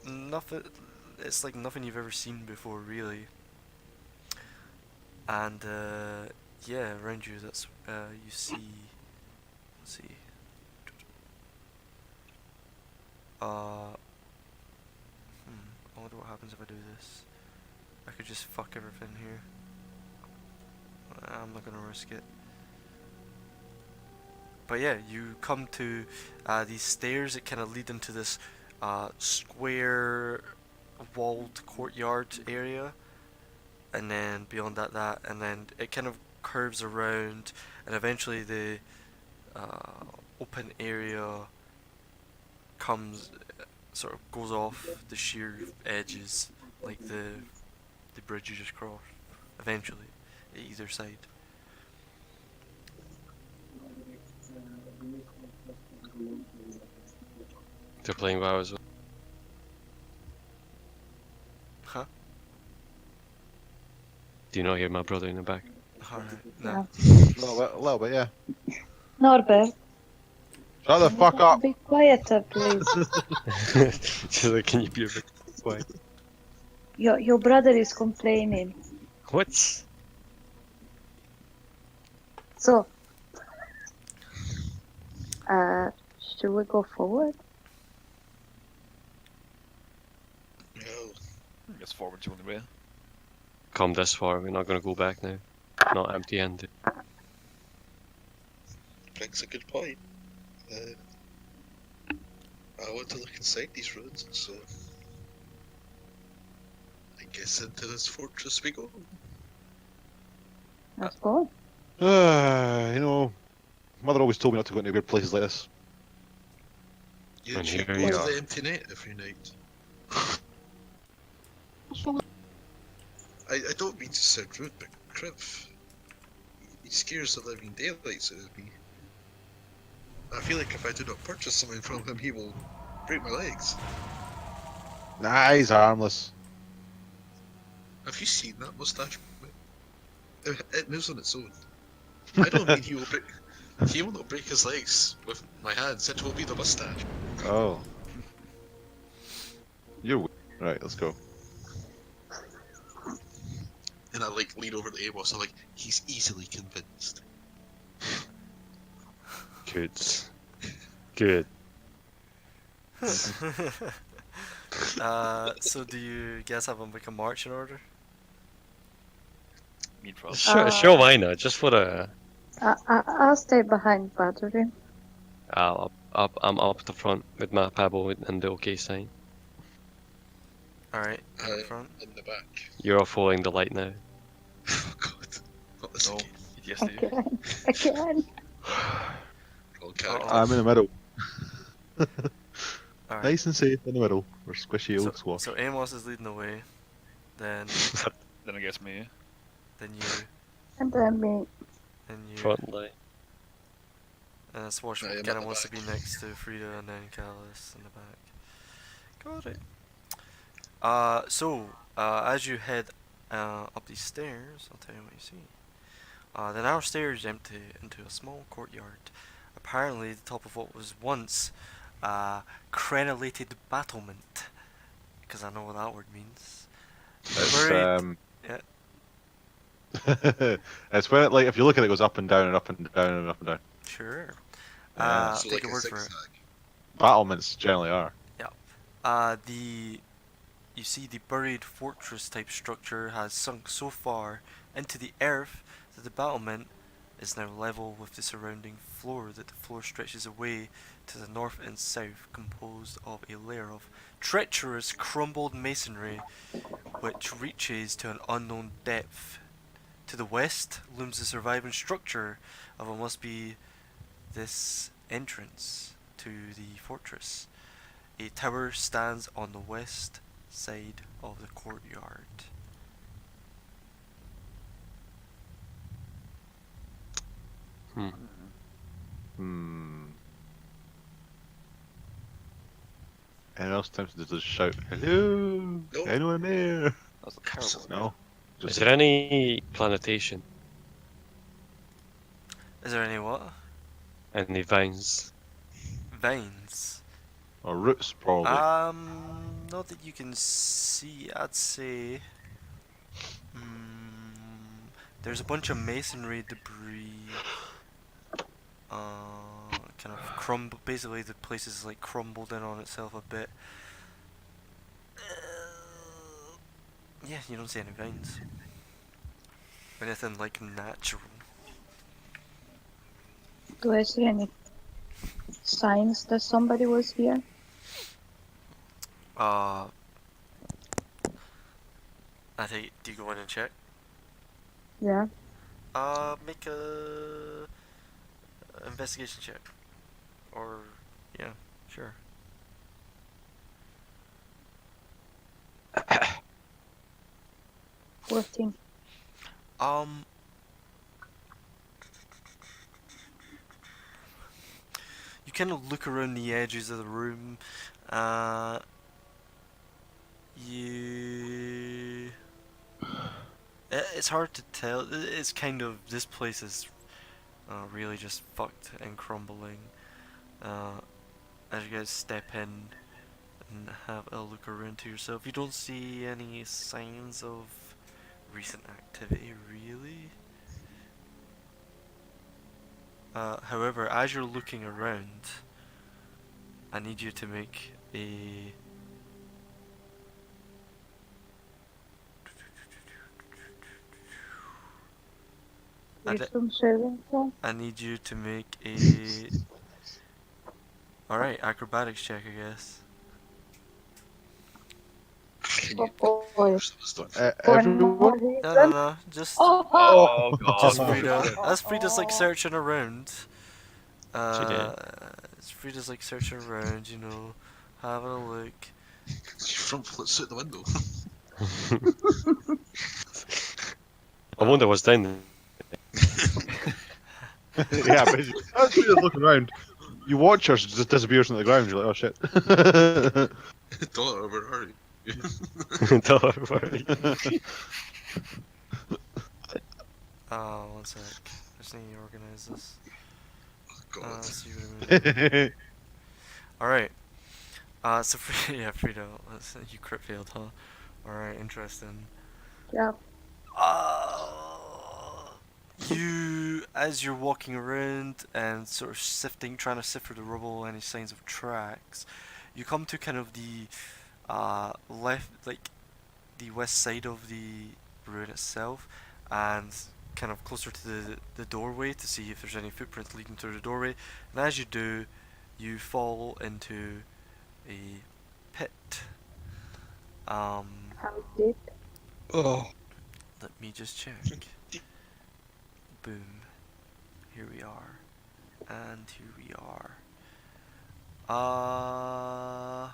Nothing. It's like nothing you've ever seen before, really. And yeah, around you, that's you see. Let's see. I wonder what happens if I do this. I could just fuck everything here. I'm not gonna risk it. But yeah, you come to these stairs that kind of lead into this square walled courtyard area, and then beyond that, and then it kind of curves around, and eventually the open area comes, sort of goes off the sheer edges, like the bridge you just crossed, eventually, at either side.
They're playing WoW as well.
Huh?
Do you not hear my brother in the back?
Alright, no.
A little bit, yeah.
Norbert,
Shut the fuck up.
be quieter, please.
She's like, can you be a bit quiet?
Your brother is complaining.
What?
So, should we go forward?
No.
I guess forward's the only way.
Come this far, we're not gonna go back now. Not empty-handed.
Brings a good point. I want to look inside these ruins, so I guess into this fortress we go.
Let's go.
You know, mother always told me not to go into weird places like this.
You
And
should
here
go
you
to
are.
the empty net every night. I don't mean to sound rude, but Criv, he scares the living daylights out of me. I feel like if I do not purchase something from him, he will break my legs.
Nah, he's harmless.
Have you seen that mustache? It moves on its own. I don't mean he will not break his legs with my hands. It will be the mustache.
Oh. You're weird. Right, let's go.
And I like lean over to Amos. I'm like, he's easily convinced.
Good. Good.
So do you guys have like a marching order?
Mean for us.
Sure, why not? Just for the...
I'll stay behind battery.
I'm up the front with my pebble and the OK sign.
Alright,
Uh,
in front.
In the back.
You're following the light now.
Oh god. Not this
No.
again.
Yes, dude.
Again.
All characters.
I'm in the middle.
Alright.
Nice and safe in the middle. We're squishy old squash.
So Amos is leading the way. Then
Then I guess me.
then you.
And then me.
Then you.
Front line.
And Swash
I am at
kind of
the
wants to be
back.
next to Frida and then Callus in the back. Got it. As you head up these stairs, I'll tell you what you see. The narrow stairs empty into a small courtyard. Apparently, the top of what was once a crenellated battlement. Because I know what that word means.
It's
Yeah.
it's when like if you look at it, it goes up and down and up and down and up and down.
Sure.
Yeah.
So
Take
like
your
a
word for it.
zigzag.
Battlements generally are.
You see the buried fortress type structure has sunk so far into the earth that the battlement is now level with the surrounding floor, that the floor stretches away to the north and south, composed of a layer of treacherous crumbled masonry which reaches to an unknown depth. To the west looms the surviving structure of what must be this entrance to the fortress. A tower stands on the west side of the courtyard.
Anyone else tempted to just shout, "Hello,
Nope.
anyone there?"
That's a terrible.
No.
Is there any planetation?
Is there any what?
Any vines?
Vines?
Or roots, probably.
Not that you can see. I'd say. There's a bunch of masonry debris. Kind of crumble. Basically, the place is like crumbled in on itself a bit. Yeah, you don't see any vines. Anything like natural.
Do I see any signs that somebody was here?
I think. Do you go in and check?
Yeah.
Make a investigation check. Or yeah, sure.
Working.
You kind of look around the edges of the room. It's hard to tell. It's kind of, this place is really just fucked and crumbling. As you guys step in and have a look around to yourself, you don't see any signs of recent activity, really. However, as you're looking around, I need you to make a
Wisdom saving throw.
I need you to make a alright, acrobatics check, I guess.
Can
Oh
you
boy.
wisdom?
For
Everyone.
no reason.
No, just
Oh god.
just Frida. As Frida's like searching around.
did.
Frida's like searching around, you know, having a look.
Front foot's out the window.
I wonder what's down there.
Yeah, basically. As you're just looking around, you watch her, she just disappears into the ground. You're like, oh shit.
Daughter, where are you?
Don't worry.
One sec. I just need to organize this.
Oh god.
See what I mean. Alright. So yeah, Frida, you crit failed, huh? Alright, interesting.
Yeah.
You, as you're walking around and sort of trying to sift through the rubble, any signs of tracks, you come to kind of the left, like the west side of the ruin itself, and kind of closer to the doorway to see if there's any footprints leading through the doorway. And as you do, you fall into a pit.
How deep?
Oh.
Let me just check. Boom. Here we are. And here we are.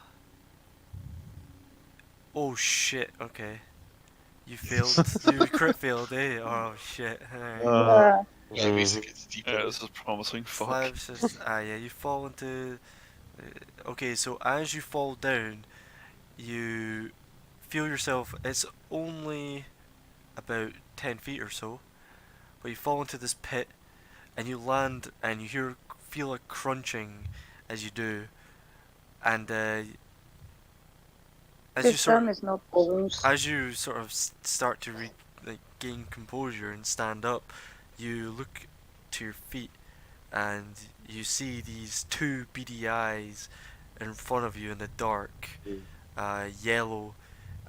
Oh shit, okay. You failed. You crit failed, eh? Oh shit. Alright.
Yeah,
Mhm.
basically it's deeper.
Yeah, this is promising. Fuck.
Slabs just yeah, you fall into. Okay, so as you fall down, you feel yourself. It's only about 10 feet or so, but you fall into this pit, and you land, and you feel a crunching as you do, and as you
This
sort
time is not bones.
as you sort of start to gain composure and stand up, you look to your feet and you see these two beady eyes in front of you in the dark, yellow,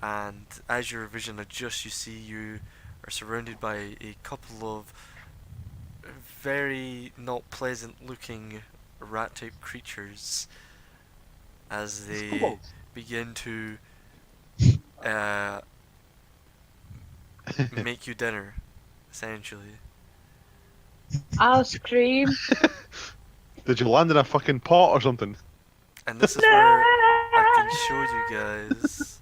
and as your vision adjusts, you see you are surrounded by a couple of very not pleasant looking rat type creatures as they begin to uh, make you dinner, essentially.
I'll scream.
Did you land in a fucking pot or something?
And this is where I can show you guys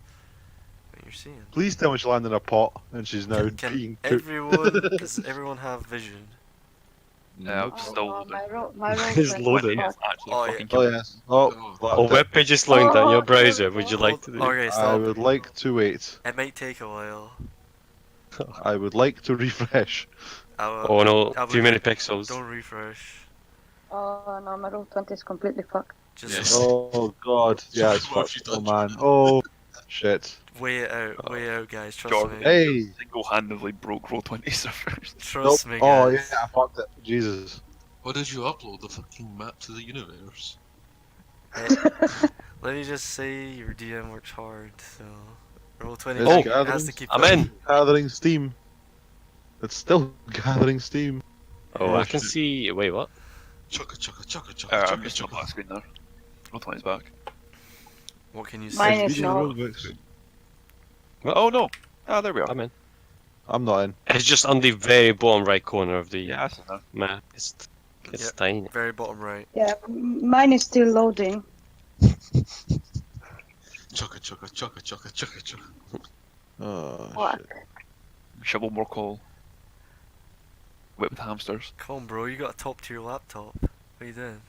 what you're seeing.
Please tell me she landed in a pot and she's now
Can
being cooked.
does everyone have vision?
Yeah, I'm
Oh,
still
no,
loading.
my roll
It's
went
loading.
fuck.
It's actually
Oh, yeah.
fucking
Oh
killing
yes. Oh,
Oh.
Oh, web page is slowing down your
Oh,
browser.
there we
Would you
go.
like to do?
Okay,
I
stop.
would like to wait.
It might take a while.
I would like to refresh.
Oh no,
I
too
would-
many pixels.
Don't refresh.
Oh no, my roll 20 is completely fucked.
Just
Yes.
Oh god. Yeah, it's
What have
fucked.
you
Oh
done,
man. Oh shit.
weigh it out, guys. Trust
Jordan.
me.
Hey.
single-handedly broke Roll20 servers.
Trust
Nope.
me,
Oh
guys.
yeah, I fucked it. Jesus.
What did you upload? The fucking map to the universe?
Let me just say your DM works hard, so roll 20
It's
has
gathering.
to keep
I'm
going.
in.
Gathering steam. It's still gathering steam.
Oh, I can
shit.
see. Wait, what?
Chugga chugga chugga chugga
I'm
chugga
just on
chugga.
black screen there. Roll20's back.
What can you
Mine
see?
is
Reading
not.
the rulebooks.
Oh no! Ah, there we are.
I'm in.
I'm not in.
It's just on the very bottom right corner of the
Yeah, I see that.
map. It's
Yep.
tiny.
Very bottom right.
Yeah, mine is still loading.
Chugga chugga chugga chugga chugga chugga.
Oh
Fuck.
shit.
Shovel more coal. Whipped hamsters.
Come on, bro. You got a top tier laptop. What are you doing?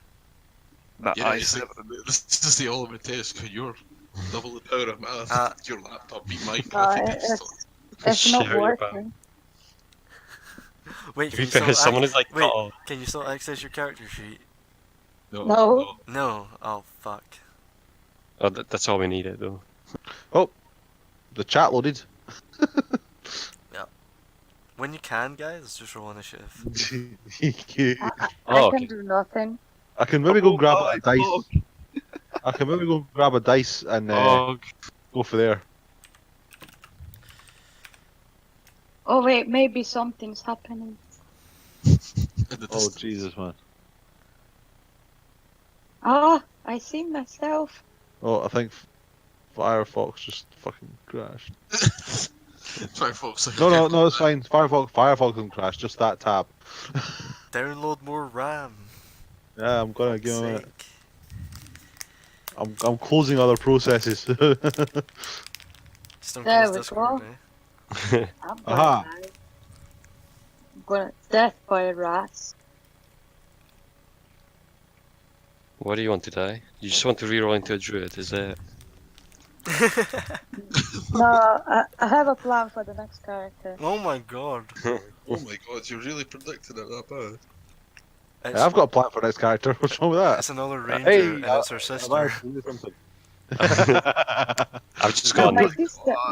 That
Yeah,
ice.
this is the ultimate test. Could you're double the power of math? Your laptop beat mine.
No,
I think it's
it's not
Share your power.
working.
Wait,
To
can
be
you still
fair, someone is like,
wait,
oh,
can you still access your character sheet?
No.
No. Oh fuck.
oh that's all we needed though.
The chat loaded.
When you can, guys, just roll initiative.
I
Oh,
can
okay.
do nothing.
I can maybe go grab a dice. I can maybe go grab a dice and go for there.
Oh wait, maybe something's happening.
in the
Oh
distance.
Jesus, man.
Ah, I see myself.
Oh, I think Firefox just fucking crashed.
Firefox. Like,
No, it's fine. Firefox didn't crash. Just that tab.
Download more RAM.
Yeah, I'm gonna
Fuck's
give it.
sake.
I'm closing other processes.
Just don't
There
close
we
Discord,
go.
eh?
I'm
Aha.
gonna die. I'm gonna death by rats.
What do you want to die? You just want to reroll into a druid, is that?
No, I have a plan for the next character.
Oh my god.
oh my god, you really predicted it that bad.
It's,
I've got a plan for next character. What's wrong with that?
it's another ranger,
Hey,
and it's her sister.
I've actually done something.
I've just
No,
got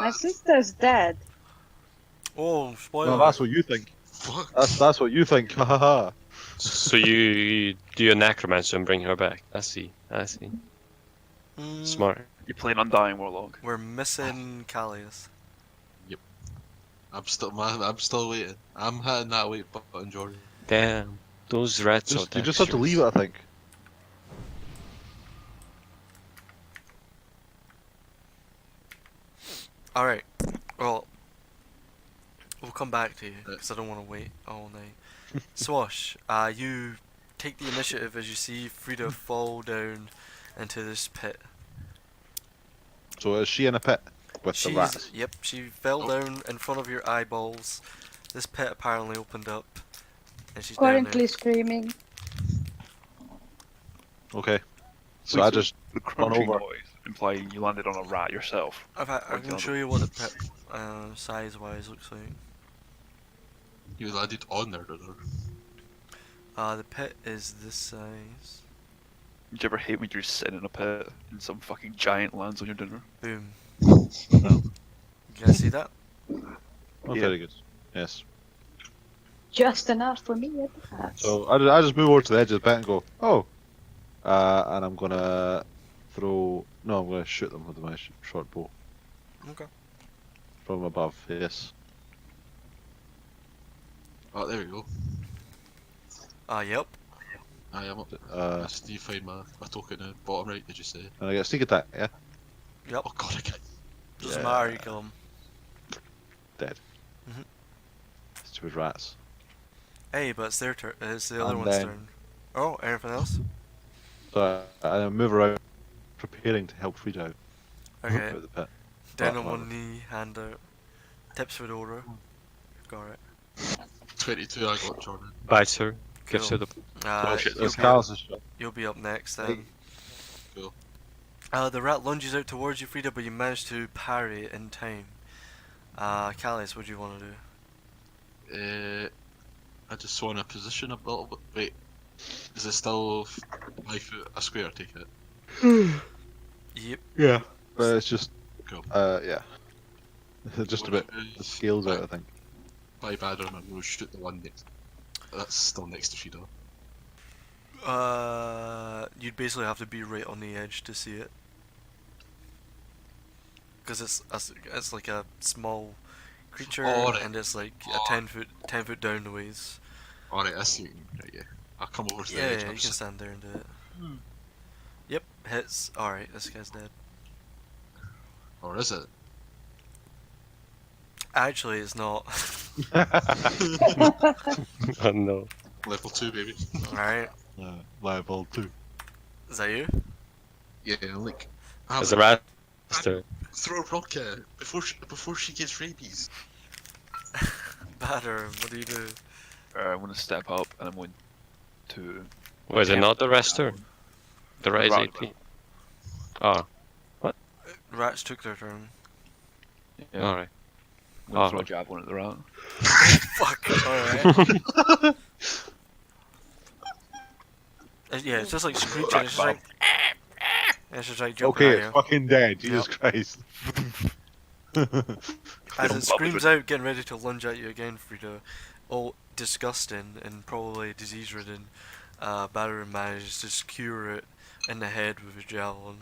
my sister's dead.
Oh, spoiler.
No, that's what you think.
Fuck.
That's what you think. Ha ha ha.
So you do a necromancer and bring her back. I see.
Mm,
Smart.
You're playing Undying Warlock.
We're missing Callius.
I'm still waiting. I'm hitting that wait button, Jordan.
Damn. Those rats out there.
You just have to leave it, I think.
Alright. Well, we'll come back to you, because I don't want to wait all night. Swash, you take the initiative as you see Frida fall down into this pit.
So is she in a pit? with the rats.
Yep, she fell down in front of your eyeballs. This pit apparently opened up, and she's down
Currently screaming.
Okay. So
Wait,
I just
the
run
crunchy
over.
noise implying you landed on a rat yourself.
I
Like
can
the
show
other
you what the pit size-wise looks like.
You landed on there, did you?
The pit is this size.
Do you ever hate when you're sitting in a pit and some fucking giant lands on your dinner?
Boom. You guys see that?
Oh,
Yeah.
very good. Yes.
Just enough for me at that.
So I just move over to the edge of the pit and go, oh. And I'm gonna throw. No, I'm gonna shoot them with my short bow
Okay.
from above. Yes.
Oh, there we go.
Yep.
I am up. Steve, find my token in the bottom right, did you say?
And I get a sneak attack. Yeah.
Yep.
Oh god, I can't.
Doesn't matter, you kill him.
Dead.
Mhm.
Stupid rats.
Hey, but it's their turn. It's the other
And
one's
then-
turn. Oh, anything else?
So I move around, preparing to help Frida out
Okay.
of the pit.
Down
Oh,
on
oh.
one knee, hand out. Tips for Dora. Got it.
22 I got, Jordan.
Bites her, gives
Cool.
her the.
Uh,
shit,
you'll,
It's
be,
Callus' shot.
you'll be up next then.
Cool.
The rat lunges out towards you, Frida, but you manage to parry it in time. Callis, what do you want to do?
I just want to position a little bit. Wait, is it still 5 foot a square? Take it.
Yep.
Yeah. But it's just,
Cool.
yeah. Just a bit. The scales out, I think.
By Badder, I'm going to shoot the one next. That's still next to Frida.
You'd basically have to be right on the edge to see it. Because it's like a small creature,
Oh, right.
and it's like a 10 foot down the ways.
Alright, I see. Right, yeah. I'll come over to the
Yeah,
edge.
you
I'm
can
just-
stand there and do it. Yep, hits. Alright, this guy's dead.
Or is it?
Actually, it's not.
Oh no.
Level 2, baby.
Alright,
Level 2.
is that you?
Yeah, like.
There's a rat. Turn.
Throw a rock at her before she gets rabies.
Batter, what do you do?
I'm going to step up and I'm going to.
Wait, is it not the rest turn? The rat is
Right.
18. Oh,
Rats took their turn.
Yeah,
alright.
I'm going to throw
Oh.
a javelin at the rat.
Fuck, alright. Yeah, it's just like screeching, it's just like... It's just like jumping
Okay,
at
it's
you.
fucking dead. Jesus Christ.
As it screams out, getting ready to lunge at you again, Frida. All disgusting and probably disease-ridden, Batter manages to skewer it in the head with his javelin.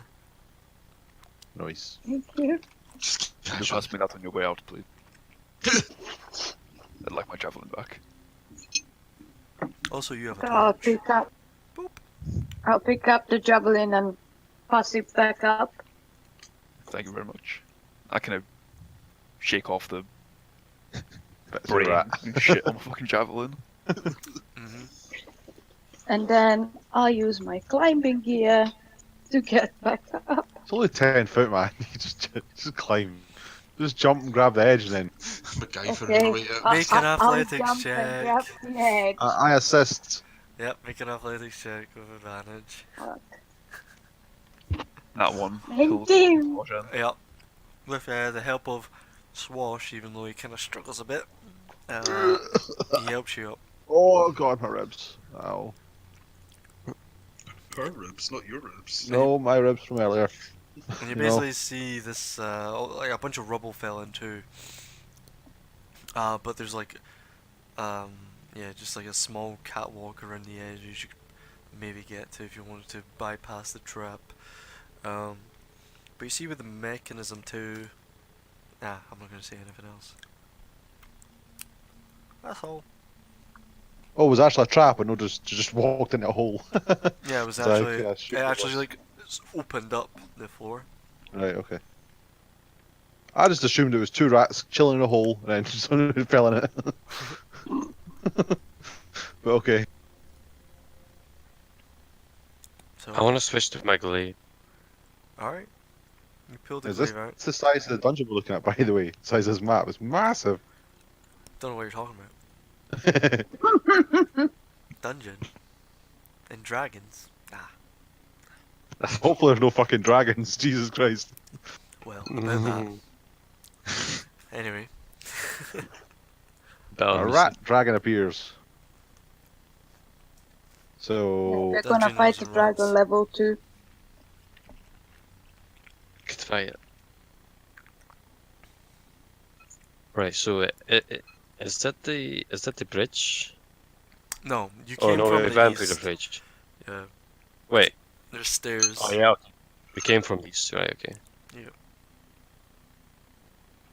Nice.
Thank you.
Just
Can you
cash
pass me that on your way out, please? I'd like my javelin back.
Also, you have a
I'll
torch.
pick up.
Boop.
I'll pick up the javelin and pass it back up.
Thank you very much. I kind of shake off the
Bits of
brain
rat.
and shit on my fucking javelin.
Mm-hmm.
And then I'll use my climbing gear to get back up.
It's only 10 foot, man. You just climb. Just jump and grab the edge and then
MacGyver
Okay.
on the way out.
Make an
I'll
athletics
jump
check.
and grab the edge.
I assist.
Yep, make an athletics check with advantage.
That one.
Thank you.
Watch out.
Yep. With the help of Swash, even though he kind of struggles a bit, he helps you up.
Oh god, my ribs. Ow.
Her ribs, not your ribs.
No, my ribs from earlier.
And you
No.
basically see this, like a bunch of rubble fell in too. But there's like, yeah, just like a small catwalk around the edge you should maybe get to if you wanted to bypass the trap. But you see with the mechanism too. Nah, I'm not gonna say anything else. That's all.
Oh, it was actually a trap and no just walked into a hole.
Yeah, it was
So I
actually,
could shoot
it
the
actually
boss.
like opened up the floor.
Right, okay. I just assumed it was two rats chilling in a hole and then someone fell in it. But okay.
So,
I want to switch to my glade.
alright. You pulled the
Is this
glaive out.
it's the size of the dungeon we're looking at, by the way? The size of this map is massive.
Don't know what you're talking about. Dungeon. And dragons. Nah.
Hopefully there's no fucking dragons, Jesus Christ.
Well, about that. Anyway.
A rat dragon appears. So
We're gonna
Dungeons
fight the
and
dragon
rats.
level 2.
Could fight it. Right. So is that the bridge?
No, you
Oh
came
no,
from
we
the
went through
east.
the bridge.
Yeah,
Wait.
there's stairs.
Oh yeah. Okay. We came from east, right? Okay.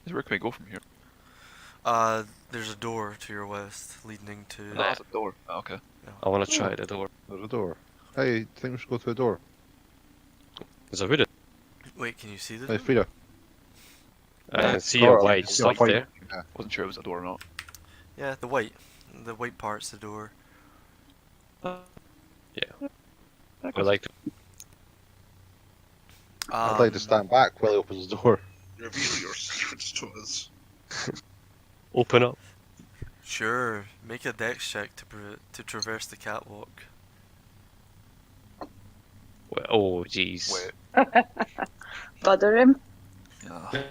Where can we go from here?
There's a door to your west leading to.
Oh, that's a door. Oh, okay.
I want to try the door.
there's a door. Hey, I think we should go through the door.
Is it hooded?
Wait, can you see the
Hey,
door?
Frida.
I can see a white
see a
light
white-
there.
Wasn't sure it was a door or not.
Yeah, the white part's the door.
I like to
I'd like to stand back while he opens the door.
Reveal your secrets to us.
open up.
Sure, make a dex check to traverse the catwalk.
Well, oh jeez.
Wait.
Bother him.
Yeah.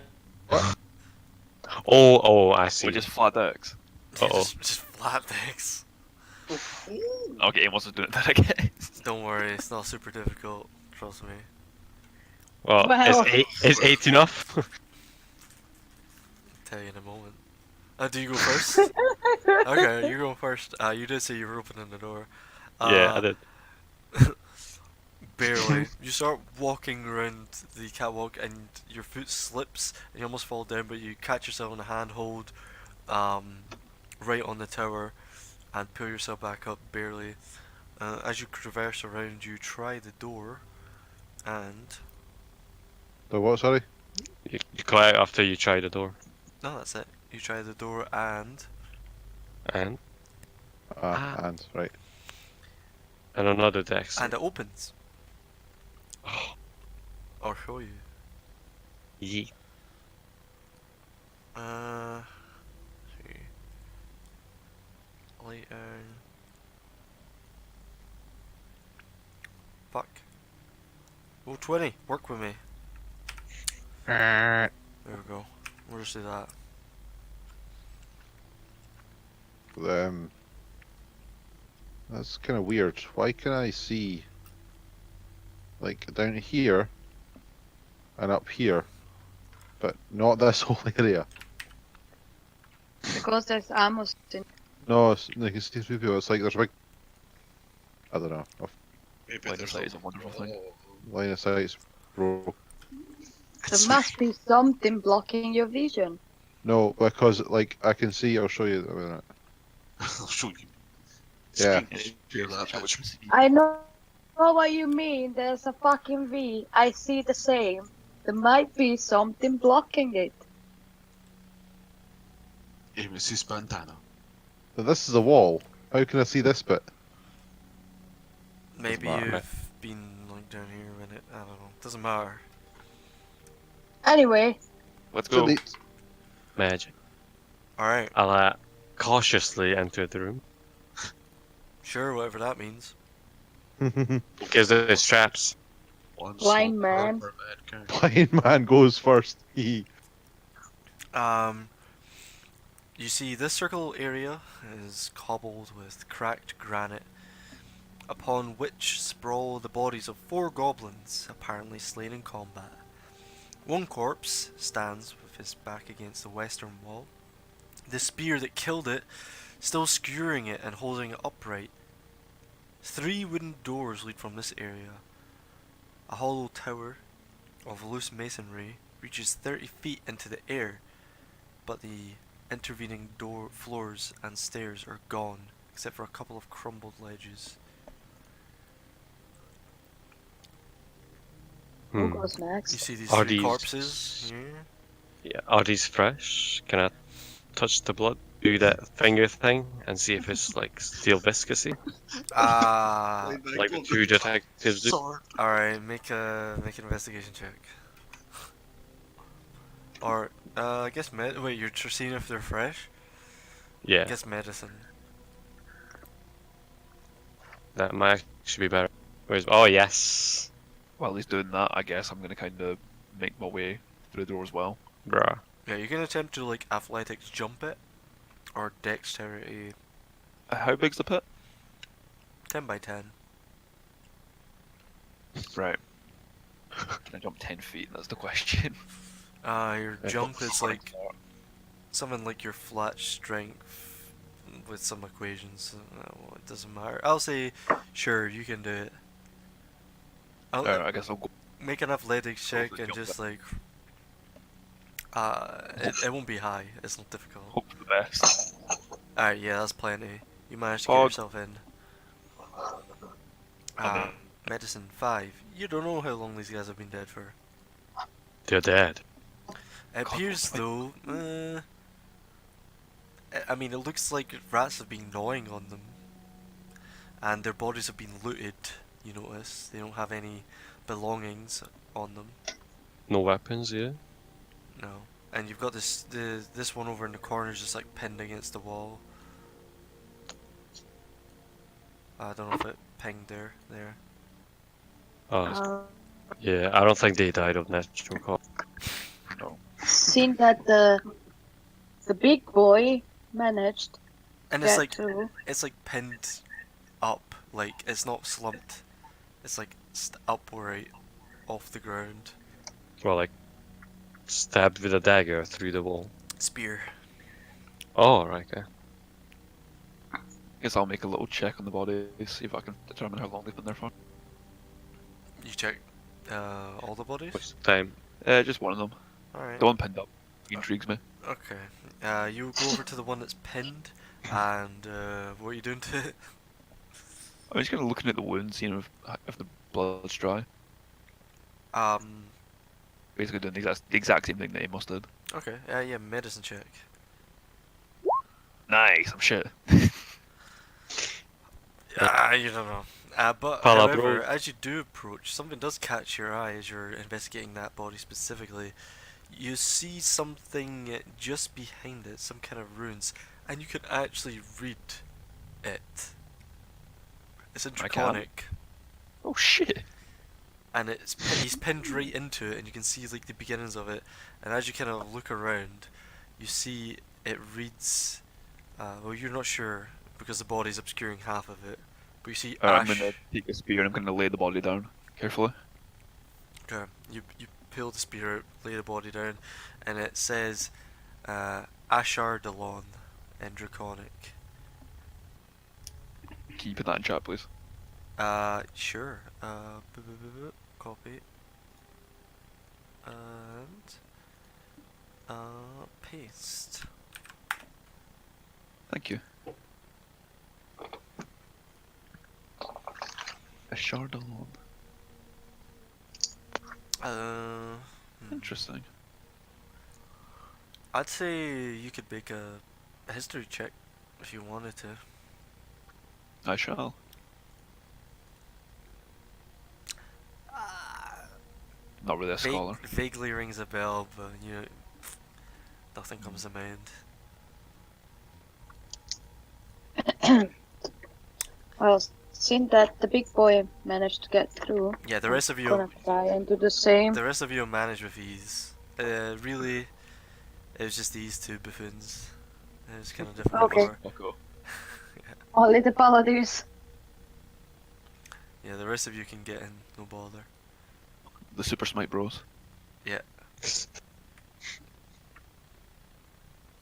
Oh, I see.
We just flat decks.
Uh-oh.
Just flat dex.
Okay, he wants to do it that again.
Don't worry, it's not super difficult. Trust me.
Well,
Well.
is 8 enough?
Tell you in a moment. Do you go first? Okay, you go first. You did say you were opening the door.
Yeah, I did.
Barely. You start walking around the catwalk and your foot slips and you almost fall down, but you catch yourself in a handhold right on the tower and pull yourself back up barely. As you traverse around, you try the door and...
The what, sorry?
You quiet after you try the door.
No, that's it. You try the door and...
And
And, right.
another dex.
And it opens. I'll show you.
Yeet.
See. Light down. Fuck. Oh, 20. Work with me. There we go. We'll just do that.
That's kind of weird. Why can I see, like, down here and up here, but not this whole area?
Because there's ammo in.
No, it's, like, it's these people. It's like there's a big. I don't know.
Maybe
Line of
there's
sight is a wonderful thing.
Line of sight's broke.
There must be something blocking your vision.
No, because like I can see. I'll show you. In a minute.
I'll show you.
Yeah.
Hear that, bitch.
I know what you mean. There's a fucking V. I see the same. There might be something blocking it.
Amos is Bandana.
So this is a wall. How can I see this bit?
Maybe
matter.
you've been like down here a minute. I don't know. Doesn't matter.
Anyway,
Let's
So
go.
the-
Magic.
Alright.
I'll cautiously enter the room
Sure, whatever that means.
because there's traps.
One
Blind
soul
man.
per bad guy.
Blind man goes first. Hee.
You see, this circle area is cobbled with cracked granite, upon which sprawl the bodies of 4 goblins, apparently slain in combat. One corpse stands with his back against the western wall, the spear that killed it still skewering it and holding it upright. 3 wooden doors lead from this area. A hollow tower of loose masonry reaches 30 feet into the air, but the intervening door floors and stairs are gone, except for a couple of crumbled ledges.
who
Hmm.
goes
You
next?
see these
Are
3
these-
corpses here?
Yeah. Are these fresh? Can I touch the blood? Do that finger thing and see if it's like steel viscousy,
Ah,
like the 2 detectives do.
Sword.
alright, make an investigation check. Or, I guess wait, you're just seeing if they're fresh? I
Yeah,
guess medicine.
that might actually be better. Oh, yes.
While he's doing that, I guess I'm gonna kind of make my way through the door as well.
Bruh.
Yeah, you can attempt to, like, athletics jump it. Or dexterity.
How big's the pit?
10 by 10.
Right. Can I jump 10 feet? That's the question.
Your jump is like something like your flat strength with some equations. Well, it doesn't matter. I'll say, sure, you can do it.
Alright, I guess I'll go.
Make an athletics check
Hopefully
and
jump
just like, it won't be high. It's not difficult.
Hope for the best.
Alright, yeah, that's plenty. You managed to get
Fog.
yourself in.
I'm in.
Medicine 5. You don't know how long these guys have been dead for.
They're dead.
It appears though, I mean, it looks like rats have been gnawing on them, and their bodies have been looted. You notice they don't have any belongings on them.
No weapons, yeah?
No, and you've got this one over in the corner, just like pinned against the wall. I don't know if it pinged there.
Oh, yeah, I don't think they died of natural cause.
No.
Seen that the big boy managed to
And it's
get
like
through.
it's like pinned up, like it's not slumped. It's like upright off the ground.
Well, like, stabbed with a dagger through the wall.
Spear.
Oh, right, okay.
Guess I'll make a little check on the body, see if I can determine how long they've been there for.
You check all the bodies?
What's the time?
Just one of them.
Alright.
The one pinned up intrigues me.
Okay. You go over to the one that's pinned, and what are you doing to it?
I'm just kind of looking at the wounds, seeing if the blood's dry. Basically doing the exact same thing that Amos did.
Okay. Yeah, medicine check.
Nice, I'm shit.
You don't know. But
Palabro.
however, as you do approach, something does catch your eye as you're investigating that body specifically. You see something just behind it, some kind of runes, and you can actually read it. It's in
I can?
Draconic,
Oh shit.
and he's pinned right into it, and you can see like the beginnings of it. And as you kind of look around, you see it reads. Well, you're not sure because the body's obscuring half of it. But you see
I'm
ash.
gonna take a spear and I'm gonna lay the body down carefully.
Okay, you peel the spear out, lay the body down, and it says Ashar Delon in Draconic.
Can you put that in chat, please?
Sure. Copy. And paste.
Thank you. A Chardonnay. Interesting.
I'd say you could make a history check if you wanted to.
I shall. Not really a scholar.
Vaguely rings a bell, but nothing comes to mind.
Well, seen that the big boy managed to get through.
Yeah, the rest of you.
Gonna try and do the same.
The rest of you manage with ease. Really, it was just these two buffoons. It was kind of difficult.
Okay.
Fuck off.
Only the paladins.
Yeah, the rest of you can get in, no bother.
The Super Smite Bros.
Yeah.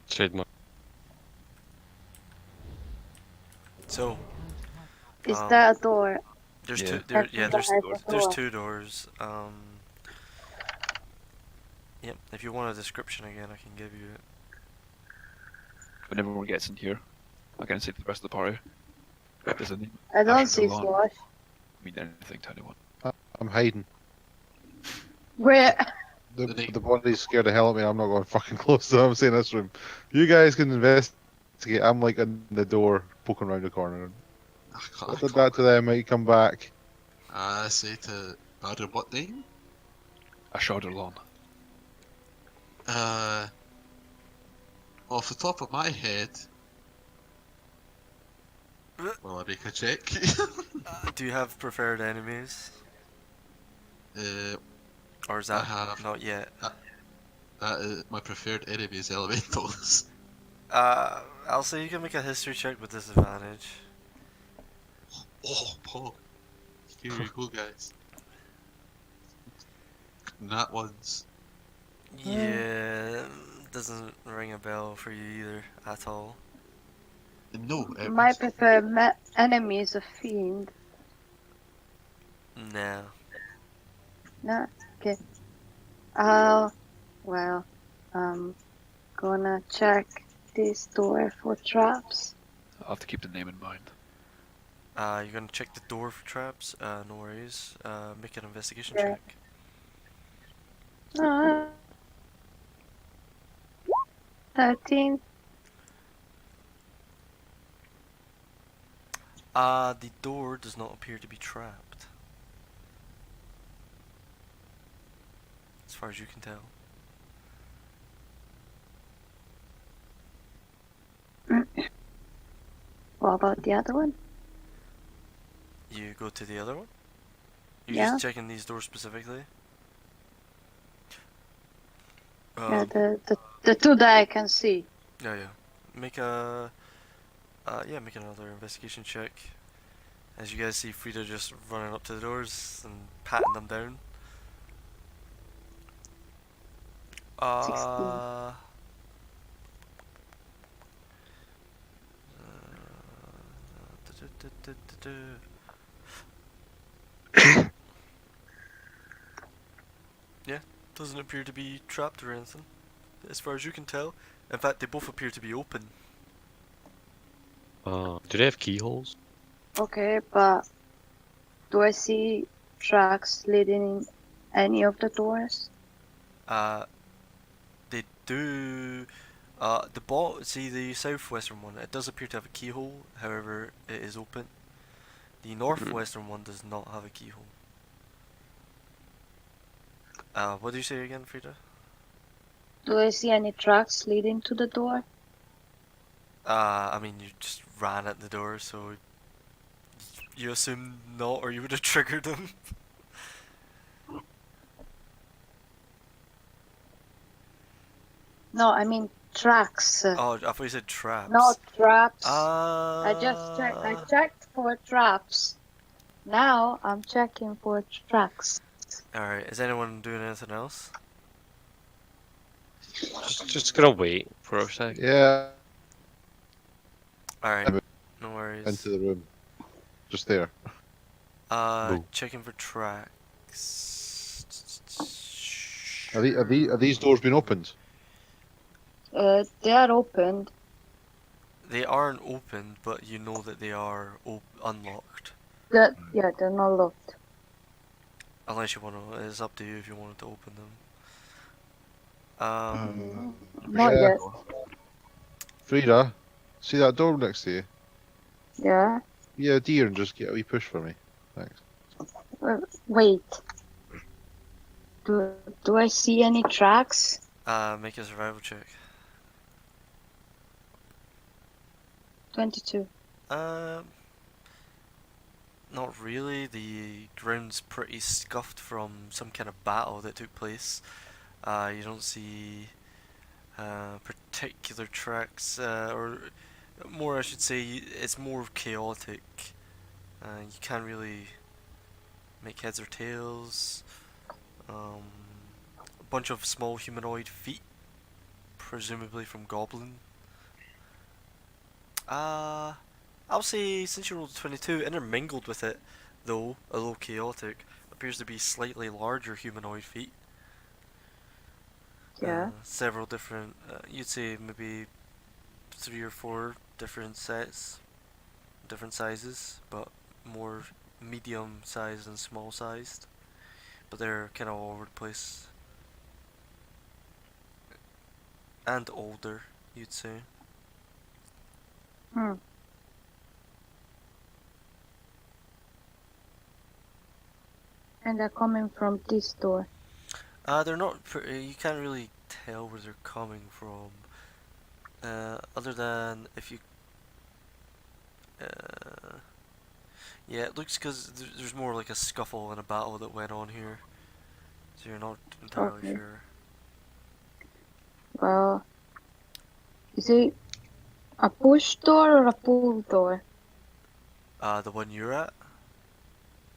Trademark.
So,
Is there a door?
there's
Yeah.
two. There's
There's
there's two doors. Yep. If you want a description again, I can give you it.
When everyone gets in here, I can say to the rest of the party. Does it
I don't
Ashar
see
Delon
Slosh.
mean anything to anyone?
I'm hiding.
Where?
The body's scared the hell of me. I'm not going fucking close to them. I'm saying this room. You guys can investigate. I'm like in the door, poking around the corner. I said that to them. Might come back.
I say to Badr, what name?
A Chardonnay.
Off the top of my head, will I make a check?
Do you have preferred enemies? Or is
I
that
have.
not yet?
That is my preferred enemy is elementals.
I'll say you can make a history check with disadvantage.
Oh, Paul. Here you go, guys. Nat ones.
Yeah, doesn't ring a bell for you either at all.
No, it
My
was.
preferred enemy is a fiend.
No.
No? Okay. Well, gonna check this door for traps.
I'll have to keep the name in mind.
You're gonna check the door for traps? No worries. Make an investigation
Yeah.
check.
Uh, 13.
The door does not appear to be trapped. As far as you can tell.
What about the other one?
You go to the other one? You're
Yeah.
just checking these doors specifically?
Yeah, the two that I can see.
Yeah. Make a make another investigation check. As you guys see Frida just running up to the doors and patting them down.
16.
Yeah, doesn't appear to be trapped or anything, as far as you can tell. In fact, they both appear to be open.
Do they have keyholes?
Okay, but do I see tracks leading in any of the doors?
They do. See the southwestern one, it does appear to have a keyhole, however, it is open. The northwestern one does not have a keyhole. What do you say again, Frida?
Do I see any tracks leading to the door?
I mean, you just ran at the door, so you assume not, or you would have triggered them.
No, I mean tracks.
Oh, I thought you said traps.
Not traps.
I
I checked for traps. Now I'm checking for tracks.
Alright, is anyone doing anything else?
Just gonna wait for a sec.
Yeah,
Alright,
I'm
no worries.
into the room. Just there. Boo.
Checking for tracks.
Are these doors been opened?
They are opened.
They aren't open, but you know that they are unlocked.
Yeah, they're not locked.
Unless you want to, it's up to you if you wanted to open them.
Not
Yeah.
yet.
Frida, see that door next to you?
Yeah.
Yeah, dear, and just get a wee push for me. Thanks.
Wait. Do I see any tracks?
Make a survival check.
22.
Not really. The ground's pretty scuffed from some kind of battle that took place. You don't see particular tracks, or more, I should say, it's more chaotic. You can't really make heads or tails. A bunch of small humanoid feet, presumably from Goblin. I'll say, since you rolled a 22, intermingled with it, though, although chaotic, appears to be slightly larger humanoid feet.
Yeah.
Several different, you'd say maybe 3 or 4 different sets, different sizes, but more medium sized and small sized. But they're kind of all over the place. And older, you'd say.
Hmm. And they're coming from this door.
They're not. You can't really tell where they're coming from. Other than if you. Yeah, it looks because there's more like a scuffle and a battle that went on here. So you're not entirely
Okay.
sure.
Well, is it a push door or a pull door?
The one you're at?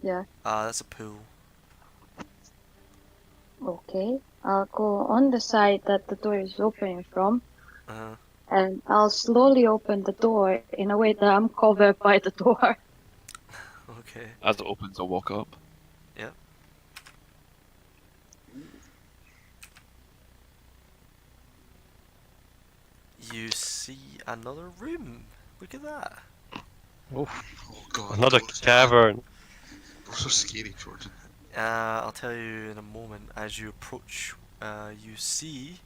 Yeah.
That's a pool.
Okay. I'll go on the side that the door is opening from,
Uh-huh.
and I'll slowly open the door in a way that I'm covered by the door.
Okay.
As it opens, I'll walk up.
Yep. You see another room. Look at that.
Oh god.
Another
doors.
cavern.
Doors are scary, Jordan.
I'll tell you in a moment. As you approach, you see.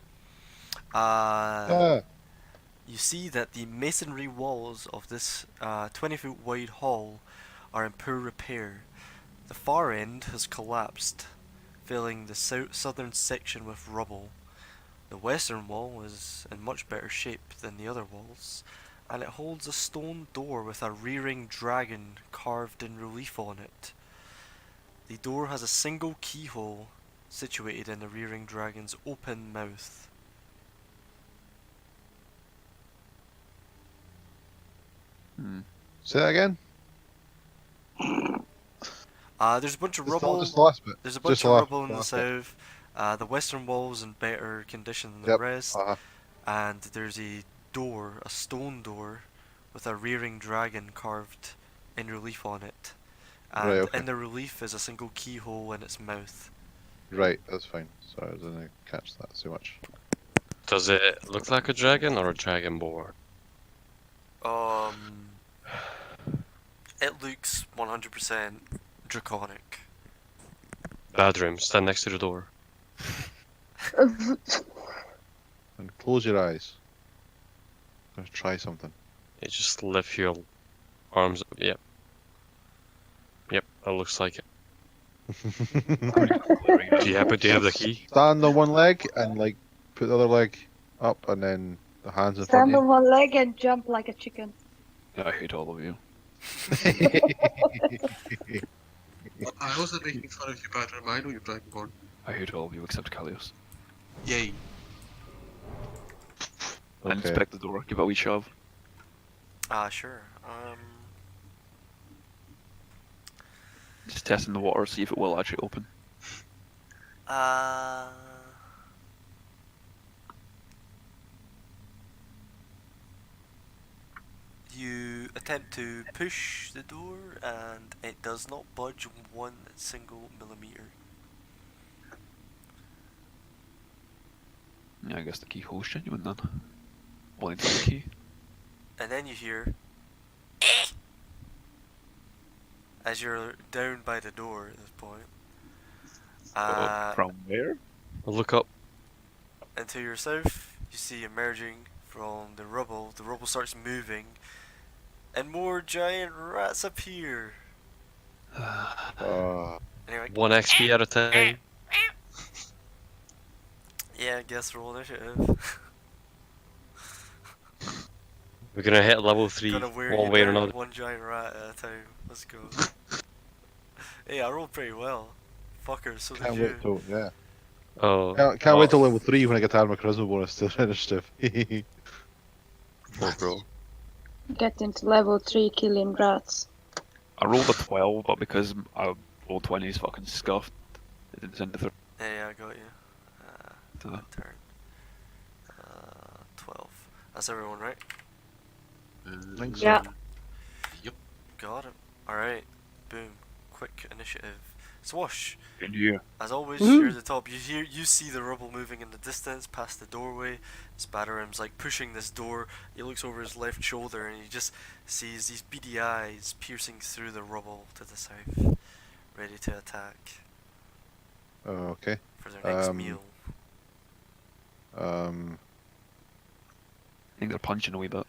You see that the masonry walls of this 20-foot wide hall are in poor repair. The far end has collapsed, filling the southern section with rubble. The western wall is in much better shape than the other walls, and it holds a stone door with a rearing dragon carved in relief on it. The door has a single keyhole situated in the rearing dragon's open mouth.
Say that again?
There's a bunch of
Just
rubble.
just the last bit.
There's a
Just
bunch
the
of
last-
rubble in the
last bit.
south. The western wall's in better condition than the
Yep.
rest,
Uh-huh.
and there's a door, a stone door, with a rearing dragon carved in relief on it. And
Right, okay.
in the relief is a single keyhole in its mouth.
Right, that's fine. Sorry, I didn't catch that so much.
Does it look like a dragon or a dragonborn?
It looks 100% draconic.
Bad room. Stand next to the door.
And close your eyes. I'm gonna try something.
You just lift your arms up. Yep. Yep, that looks like it. Do you happen to have the key?
Stand on one leg and like put the other leg up and then the hands in front
Stand
of
on one leg and jump like a chicken.
I hate all of you.
you.
I wasn't making fun of you, Badram. I know you're Dragonborn.
I hate all of you except Callios.
Yay.
And
Okay.
inspect the door, give it a wee shove.
Sure.
Just testing the water, see if it will actually open.
You attempt to push the door and it does not budge 1 single millimeter.
Yeah, I guess the keyhole's genuine then. Well, it's the key.
And then you hear as you're down by the door at this point.
From where?
I'll look up.
And to your south, you see emerging from the rubble starts moving, and more giant rats appear. Anyway,
1 XP at a time.
yeah, I guess roll initiative.
We're gonna hit level 3
Gonna wear
one
you
way or
down
another.
one giant rat at a time. Let's go. Hey, I rolled pretty well. Fucker, so did
Can't
you.
wait till yeah.
Oh.
Can't wait till level 3 when I get to add my charisma bonus to initiative.
Oh, bro.
Get into level 3 killing rats.
I rolled a 12, but because I rolled 20 is fucking scuffed, it didn't send the
Yeah, I got you.
to
My turn. 12. That's everyone, right?
Think so.
Yeah.
Yep.
Got it. Alright. Boom. Quick initiative. Swash.
in here.
As always,
Woohoo.
you're at the top. You see the rubble moving in the distance past the doorway. Spatterim's like pushing this door. He looks over his left shoulder and he just sees these beady eyes piercing through the rubble to the south, ready to attack
Okay.
for their next
Um,
meal.
I think they're punching a wee bit.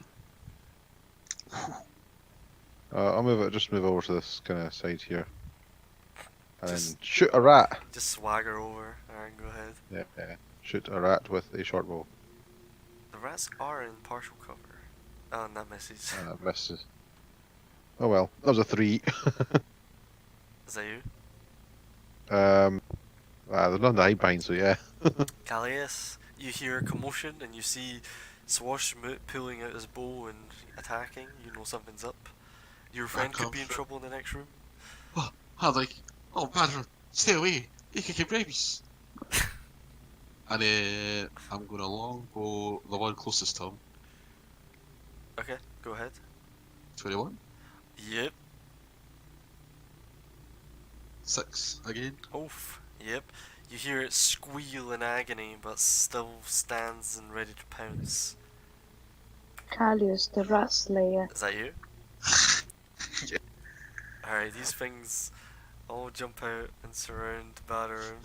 I'll just move over to this kind of side here. And
Just-
shoot a rat.
Just swagger over. Alright, go ahead.
Yeah. Shoot a rat with a short bow.
The rats are in partial cover. Oh, and that misses.
Misses. Oh well, that was a 3.
Is that you?
There's nothing to hide behind, so yeah.
Callias, you hear a commotion and you see Swash pulling out his bow and attacking. You know something's up. Your friend could be in trouble in the next room.
I'm like, oh man, stay away. You can get rabies. And I'm going along, go the one closest to him.
Okay, go ahead.
21.
Yep.
6 again.
Oof. Yep. You hear it squeal in agony, but still stands and ready to pounce.
Callius, the rat slayer.
Is that you?
Yeah.
Alright, these things all jump out and surround Battering.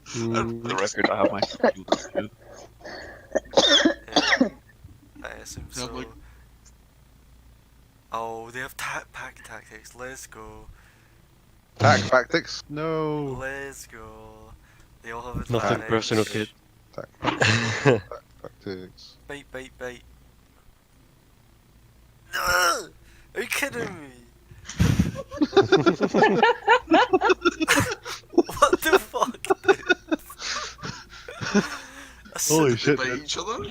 For the record, I have my shield too.
Yeah, I assume
Yeah,
so.
like-
Oh, they have pack tactics. Let's go.
Attack tactics? No.
Let's go. They all have
Nothing
advantage.
personal, kid.
Attack tactics.
Bite, bite, bite. Are you kidding me? What the fuck, dude?
Holy shit.
By each other?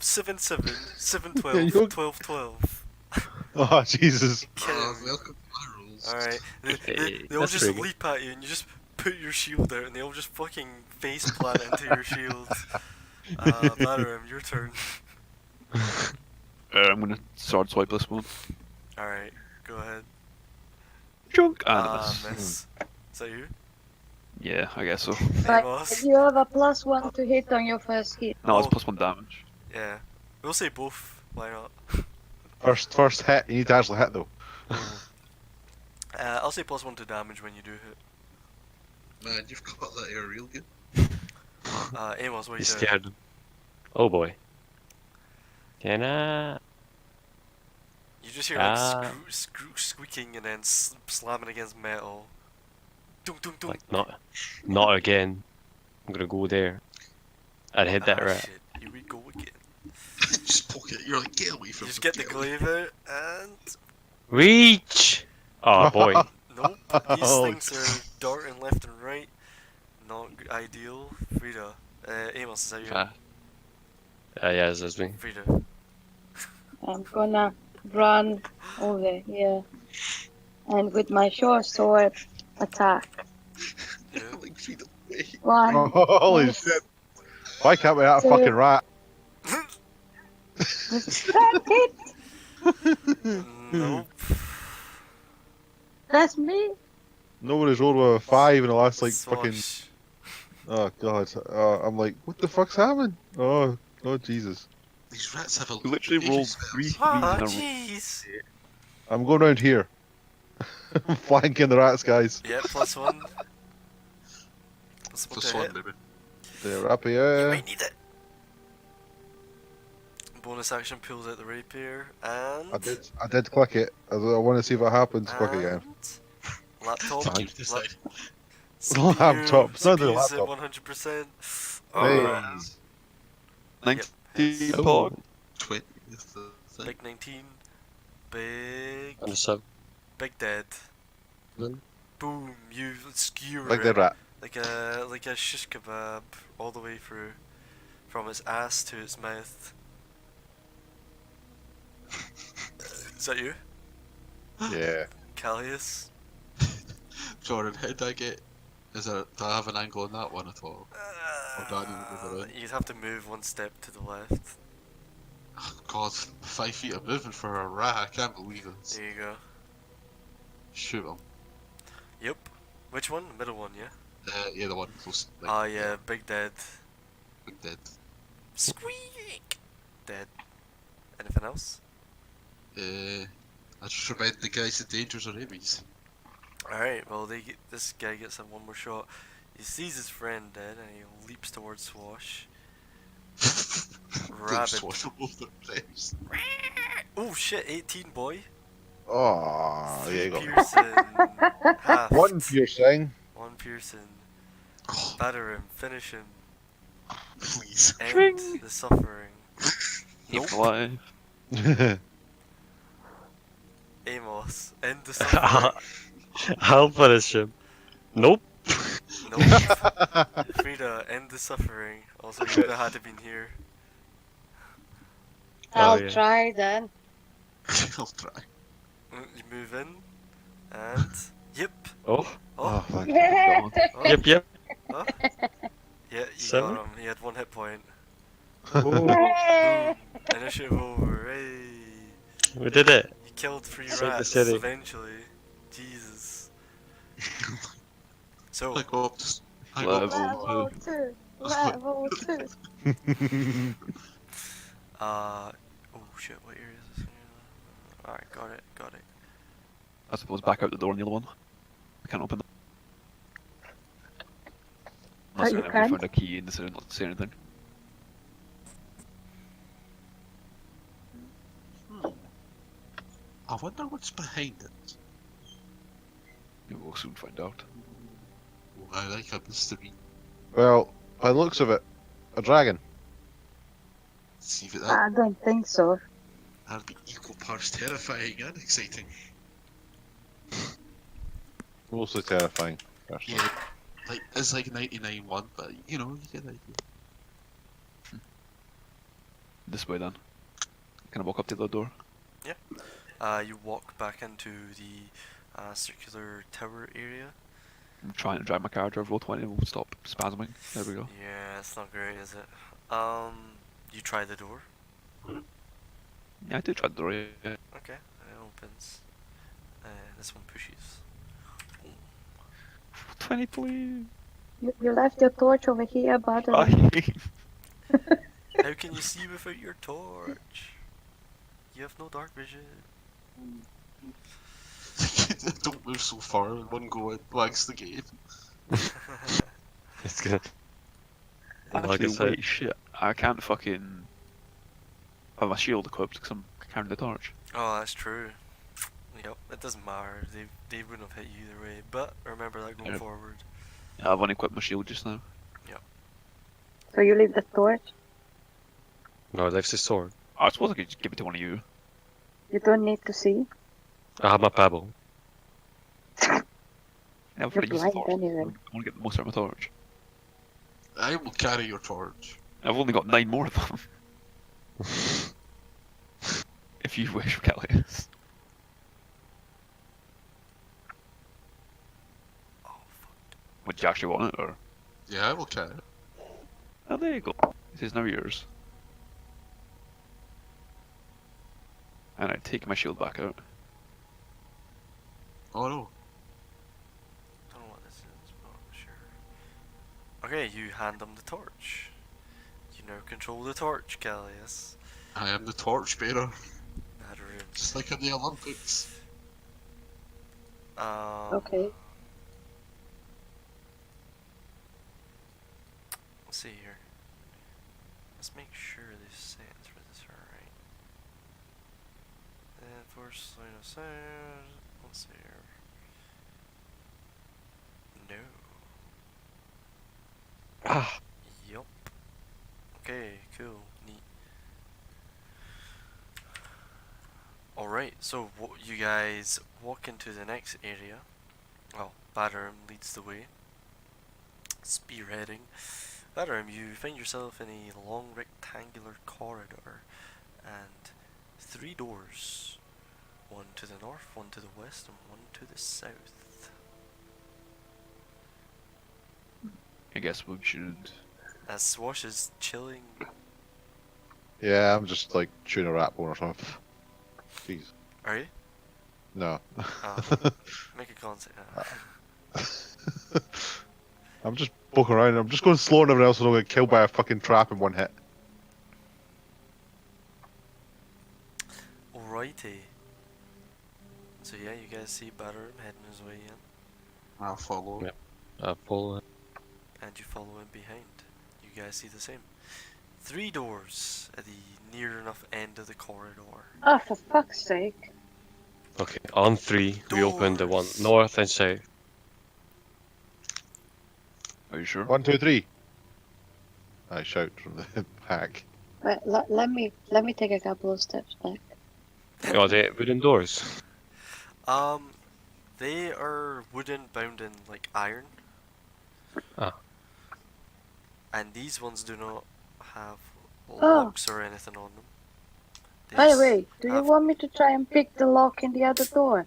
7-7,
Yeah,
7-12,
you're-
12-12.
Oh, Jesus.
Welcome to my rules.
Alright, they all
That's
just
pretty good.
leap at you and you just put your shield out and they all just fucking face plant into your shield. Battering, your turn.
I'm gonna sword swipe this one.
Alright, go ahead.
Junk animus.
Miss. Is that you?
Yeah, I guess so.
Like,
Amos?
you have a +1 to hit on your first hit.
No, it's
Oh.
+1 damage.
Yeah. We'll say both. Why not?
First hit, you need to actually hit though.
I'll say +1 to damage when you do hit.
Man, you've got that air real good.
Amos, what are you
He's
doing?
scared. Oh boy. Can I?
You just hear like
Ah.
squeaking and then slamming against metal. Dunk, dunk, dunk.
Like, not again. I'm gonna go there. I'd hit that rat.
Shit, here we go again.
Just poke it. You're like, get away from
You just
me,
get the
away."
glaive out and...
Reach! Oh boy.
Nope, these
Oh,
things are darting left and right. Not ideal. Frida. Amos, is that you?
Ah,
Yeah, that's me.
Frida.
I'm gonna run over here. And with my short sword, attack.
Yeah.
Like, feet away.
1.
Holy
miss.
shit. Why can't we have a
Two.
fucking rat?
That hit!
Nope.
That's me!
Nobody's rolled with a 5 in the last like fucking.
Swash.
Oh god. I'm like, what the fuck's happening? Oh Jesus.
These rats have a
we literally rolled
spells.
3 threes
Ah,
in a row.
jeez.
I'm going round here. I'm flanking the rats, guys.
Yeah, +1. +1
Plus
to
one,
hit.
baby.
They're up
You
here.
might need it. Bonus action pulls out the rapier and...
I did click it. I want to see what happens. Click again.
and Laptop.
Keep this side.
Laptop, it's not the
Spears at
laptop.
100%.
Hey.
Oh,
19
hits.
pog.
20 is the thing.
Big 19. Big...
And a sub.
Big dead.
Then?
Boom, you skewer
Like
it
the rat.
like a shish kebab all the way through. From its ass to its mouth. Is that you?
Yeah.
Callius?
Jordan, how do I get... do I have an angle on that one at all? do I need to move around?
You'd have to move one step to the left.
Oh, God, 5 feet of movement for a rat, I can't believe it.
There you go.
Shoot him.
Yep. Which one? The middle one, yeah?
Yeah, the one close. Like,
Ah, yeah, big dead.
Big dead.
Squeak! Dead. Anything else?
I just remind the guys the dangers of rabies.
Alright, well this guy gets one more shot. He sees his friend dead and he leaps towards Swash. Rabbit.
Swash him over the place.
Oh shit, 18 boy.
Oh, there
3
you go.
piercing. Half.
One piercing.
1 piercing.
Oh,
Batter him. Finish him.
Please.
End the suffering.
Keep
Nope.
alive.
Amos, end the suffering.
I'll punish him. Nope.
Nope. Frida, end the suffering. Also, you would have had to been here.
I'll
yeah.
try then.
I'll try.
You move in, and yep.
Oh.
Oh,
Oh,
thank
God.
oh,
Yep, yep.
oh. Yeah, you
Seven?
got him. He had 1 hit point.
Oh,
Boom. Initiative over. Hey.
we did it.
You killed 3
Saved the
rats
city.
eventually. Jesus. So,
I go up to. I go
Level
up
Level 2. Level 2.
oh shit, what area is this? Alright, got it, got it.
I suppose back out the door on the other one. I can't open it. Unless
you
we
can't?
found a key and decided not to say anything.
I wonder what's behind it.
We will soon find out.
Oh, I like a mystery.
Well, by the looks of it, a dragon.
See if that
I don't think so.
that'd be equal parts terrifying and exciting.
Mostly terrifying. Personally.
Yeah, like it's like 99-1, but you know, you get the idea.
This way then. Can I walk up to the door?
You walk back into the circular tower area.
I'm trying to drive my car, drive roll 20 and we'll stop spasming. There we go.
Yeah, it's not great, is it? You try the door.
Yeah, I did try the door, yeah.
Okay, it opens. This one pushes.
20 please!
You left your torch over here, but
How can you see without your torch? You have no dark vision.
Don't move so far in one go, it blanks the game.
It's gonna. Like I
Actually,
said,
wait, shit. I can't fucking have my shield equipped because I'm carrying the torch.
Oh, that's true. Yep, it doesn't matter. They wouldn't have hit you either way. But remember that going
Yeah.
forward.
I've only equipped my shield just now.
so you leave the torch.
no, left his sword.
I suppose I could just give it to one of you.
You don't need to see.
I have my pebble.
Yeah, I've
You're
already used the
blind
torch.
anyway.
I want to get the most out of my torch.
I will carry your torch.
I've only got 9 more of them. If you wish, Callius.
Oh fuck.
Would you actually want it, or?
Yeah, I will carry it.
Oh, there you go. This is now yours. And I take my shield back out.
Oh no.
Don't know what this is, but I'm sure. Okay, you hand them the torch. You now control the torch, Callius.
I am the torch bearer,
Matter
just like in the Olympics.
Okay.
Let's see here. Let's make sure these settings for this are right. And force line of sight. Let's see here. No.
Ah,
Yup. Okay, cool, neat. Alright, so you guys walk into the next area. Well, Badarum leads the way. Spearheading. Badarum, you find yourself in a long rectangular corridor and 3 doors. One to the north, one to the west, and one to the south.
I guess we should.
As Swash is chilling.
Yeah, I'm just like chewing a rat bone or something. Jeez.
Are you?
No.
Oh, make a concept.
I'm just poking around. I'm just going slower than everyone else, and I'll get killed by a fucking trap in one hit.
Alrighty. So yeah, you guys see Badarum heading his way in,
I'll follow.
Yep. Full.
and you follow him behind. You guys see the same. 3 doors at the near enough end of the corridor.
Oh, for fuck's sake.
Okay, on 3, we open the one
Doors.
north and south.
Are you sure?
1, 2, 3. I shout from the pack.
Wait, let me take a couple of steps back.
Oh, they wooden doors.
They are wooden bound in like iron.
Ah.
And these ones do not have
Oh.
locks or anything on them. They
By the
just
way, do you
have-
want me to try and pick the lock in the other door?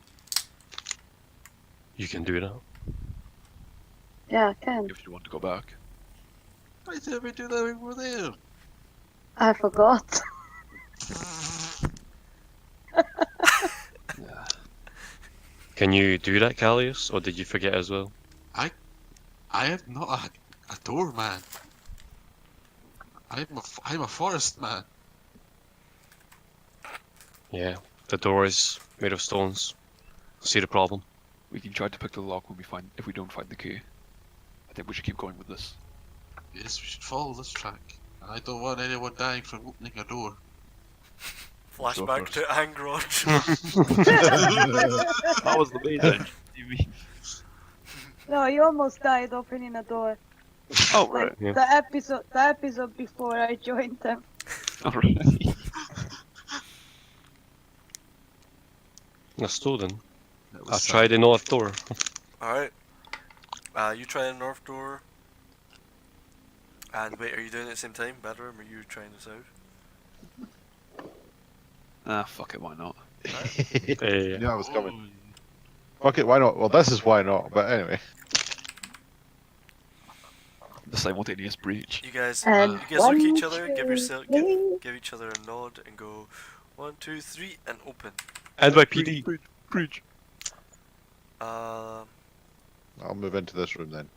You can do that.
Yeah, I can.
If you want to go back.
Why did we do that when we were there?
I forgot.
Can you do that, Callius, or did you forget as well?
I am not a doorman. I'm a forest man.
Yeah, the door is made of stones. See the problem?
We can try to pick the lock when if we don't find the key. I think we should keep going with this.
Yes, we should follow this track. And I don't want anyone dying from opening a door.
flashback
first.
to Angrod.
That was the main engine. You mean?
No, you almost died opening a door.
Oh,
Like
right.
Yeah.
the episode before I joined them.
Alright.
That's stolen.
That
I'll
was
try the north door.
Alright. You try the north door. And wait, are you doing it at the same time, Bedroom, or are you trying this out?
Ah, fuck it, why not?
Yeah.
Knew I was coming. Fuck it, why not? Well, this is why not, but anyway.
The simultaneous breach.
You guys,
And
look at each other,
one,
give
two,
give
three.
each other a nod, and go 1, 2, 3, and open.
NYPD.
Breach.
Um,
I'll move into this room then.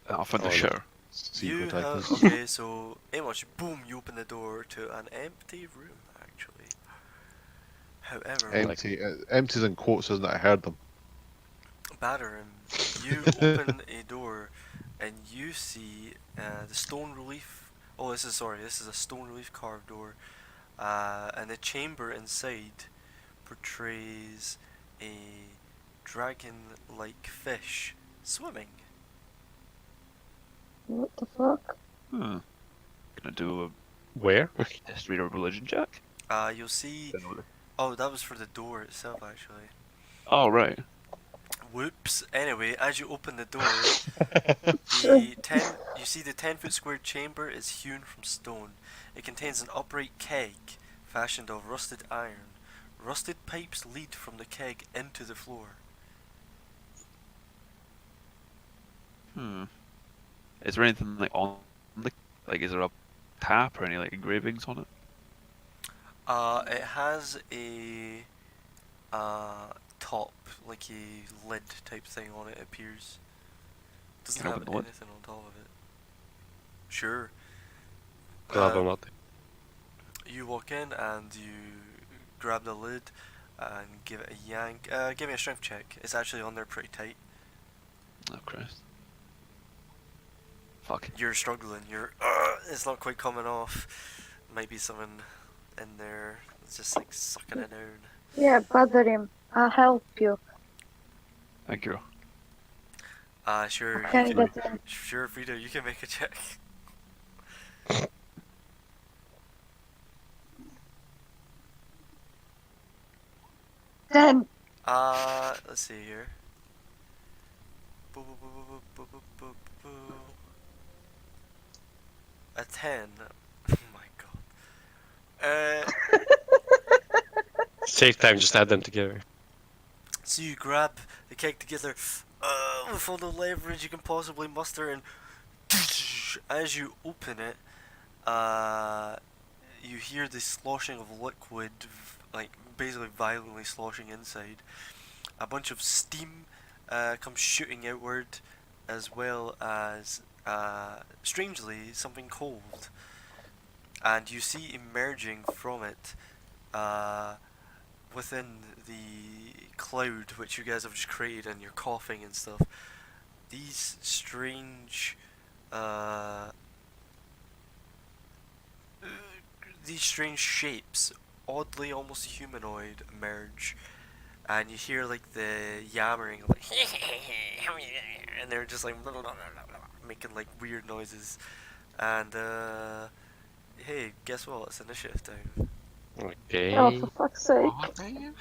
I'll find the
Oh, no.
shitter.
See
you
what I can
have
see.
okay. So, Amos, boom! You open the door to an empty room. Actually, however,
Empties in quotes, isn't it? I heard them.
Batterum, you open a door, and you see the stone relief. Oh, this is a stone relief carved door, and the chamber inside portrays a dragon-like fish swimming.
What the fuck?
Hmm. Gonna do
Where?
a history or religion check?
You'll see. Oh, that was for the door itself, actually.
Oh, right.
Whoops. Anyway, as you open the door, you see the 10-foot square chamber is hewn from stone. It contains an upright keg fashioned of rusted iron. Rusted pipes lead from the keg into the floor.
Hmm. Is there anything like on the is there a tap or any like engravings on it?
It has a top, like a lid type thing on it. It appears. Doesn't
Can I
have
open the lid?
anything on top of it. Sure.
Glad I'm not.
You walk in and you grab the lid and give it a yank. Give me a strength check. It's actually on there pretty tight.
Oh Christ. Fuck.
You're struggling. It's not quite coming off. Might be something in there. It's just like sucking it down.
Yeah, bother him. I'll help you.
Thank you.
Sure.
Can
You
you
can,
get in?
sure, Frida, you can make a check.
Then
Let's see here. Boo, boo, boo, boo, boo, boo, boo, boo, boo. A 10. Oh my god.
Take time, just add them together.
So you grab the keg together with all the leverage you can possibly muster, and as you open it, you hear the sloshing of liquid, like basically violently sloshing inside. A bunch of steam comes shooting outward, as well as strangely something cold. And you see emerging from it, within the cloud which you guys have just created, and you're coughing and stuff, these strange shapes, oddly almost humanoid, emerge, and you hear like the yammering of like and they're just like making like weird noises, And hey, guess what? It's initiative time.
Okay.
Oh, for fuck's sake.
Oh, dang it.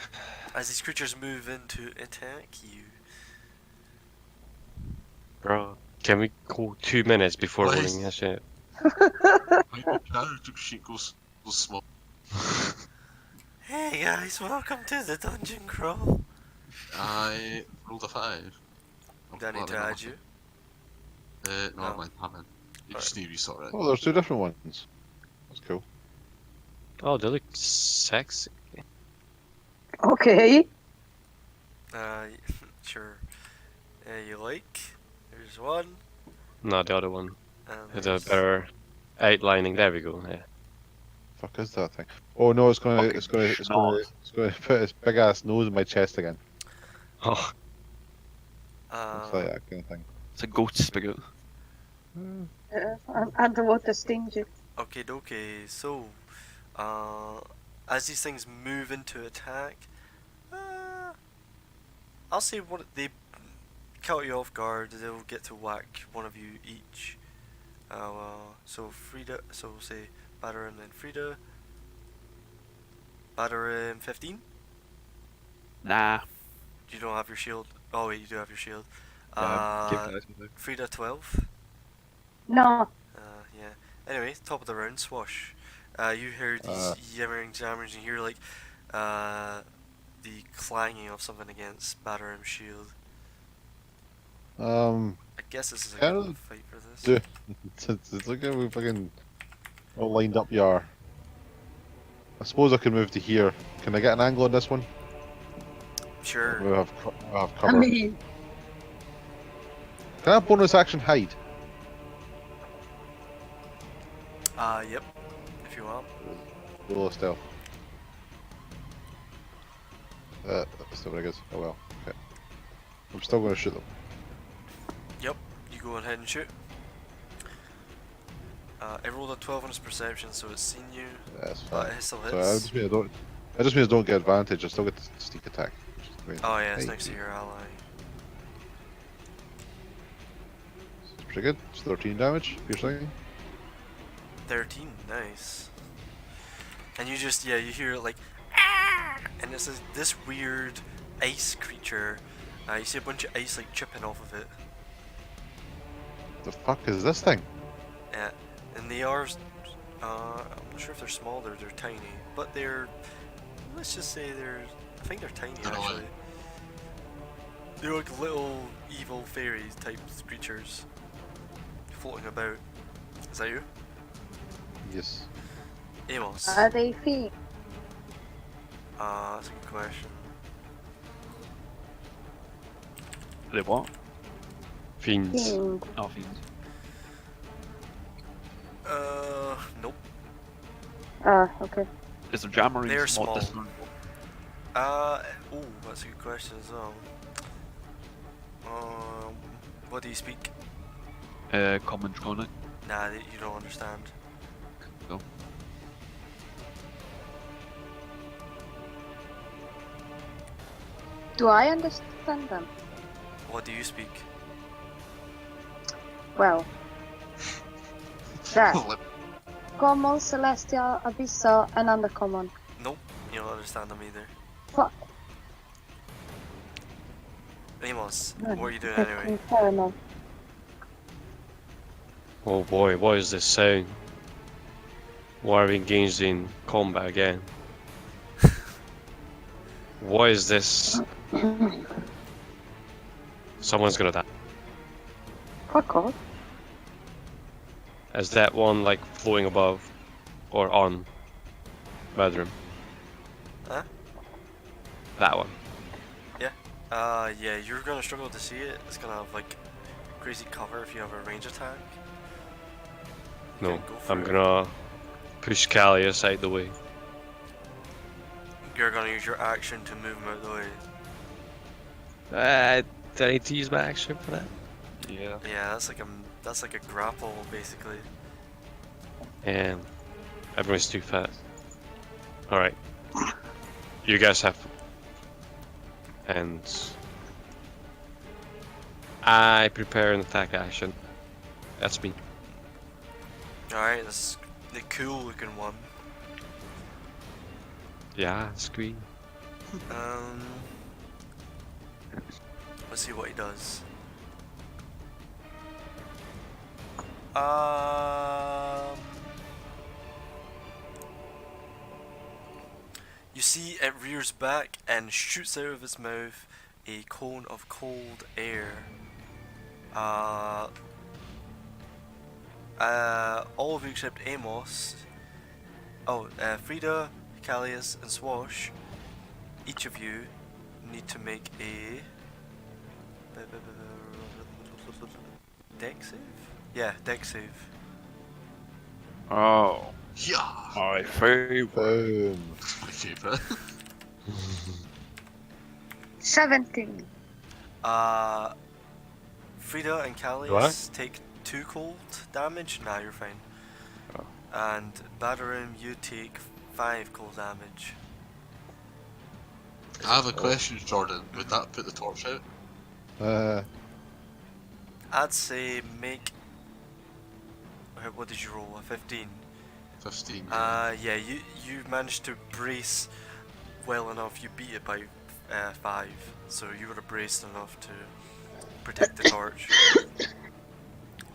As these creatures move in to attack you.
Bro, can we go 2 minutes before
What
rolling
is-
this shit?
My character sheet goes small.
Hey guys, welcome to the dungeon crawl.
I rolled a 5.
Do I need to add you?
No,
No.
I haven't. You just need to resort it.
Oh, there's 2 different ones. That's cool.
Oh, they look sexy.
Okay.
Sure. You like? There's one.
No, the other one.
And
Has a
there's-
better outlining. There we go. Yeah.
Fuck is that thing? Oh no, it's gonna
Fucking
put its big ass nose in my chest again.
Oh,
It's like that kind of thing.
It's a goat spigot.
Underwater stingy.
Okay, dokie. So, as these things move into attack, I'll say what they caught you off guard. They'll get to whack one of you each. So Frida. So say Battering and Frida. Battering 15.
Nah.
You don't have your shield. Oh wait, you do have your shield.
Give guys a look.
Frida 12.
No.
Yeah. Anyway, top of the round, Swash. You hear these yammering jammers, and you hear like the clanging of something against Batterim's shield. I guess this is a
Kind
good
of
fight for this.
do- it's like we fucking all lined up yar. I suppose I can move to here. Can I get an angle on this one?
Sure.
We'll have
I
cover.
mean,
Can I have bonus action hide?
Yep. If you want.
Roll a stealth. That's not what I guess. Oh well. Okay. I'm still gonna shoot them.
Yep. You go ahead and shoot. I rolled a 12 on his perception, so it's seen you.
That's
But
fine.
it still
So that
hits.
just means I don't. That just means I don't get advantage. I still get the sneak attack. which is great.
Oh yeah, it's
Hey.
next to your ally.
It's pretty good. It's 13 damage. Piercing.
13, nice. And you just, yeah, you hear it like, "Ah!" And it's this weird ice creature. You see a bunch of ice like chipping off of it.
The fuck is this thing?
Yeah, and they are, I'm not sure if they're small or they're tiny, but they're, let's just say I think they're tiny
They're all
actually. They're like little evil fairies type creatures floating about. Is that you?
Yes.
Amos.
are they feet?
That's a good question.
They what?
fiends.
Fiend.
Oh, fiends.
Nope.
Okay.
Is the jammering
They're
not
small.
discernible?
Oh, that's a good question as well. What do you speak?
Common Draconic.
Nah, you don't understand.
Go.
Do I understand them?
What do you speak?
Well, that
Lip-
common, celestial, abyssal, and undercommon.
Nope, you don't understand them either.
Fuck.
Amos,
No,
what are you doing
fucking
anyway?
fair enough.
Oh boy, what is this sound? Why are we engaged in combat again? What is this? Someone's gonna die.
Fuck off.
Is that one like floating above or on bedroom?
Huh?
That one.
Yeah, you're gonna struggle to see it. It's gonna have like crazy cover if you have a range attack. You
No,
can go for
I'm
it.
gonna push Callius out the way.
You're gonna use your action to move him out the way.
Do I need to use my action for that?
Yeah.
Yeah, that's like a grapple basically.
And everyone's too fat. Alright. You guys have. And I prepare an attack action. That's me.
Alright, this is the cool looking one.
Yeah, screen.
Let's see what he does. You see it rears back and shoots out of its mouth a cone of cold air. All of you except Amos. Frida, Callius, and Swash. Each of you need to make a deck save? Yeah, deck save.
Oh,
Yeah.
my favorite.
Boom.
My favourite.
17.
Frida and Callius
What?
take 2 cold damage. Nah, you're fine.
Oh.
And Badarim, you take 5 cold damage.
I have a question, Jordan. Would that put the torch out?
I'd say make. What did you roll? A 15.
15.
Yeah, you managed to brace well enough. You beat it by 5, so you were braced enough to protect the torch.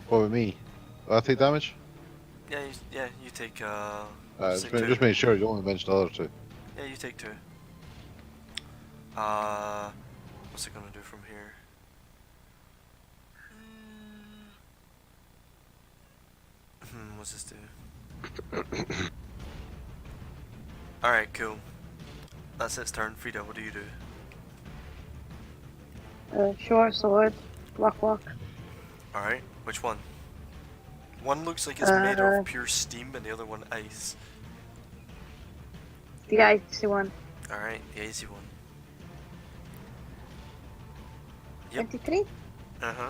What with me? Will I take damage?
Yeah, you take.
Just
take
make,
2.
just sure you only mentioned the other two.
Yeah, you take 2. What's it gonna do from here? What's this do? Alright, cool. That's its turn. Frida, what do you do?
Short sword. Walk.
Alright, which one? One looks like it's made of pure steam and the other one ice.
The icy one.
Alright, the icy one. Yep.
23?
Uh-huh.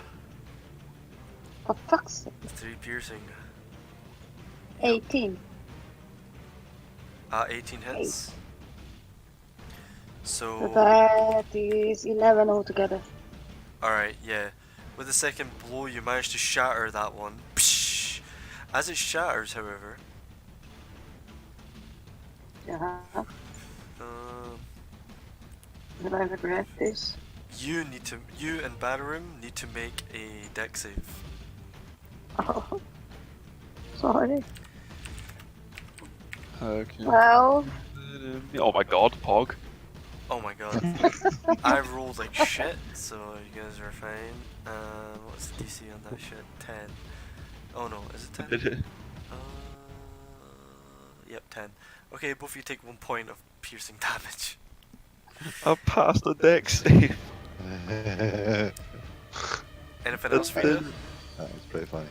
For fuck's sake.
3 piercing.
18.
18 hits. So...
That is 11 altogether.
Alright, yeah. With the second blow, you manage to shatter that one. Psh! As it shatters, however,
Yeah.
uh,
Will I regret this?
you and Badarim need to make a deck save.
Oh. Sorry.
Okay.
Well,
Oh my god, Pog.
Oh my god. I rolled like shit, so you guys are fine. What's the DC on that shit? 10. Oh no, is it 10? Yep, 10. Okay, both of you take 1 point of piercing damage.
I passed the deck save.
Anything else for you?
That was pretty funny.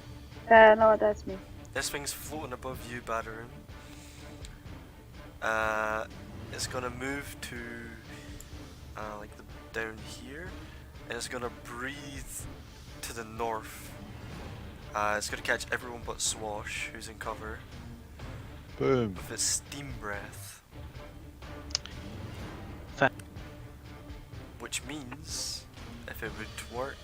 no, that's me.
This thing's floating above you, Badarim. It's gonna move to like down here, and it's gonna breathe to the north. It's gonna catch everyone but Swash, who's in cover,
Boom.
with its steam breath. Which means, if it would work,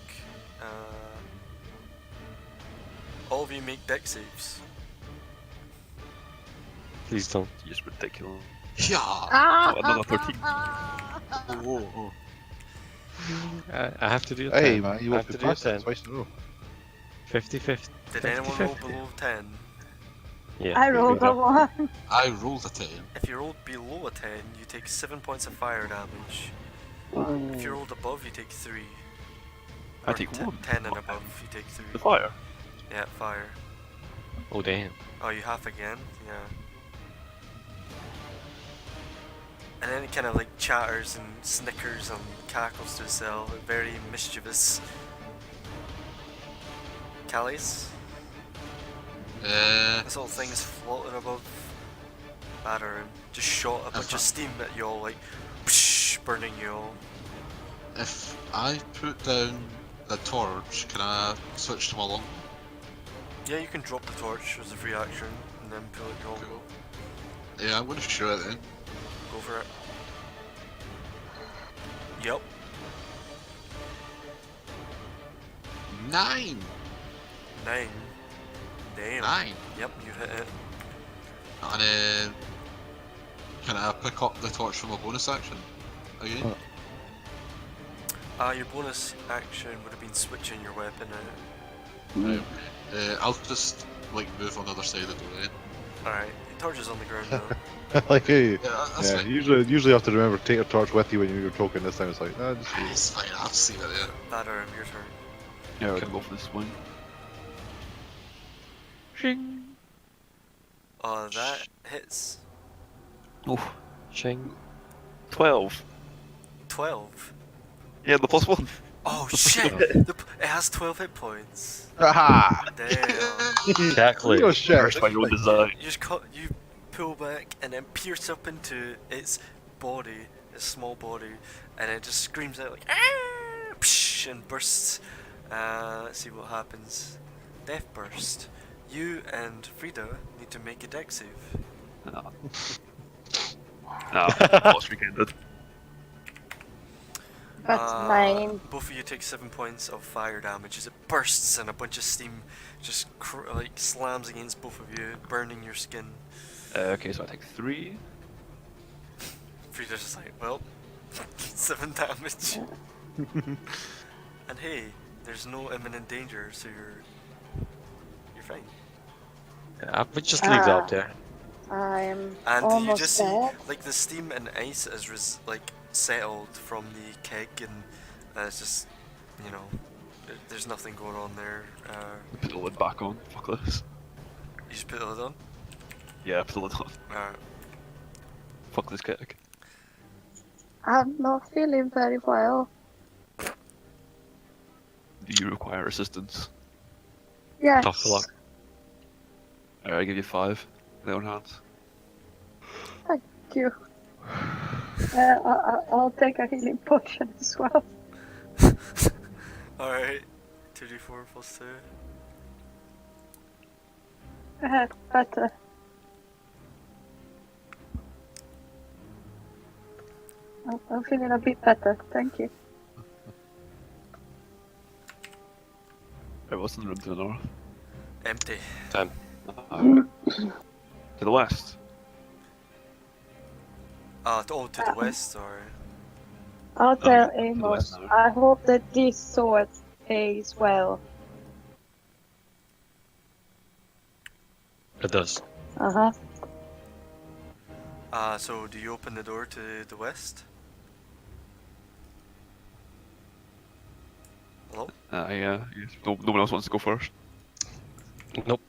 all of you make deck saves.
Please don't.
Just ridiculous.
Yeah.
Oh, another 13.
Whoa.
I have to do a 10.
Hey man, you
I
won't
have
be
to do a
past
10.
that twice in a row.
50-50.
Did anyone roll
50-50.
below 10?
Yeah.
I
we
rolled
do
a
that.
1.
I rolled a 10.
If you rolled below a 10, you take 7 points of fire damage. If you rolled above, you take 3.
I
Or
take 1.
10 and above, you take 3.
The fire.
Yeah, fire.
Oh damn.
Oh, you half again? Yeah. And then it kind of like chatters and snickers and cackles to itself. Very mischievous. Callius? This little thing is floating above Badarim. Just shot a bunch of steam at you all, like, psh, burning you all.
If I put down the torch, can I switch to my long?
Yeah, you can drop the torch as a free action and then pull it your
Cool. Yeah, I'm gonna shoot it then.
Go for it. Yup.
9!
9. Damn.
9.
Yep, you hit it.
And then can I pick up the torch from a bonus action again?
Your bonus action would have been switching your weapon out.
Right, okay. I'll just like move on the other side of the door then.
Alright, your torch is on the ground though.
Like, hey,
Yeah, that's
yeah,
fine.
usually you have to remember to take your torch with you when you're talking. This time it's like, just leave it.
It's fine, I'll see that there.
Batter, your turn.
Yeah, I can go for this one. Shing.
Oh, that hits.
Oh,
Ching.
12.
12.
Yeah, the plus one.
Oh shit! It has 12 hit points.
Aha!
Damn.
Exactly.
Oh shit!
Cursed by your own design.
You just you pull back and then pierce up into its body, its small body, and it just screams out like ah! Psh, and bursts. Let's see what happens. Death burst. You and Frida need to make a dex save.
No. No, lost weekended.
That's mine.
Both of you take 7 points of fire damage as it bursts and a bunch of steam just like slams against both of you, burning your skin.
Okay, so I take 3.
Frida's just like, well, 7 damage. And hey, there's no imminent danger, so you're fine.
I would just leave that up there.
I'm
And you
almost
just see,
dead.
like, the steam and ice is like settled from the keg, and it's just, you know, there's nothing going on there.
Put the lid back on. Fuck this.
You just put the lid on.
Yeah, put the lid on. Fuck this kick.
I'm not feeling very well.
Do you require assistance?
Yes.
Tough luck.
Alright, I give you 5. Lay on hands.
Thank you. I'll take a healing potion as well.
Alright, 2d4 plus 2.
Better. I'm feeling a bit better, thank you.
Alright, what's in the room to the north?
Empty.
Time.
To the west.
To the west, sorry.
I'll tell
to the
Amos,
west now.
I hope that this sword pays well.
It does.
Uh-huh.
So do you open the door to the west? Hello?
Yeah. Yes. No one else wants to go first.
Nope.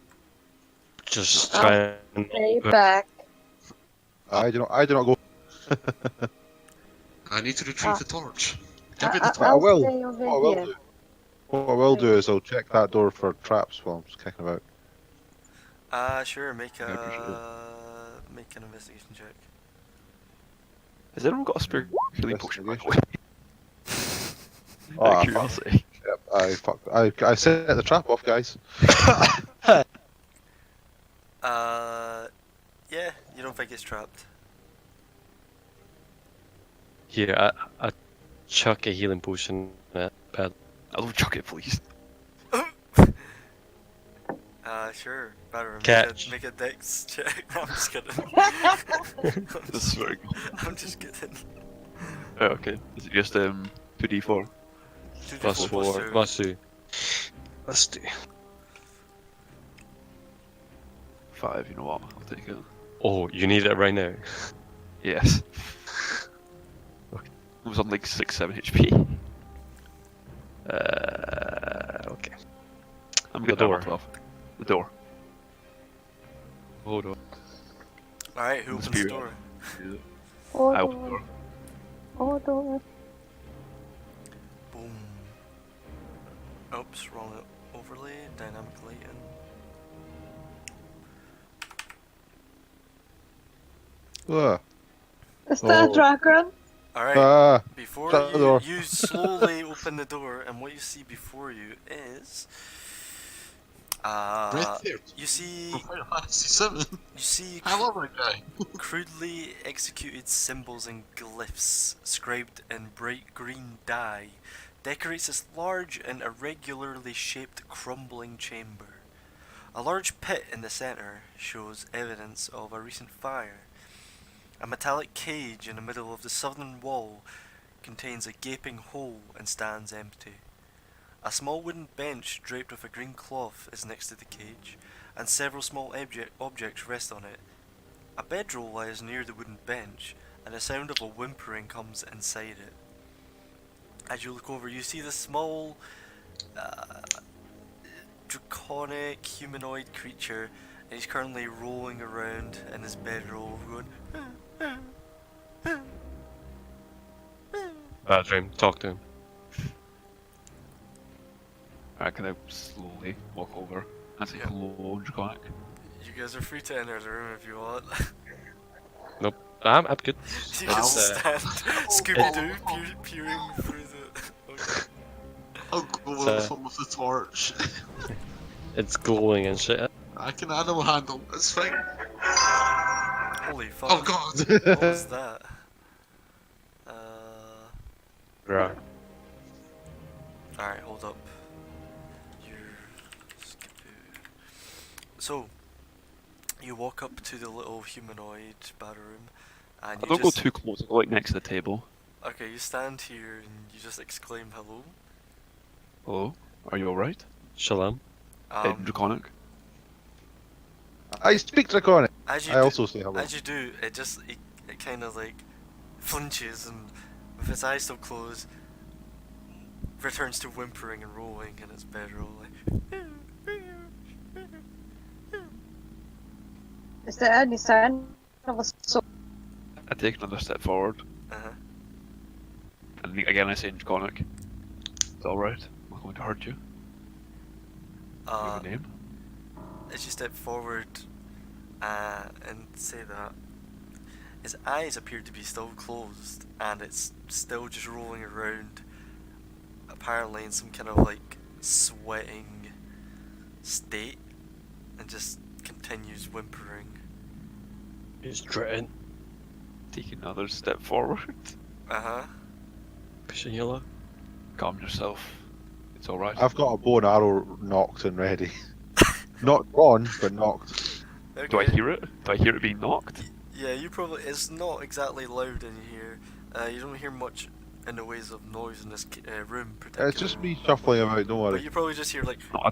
Just try and
Stay back.
I do not go.
I need to retrieve
Ah.
the torch. Give me the torch.
I will.
Stay over
What I will
here.
do. What I will do is I'll check that door for traps while I'm just kicking about.
Sure, make
I appreciate
make an investigation check.
Has anyone got a spare healing potion, by the way?
Oh,
Out of
fuck.
curiosity.
Yep, I set the trap off, guys.
Yeah, you don't think it's trapped.
here. I chuck a healing potion at bed.
I'll chuck it, please.
Sure, better
Catch.
make a dex check. No, I'm just kidding.
This is very good.
I'm just kidding.
Oh, okay. Is it just 2d4?
2d4
Plus 4.
2.
Plus 2. Let's do.
5, you know what? I'll take it.
Oh, you need it right now.
Yes. It was on like 6-7 HP.
Okay.
I'm
The
good
door.
12. The door.
Hold on.
Alright, who
The
opens the
spirit.
door?
I open the door.
Hold on.
Boom. Oops, wrong overlay, dynamic lighting.
Is that a
Oh.
dragon?
Alright, before
shut the door.
you slowly open the door, and what you see before you is...
Right there.
you see...
From Final Fantasy VII.
You see
I love that guy.
crudely executed symbols and glyphs scribed in bright green dye decorates this large and irregularly shaped crumbling chamber. A large pit in the centre shows evidence of a recent fire. A metallic cage in the middle of the southern wall contains a gaping hole and stands empty. A small wooden bench draped with a green cloth is next to the cage, and several small objects rest on it. A bedroll lies near the wooden bench, and the sound of a whimpering comes inside it. As you look over, you see the small, draconic humanoid creature, and he's currently rolling around in his bedroll, going.
Bad dream. Talk to him.
I kind of slowly walk over and say
Yeah.
hello, Draconic.
You guys are free to enter the room if you want.
Nope. I'm good.
You
Ow.
just stand Scooby-Doo peering through the... Okay.
I'll go
It's,
over some with the torch.
It's glowing and shit.
I can animal handle. It's fine.
Holy fuck.
Oh god.
What was that?
Right.
Alright, hold up. So, you walk up to the little humanoid bathroom, and
I
you
don't
just...
go too close, I go like next to the table.
Okay, you stand here and you just exclaim hello.
Hello, are you alright?
Shalom.
Draconic?
I speak Draconic.
as you
I also say hello.
As you do, it kind of like flinches and with its eyes still closed, returns to whimpering and rolling in its bedroll. Like,
Is there any sign of a soul?
I take another step forward,
uh-huh.
and again I say in Draconic. It's alright, I'm not going to hurt you. Do you have a name?
As you step forward and say that, his eyes appear to be still closed, and it's still just rolling around, apparently in some kind of like sweating state, and just continues whimpering.
He's dreading.
Take another step forward.
Uh-huh.
Pushing yellow.
Calm yourself. It's alright.
I've got a bow and arrow knocked and ready. Not drawn, but knocked.
Okay.
Do I hear it? Do I hear it being knocked?
Yeah, you probably. It's not exactly loud in here. You don't hear much in the ways of noise in this room, particularly.
It's just me shuffling about, don't
But
worry.
you probably just hear like.
No, I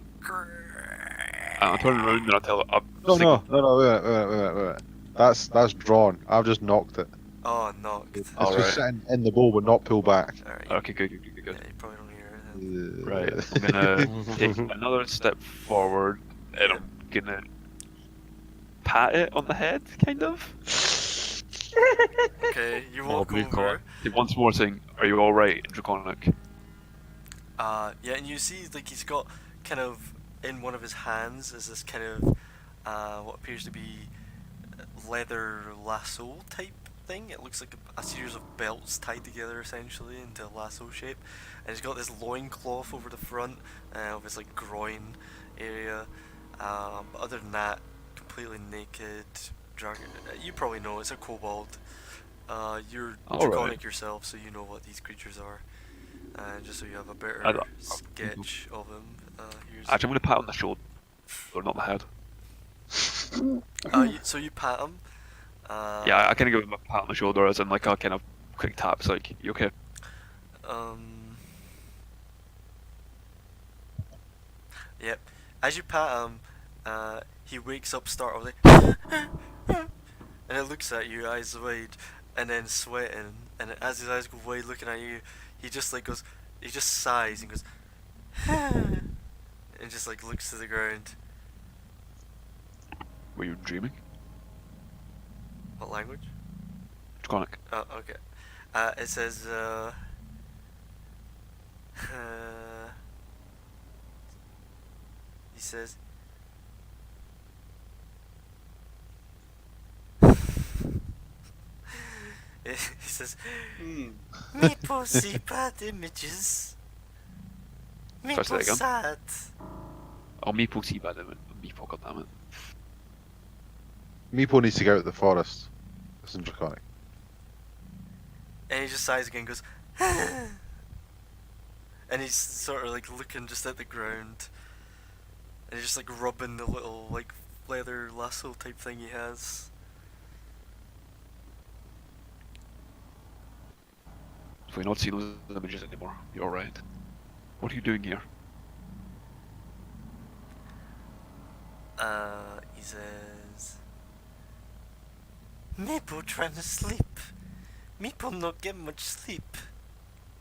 turn around and I tell it up.
No, wait a minute. That's drawn. I've just knocked it.
Oh, knocked.
It's
Alright.
just sitting in the bow but not pulled back.
Alright.
Okay, good.
Yeah, you probably don't hear it. Then.
Right, I'm gonna take another step forward and I'm gonna pat it on the head, kind of.
Okay, you walk
we've got-
over.
Once more saying, are you alright, Draconic?
Yeah, and you see like he's got kind of in one of his hands is this kind of what appears to be leather lasso type thing. It looks like a series of belts tied together essentially into a lasso shape, and he's got this loincloth over the front of his like groin area. But other than that, completely naked. Dragon. You probably know it's a kobold. You're
Alright.
draconic yourself, so you know what these creatures are. Just so you have a better
I don't-
sketch of them. Here's
Actually, I'm gonna pat on the shoulder, or not the head.
so you pat him.
Yeah, I kind of give him a pat on the shoulder as in like a kind of quick tap. It's like, you okay?
Yep. As you pat him, he wakes up startled, like, and it looks at you, eyes wide, and then sweating. And as his eyes go wide, looking at you, he just like goes, he just sighs and goes, and just like looks to the ground.
Were you dreaming?
What language?
Draconic.
Oh, okay. It says, he says, he says, me pussy bad images. Me
Sorry, say that again?
sad.
Oh, Meeple see bad image. Meeple, goddammit.
Meepo needs to get out of the forest. This is Draconic.
And he just sighs again and goes, and he's sort of like looking just at the ground. And he's just like rubbing the little like leather lasso type thing he has.
If we not see those images anymore, you're right. What are you doing here?
He says, Maple trying to sleep. Maple not get much sleep.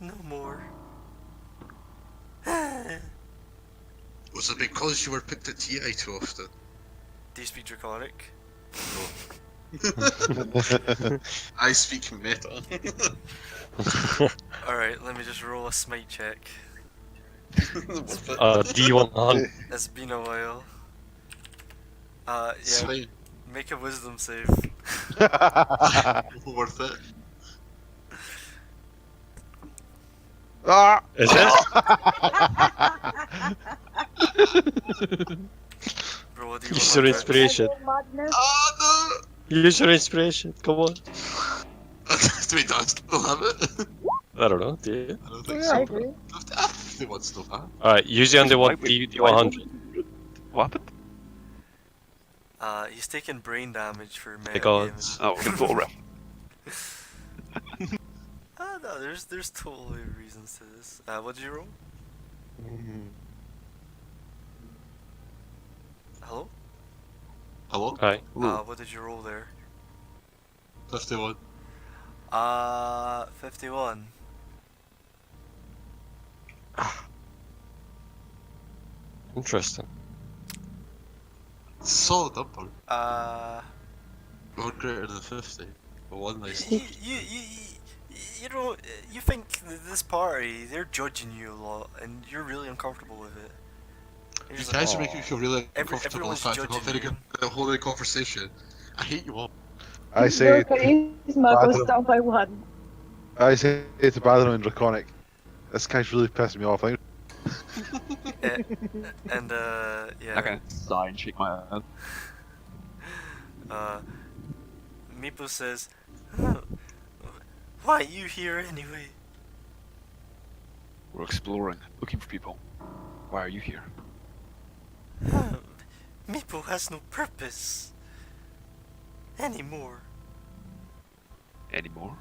No more.
Was it because you were picked at TI too often?
Do you speak Draconic?
I speak meta.
Alright, let me just roll a smite check.
D100.
It's been a while.
It's
Yeah,
fine.
make a wisdom save.
Worth it.
Ah!
Is it?
Roll a
Use your
D100.
inspiration.
Madness.
Oh
Use your inspiration. Come on.
no! Wait, do I still have it?
I don't know. Do you?
I don't think
I
so.
agree.
They want still have.
Alright, use your
Why-
D100.
What happened?
He's taking brain damage for
The
metagaming.
gods.
Oh, we're gonna go around.
No, there's totally reasons to this. What did you roll? Hello?
Hello?
Hi.
What did you roll there?
51.
51.
Interesting.
Solid number. One greater than 50. But one nice.
You know, you think this party, they're judging you a lot, and you're really uncomfortable with it. You're
You
just
guys
like,
are making me feel really uncomfortable. In
everyone's
fact, I'm not very
judging
good at holding a conversation. I hate you all.
I
Your
say,
charisma goes
Bathroom.
down by 1.
I say to Bathroom and Draconic, this guy's really pissing me off.
and yeah.
I kind of sigh and shake my head.
Meeple says, why are you here anyway?
We're exploring, looking for people. Why are you here?
Meeple has no purpose anymore.
Anymore?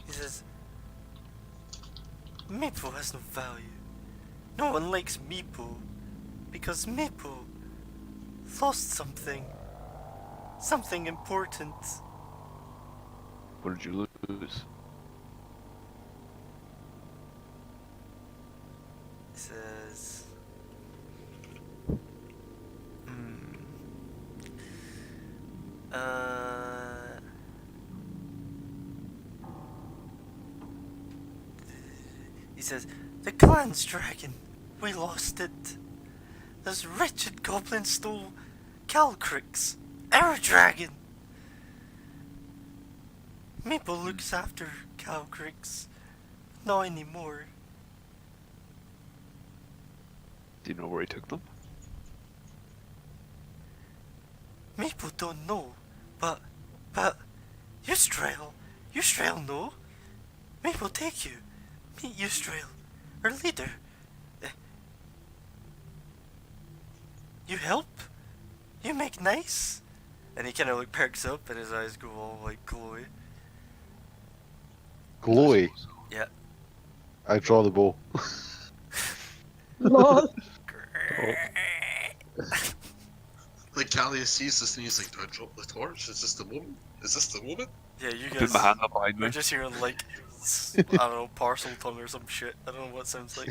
He says, Meeple has no value. No one likes Meeple because Meeple lost something. Something important.
What did you lose?
He says, he says, the clan's dragon. We lost it. This wretched goblin stole Calcrix, our dragon. Maple looks after Calcrix. Not anymore.
Do you know where he took them?
Maple don't know, but Eustrail know. Maple take you. Meet Eustrail, our leader. You help? You make nice? And he kind of like perks up and his eyes go all like glowy.
Glowy.
Yeah.
I draw the bow.
Lol.
Like Callius sees this and he's like, do I drop the torch? Is this the moment? Is this the moment?
Yeah, you
I put
guys
my hand up behind
are
me.
just hearing like, I don't know, parcel tongue or some shit. I don't know what it sounds like.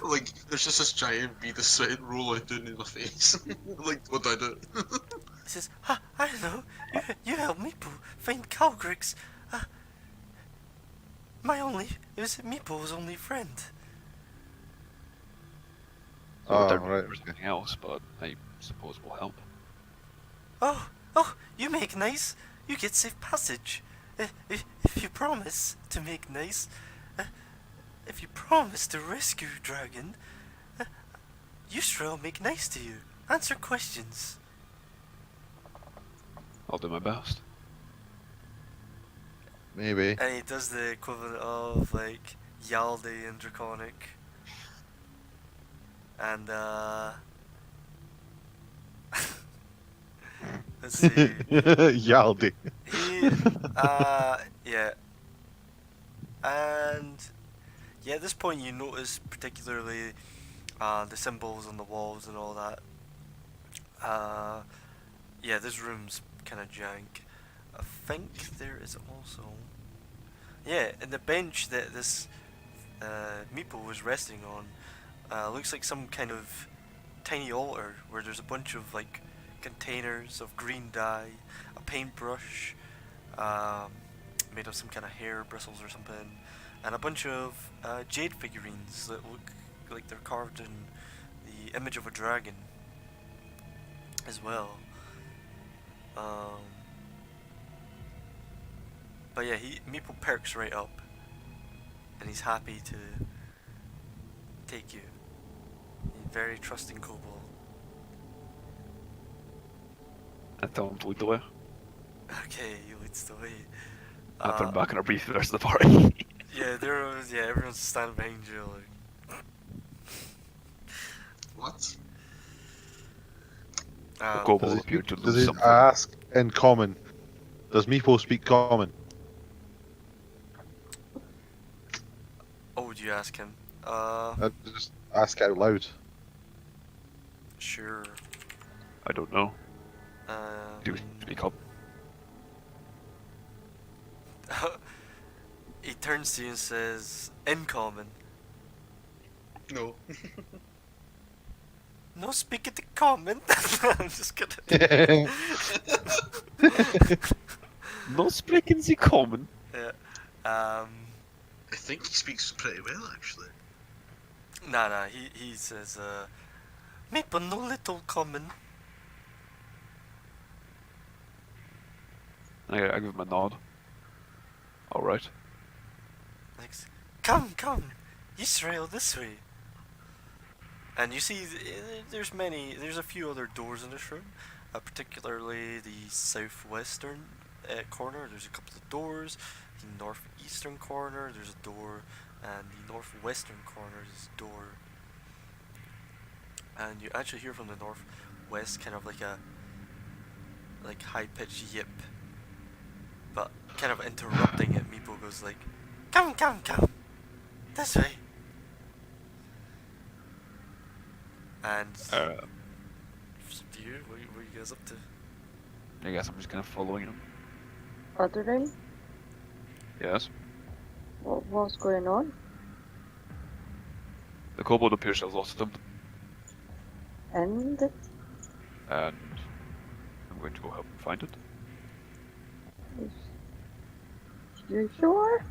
Like, there's just this giant bead of sweat rolling down in my face. Like, what do I do?
He says, I don't know, you help Meeple find Calgrix. It was Meeple's only friend.
Oh,
There
right.
was anything else, but I suppose will help.
Oh, you make nice. You get safe passage. If you promise to make nice, if you promise to rescue Dragon, Yusra will make nice to you. Answer questions.
I'll do my best.
Maybe.
And he does the equivalent of like Yaldi in Draconic. And let's see.
Yaldi.
He yeah. And yeah, at this point you notice particularly the symbols on the walls and all that. Yeah, this room's kind of jank. I think there is also, yeah, and the bench that this meeple was resting on looks like some kind of tiny altar where there's a bunch of like containers of green dye, a paintbrush made of some kind of hair bristles or something, and a bunch of jade figurines that look like they're carved in the image of a dragon as well. But yeah, Meeple perks right up, and he's happy to take you. He's a very trusting kobold.
I tell him to lead the way.
Okay, he leads the way.
I turn back and I brief the rest of the party.
Yeah, everyone's standing behind you. Like,
What?
The
um,
kobold appeared to
Does
lose
he
something.
ask in common? Does Meepo speak common?
oh, do you ask him?
Just ask out loud.
Sure.
I don't know. Do we
Um,
speak up?
he turns to you and says, "In common."
No.
No speak at the common. I'm just kidding.
No speaking the common.
Yeah.
I think he speaks pretty well, actually.
Nah. He says, "Maybe no little common."
I give him a nod. Alright.
Like, come, Israel, this way. And you see, there's a few other doors in this room, particularly the southwestern corner. There's a couple of doors. The northeastern corner, there's a door, and the northwestern corner is a door. And you actually hear from the northwest kind of like a high-pitched yip, but kind of interrupting it. Meepo goes like, come, this way. And you, what are you guys up to?
I guess I'm just kind of following him.
Other day?
Yes.
What's going on?
The kobold appears to have lost something,
And
and I'm going to go help him find it.
is you sure?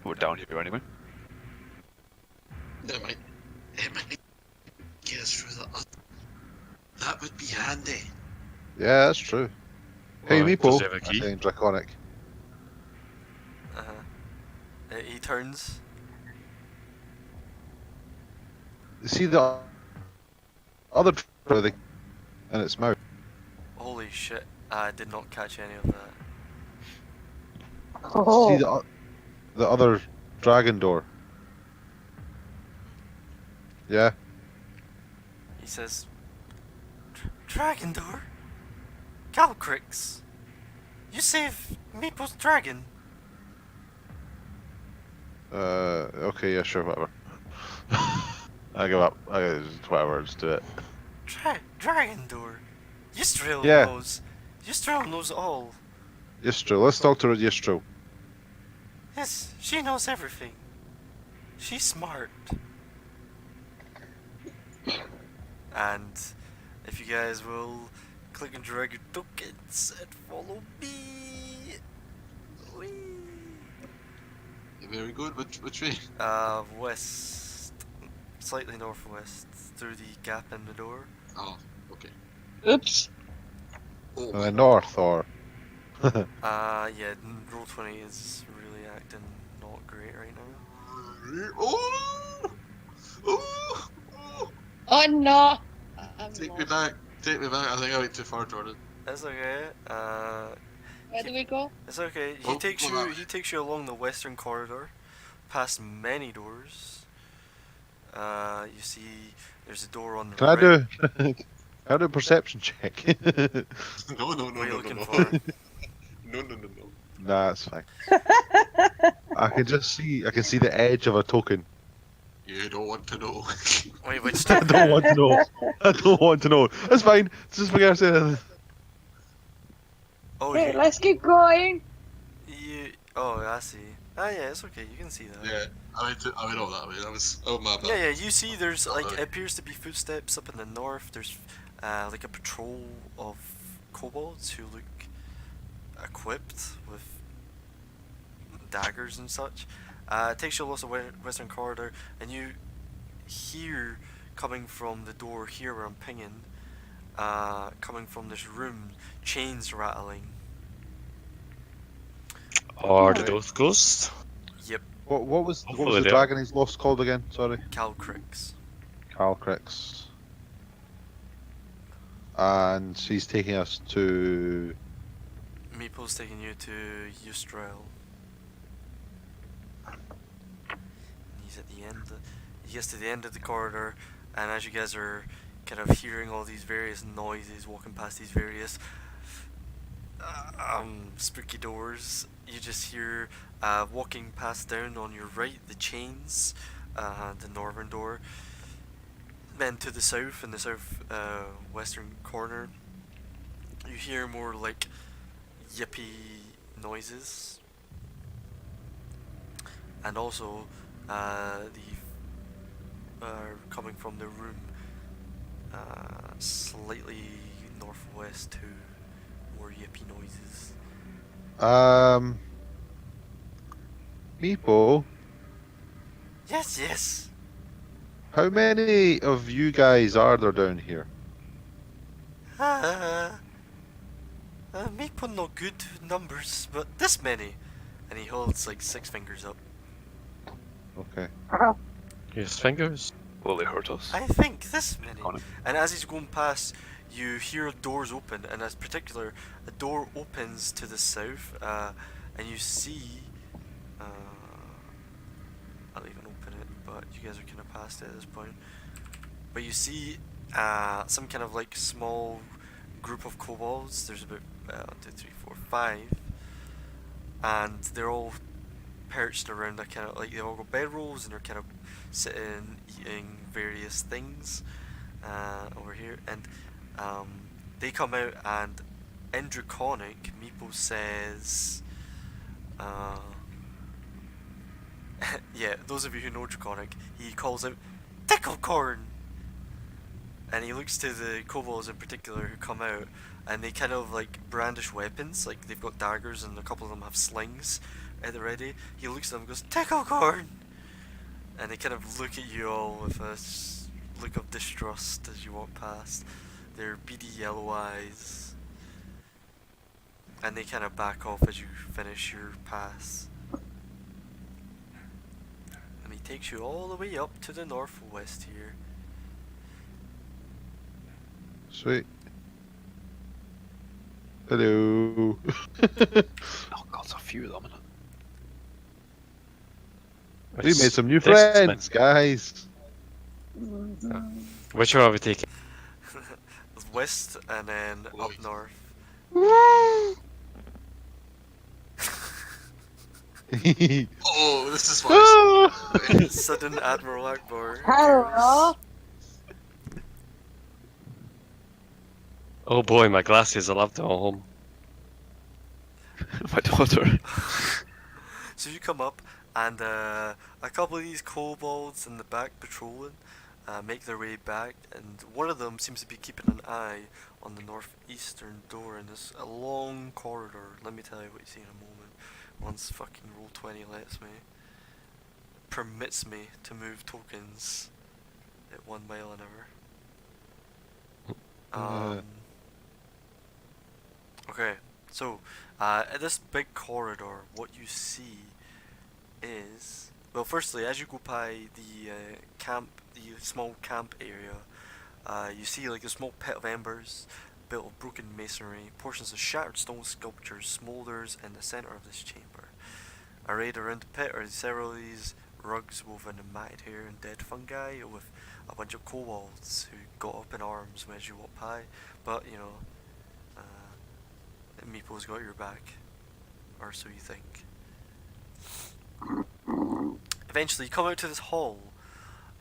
We're down here anyway.
It might get us through the. That would be handy.
Yeah, that's true. Hey,
Well,
Meepo.
does he have a
I'm
key?
saying Draconic.
He turns.
You see the other thing in its mouth?
Holy shit! I did not catch any of that.
Oh,
See the other dragon door? Yeah.
He says, "Dragon door, Galcrix, you saved Meeple's dragon."
Okay, yeah, sure, whatever. I give up. Just whatever, just do it.
Dragon door. Ystrel
Yeah.
knows. Ystrel knows all.
Yistro, let's talk to Yistro.
Yes, she knows everything. She's smart. And if you guys will click and drag your tokens and follow me. Whee!
Very good. Which way?
West. Slightly northwest. Through the gap in the door.
Oh, okay.
Oops.
Oh,
The north, or
Yeah, roll 20 is really acting not great right now.
oh, oh, oh.
Oh no! I'm
Take me
lost.
back. Take me back. I think I went too far, Jordan.
That's okay.
Where do we go?
It's okay.
Oh, go back.
He takes you along the western corridor past many doors. You see there's a door on the
Can I
right.
do? Can I do a perception check?
No, no, no,
What are you
no,
looking
no,
for?
no. No, no, no, no.
Nah, it's fine. I can just see. I can see the edge of a token.
You don't want to know.
Wait, which
I
token?
don't want to know. I don't want to know. That's fine. Just forget it.
Oh,
Okay, let's keep going.
Oh, I see. Ah, yeah, it's okay. You can see that.
Yeah, I went all that way. That was my bad.
Yeah, you see there's like,
Okay.
it appears to be footsteps up in the north. There's like a patrol of kobolds who look equipped with daggers and such. It takes you along the western corridor, and you hear coming from the door here where I'm pinging, coming from this room, chains rattling.
Are
Right.
those ghosts?
Yep,
What was
Hopefully
the
they are.
dragon he's lost called again? Sorry.
Calcrix.
Calcrix. And she's taking us to.
Meeple's taking you to Eustrel. He's at the end. He gets to the end of the corridor, and as you guys are kind of hearing all these various noises, walking past these various spooky doors, you just hear walking past down on your right the chains, the northern door. Then to the south, in the south western corner, you hear more like yippy noises, and also coming from the room slightly northwest to more yippy noises.
Meepo,
Yes.
how many of you guys are there down here?
Me put no good numbers, but this many. And he holds like 6 fingers up.
Okay.
His fingers.
Will they hurt us?
I think this many.
Connor.
And as he's going past, you hear doors open, and as particular, a door opens to the south, and you see. I'll even open it, but you guys are kind of past it at this point. But you see some kind of like small group of kobolds. There's about 1, 2, 3, 4, 5, and they're all perched around a kind of like, they've all got bedrolls and they're kind of sitting eating various things over here, and they come out, and in Draconic, Meepo says, yeah, those of you who know Draconic, he calls out, "Ticklecorn!" And he looks to the kobolds in particular who come out, and they kind of like brandish weapons, like they've got daggers and a couple of them have slings at the ready. He looks at them and goes, "Ticklecorn!" And they kind of look at you all with a look of distrust as you walk past. Their beady yellow eyes. And they kind of back off as you finish your pass. And he takes you all the way up to the northwest here.
Sweet. Hello.
Oh god, there's a few of them in it.
We made some new
Next time.
friends, guys.
Which one are we taking?
West and then up
West.
north.
Oh, this is why.
Sudden Admiral Akbar.
Hello.
Oh boy, my glasses. I'll have to go home.
My daughter.
So you come up, and a couple of these kobolds in the back patrolling make their way back, and one of them seems to be keeping an eye on the northeastern door in this a long corridor. Let me tell you what you see in a moment. Once fucking Roll20 lets me, permits me to move tokens at 1 mile an hour. Okay, so at this big corridor, what you see is, well, firstly, as you go by the camp, the small camp area, you see like a small pit of embers built of broken masonry. Portions of shattered stone sculptures smoulders in the center of this chamber. Arrayed around the pit are several of these rugs woven in matted hair and dead fungi, with a bunch of kobolds who got up in arms as you walk by. But you know, Meeple's got your back, or so you think. Eventually, you come out to this hall,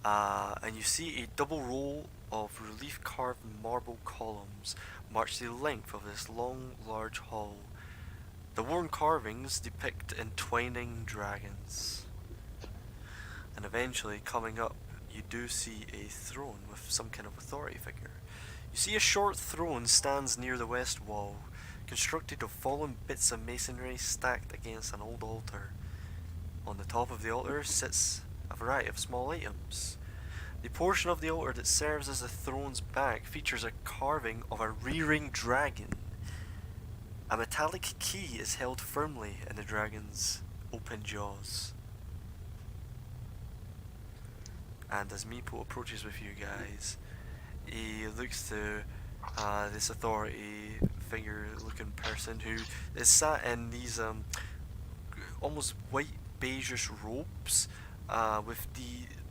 and you see a double row of relief-carved marble columns march the length of this long, large hall. The worn carvings depict entwining dragons. And eventually, coming up, you do see a throne with some kind of authority figure. You see a short throne stands near the west wall, constructed of fallen bits of masonry stacked against an old altar. On the top of the altar sits a variety of small items. The portion of the altar that serves as the throne's back features a carving of a rearing dragon. A metallic key is held firmly in the dragon's open jaws. And as Meepo approaches with you guys, he looks to this authority figure looking person who is sat in these almost white beigeish robes with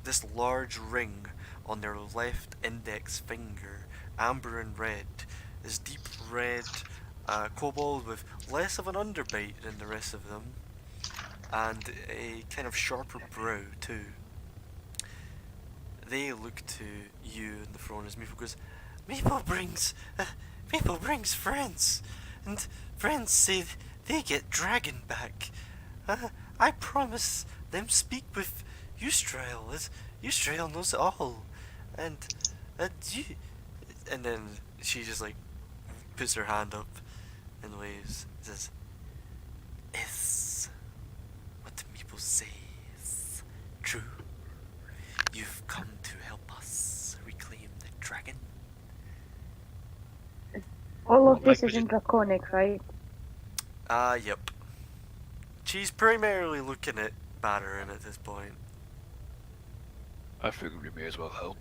this large ring on their left index finger, amber and red. This deep red kobold with less of an underbite than the rest of them, and a kind of sharper brow too. They look to you and the throne as Meeple goes, Meeple brings friends, and friends say they get dragon back. I promise them speak with Eustrail, as Eustrail knows all, and you. And then she just like puts her hand up and waves, says, "Is what the Meeple says true? You've come to help us reclaim the dragon."
All of this
Like,
is in Draconic, right?
Yep. She's primarily looking at Battering at this point.
I figured we may as well help.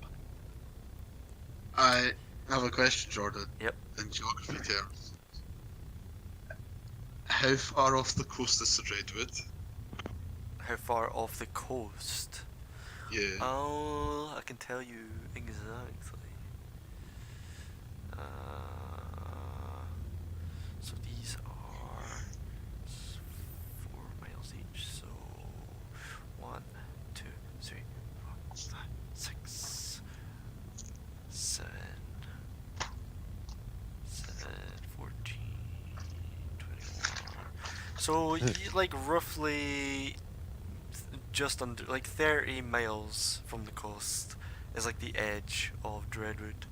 I have a question, Jordan.
Yep.
In geography terms, how far off the coast is Sir Redwood?
How far off the coast?
Yeah.
Oh, I can tell you exactly. So these are 4 miles each. So 1, 2, 3, 4, 5, 6, 7, 14, 21. So like roughly just under, like 30 miles from the coast is like the edge of Dreadwood.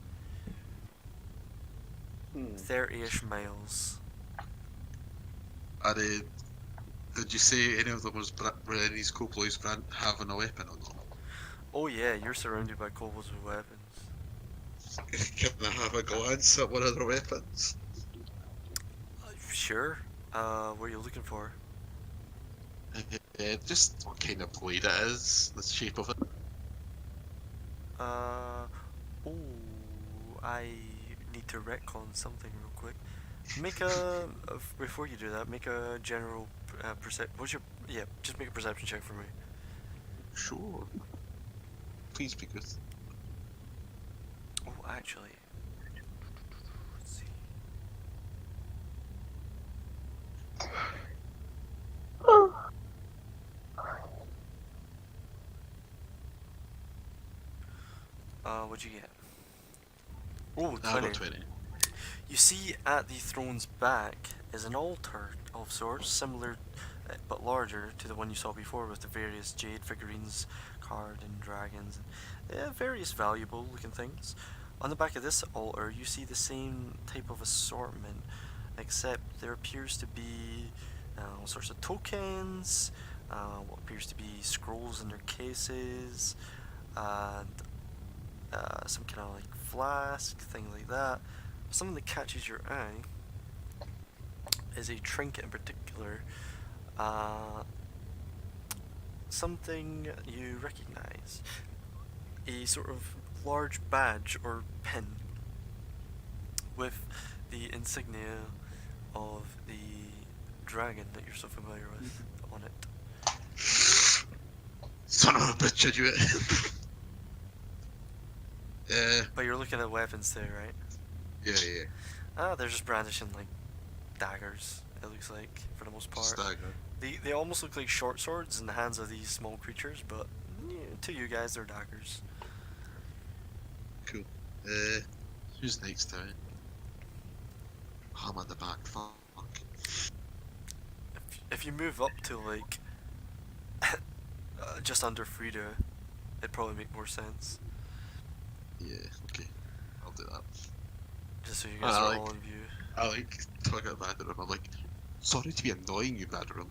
30-ish miles.
Are they, did you say any of them were any of these kobolds having a weapon on them?
Oh yeah, you're surrounded by kobolds with weapons.
Can I have a glance at one of their weapons?
Sure. What are you looking for?
Just what kind of blade it is, the shape of it.
Oh, I need to retcon something real quick. Make a, before you do that, make a general just make a perception check for me.
Sure. Please be good.
Oh, actually. Let's see. What'd you get? Oh,
I have
20.
a 20.
You see at the throne's back is an altar of sorts, similar but larger to the one you saw before, with the various jade figurines carved and dragons and various valuable looking things. On the back of this altar you see the same type of assortment, except there appears to be all sorts of tokens, what appears to be scrolls in their cases, and some kind of like flask, thing like that. Something that catches your eye is a trinket in particular, something you recognize, a sort of large badge or pin with the insignia of the dragon that you're so familiar with on it.
Son of a bitch, I knew it.
But you're looking at weapons too, right?
Yeah.
Ah, they're just brandishing like daggers. It looks like for the most part.
Stagger.
They almost look like short swords in the hands of these small creatures, but yeah, to you guys they're daggers.
Cool. Who's next time? I'm on the back. Fuck.
If you move up to like just under Frida, it'd probably make more sense.
Yeah. Okay. I'll do that.
Just so you guys
I
are
like-
all in view.
I like talking about Madram. I'm like, sorry to be annoying you, Madram,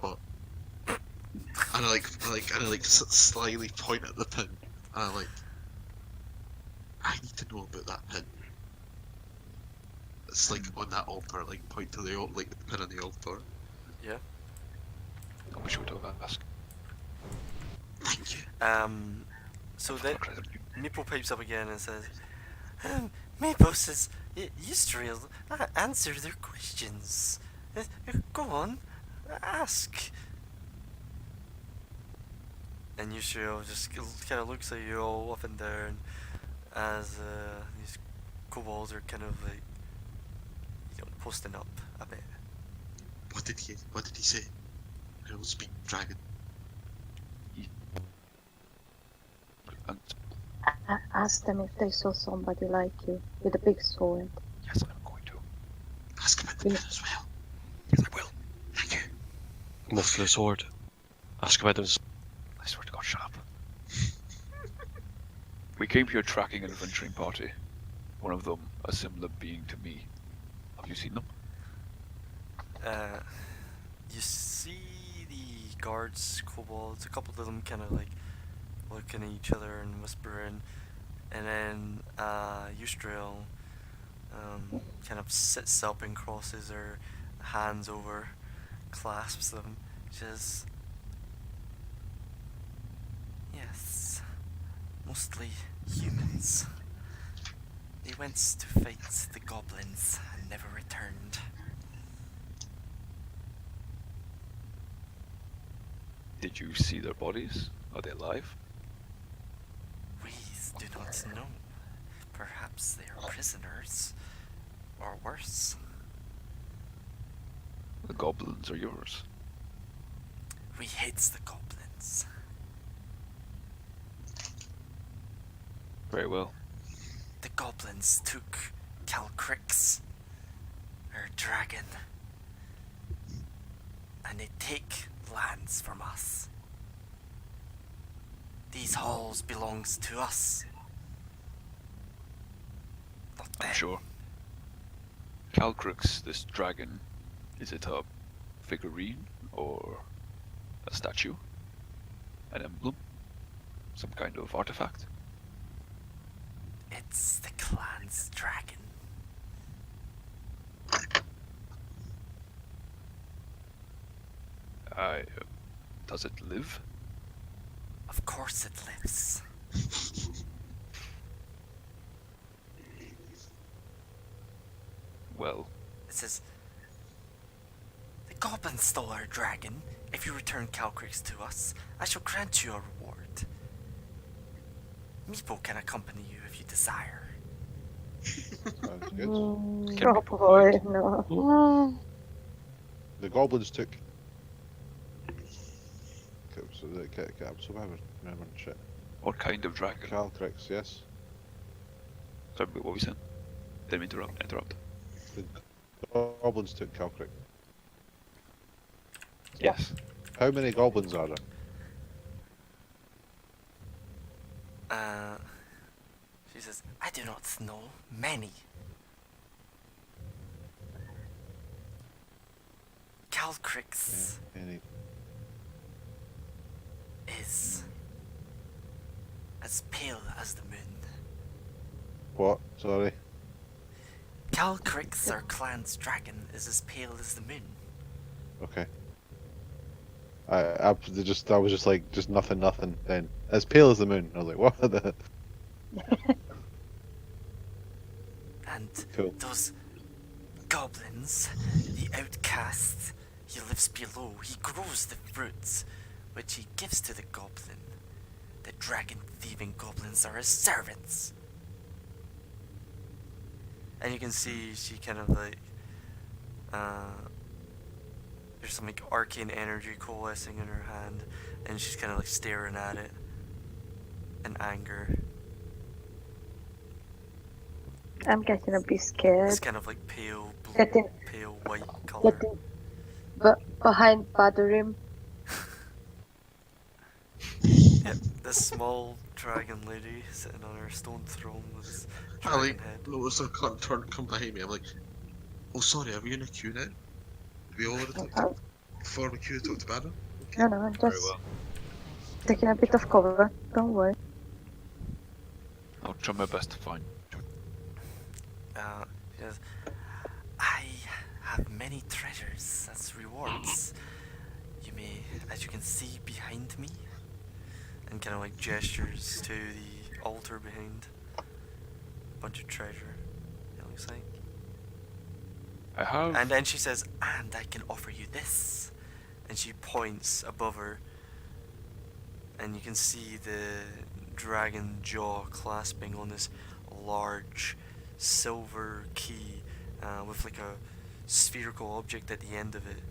but and I slyly point at the pin. And I'm like, I need to know about that pin. It's like on that altar, like point to the like the pin on the altar.
Yeah.
I wish I would have asked.
Thank you.
So then Meeple pipes up again and says, Meeple says, Ystrel, answer their questions. Go on, ask. And Ystrel just kind of looks at you all up and down as these kobolds are kind of like, posting up a bit.
What did he say? I don't speak dragon.
And
Ask them if they saw somebody like you with a big sword.
yes, I'm going to.
Ask about the pin as well.
Yes, I will.
Thank you.
Muscular sword. Ask about them.
I swear to God, shut up. We came here tracking an adventuring party. One of them, a similar being to me. Have you seen them?
You see the guards, kobolds, a couple of them kind of like looking at each other and whispering, and then Ystrel kind of sits up and crosses her hands over, clasps them. She says, yes, mostly humans. They went to fight the goblins and never returned.
Did you see their bodies? Are they alive?
We do not know. Perhaps they are prisoners, or worse.
The goblins are yours.
We hate the goblins.
Very well.
The goblins took Calcrix, our dragon, and they take lands from us. These halls belongs to us. Not them.
I'm sure. Calcrix, this dragon, is it a figurine or a statue? An emblem? Some kind of artifact?
It's the clan's dragon.
Does it live?
Of course it lives.
Well,
It says, the goblins stole our dragon. If you return Calcrix to us, I shall grant you a reward. Meeple can accompany you if you desire.
Sounds good.
Can we
Probably no.
The goblins took. So the so I remember shit.
what kind of dragon?
Calcrix, yes.
Sorry, what were we saying? Didn't mean to interrupt.
The goblins took Calcrix.
Yes.
How many goblins are there?
She says, I do not know many. Calcrix
Any?
is as pale as the moon.
What? Sorry.
Calcrix, our clan's dragon, is as pale as the moon.
Okay. I was just like, just nothing. Then as pale as the moon. I was like, what the?
And
Cool.
those goblins, the outcast, he lives below. He grows the fruits, which he gives to the goblin. The dragon-thieving goblins are his servants. And you can see she kind of like, there's some like arcane energy coalescing in her hand, and she's kind of like staring at it in anger.
I'm getting a bit scared.
It's kind of like pale blue,
Getting,
pale white color.
getting behind Badarim.
Yep, this small dragon lady sitting on her stone throne with his
I
dragon
like
head.
notice her come behind me. I'm like, oh sorry, are we in a queue now? We all want to talk before we queue to talk to Banner?
No, I'm
Very
just
well.
taking a bit of cover. Don't worry.
I'll try my best to find you.
She says, I have many treasures as rewards. You may, as you can see behind me, and kind of like gestures to the altar behind. Bunch of treasure, it looks like.
I have.
And then she says, and I can offer you this. And she points above her, and you can see the dragon jaw clasping on this large silver key with like a spherical object at the end of it,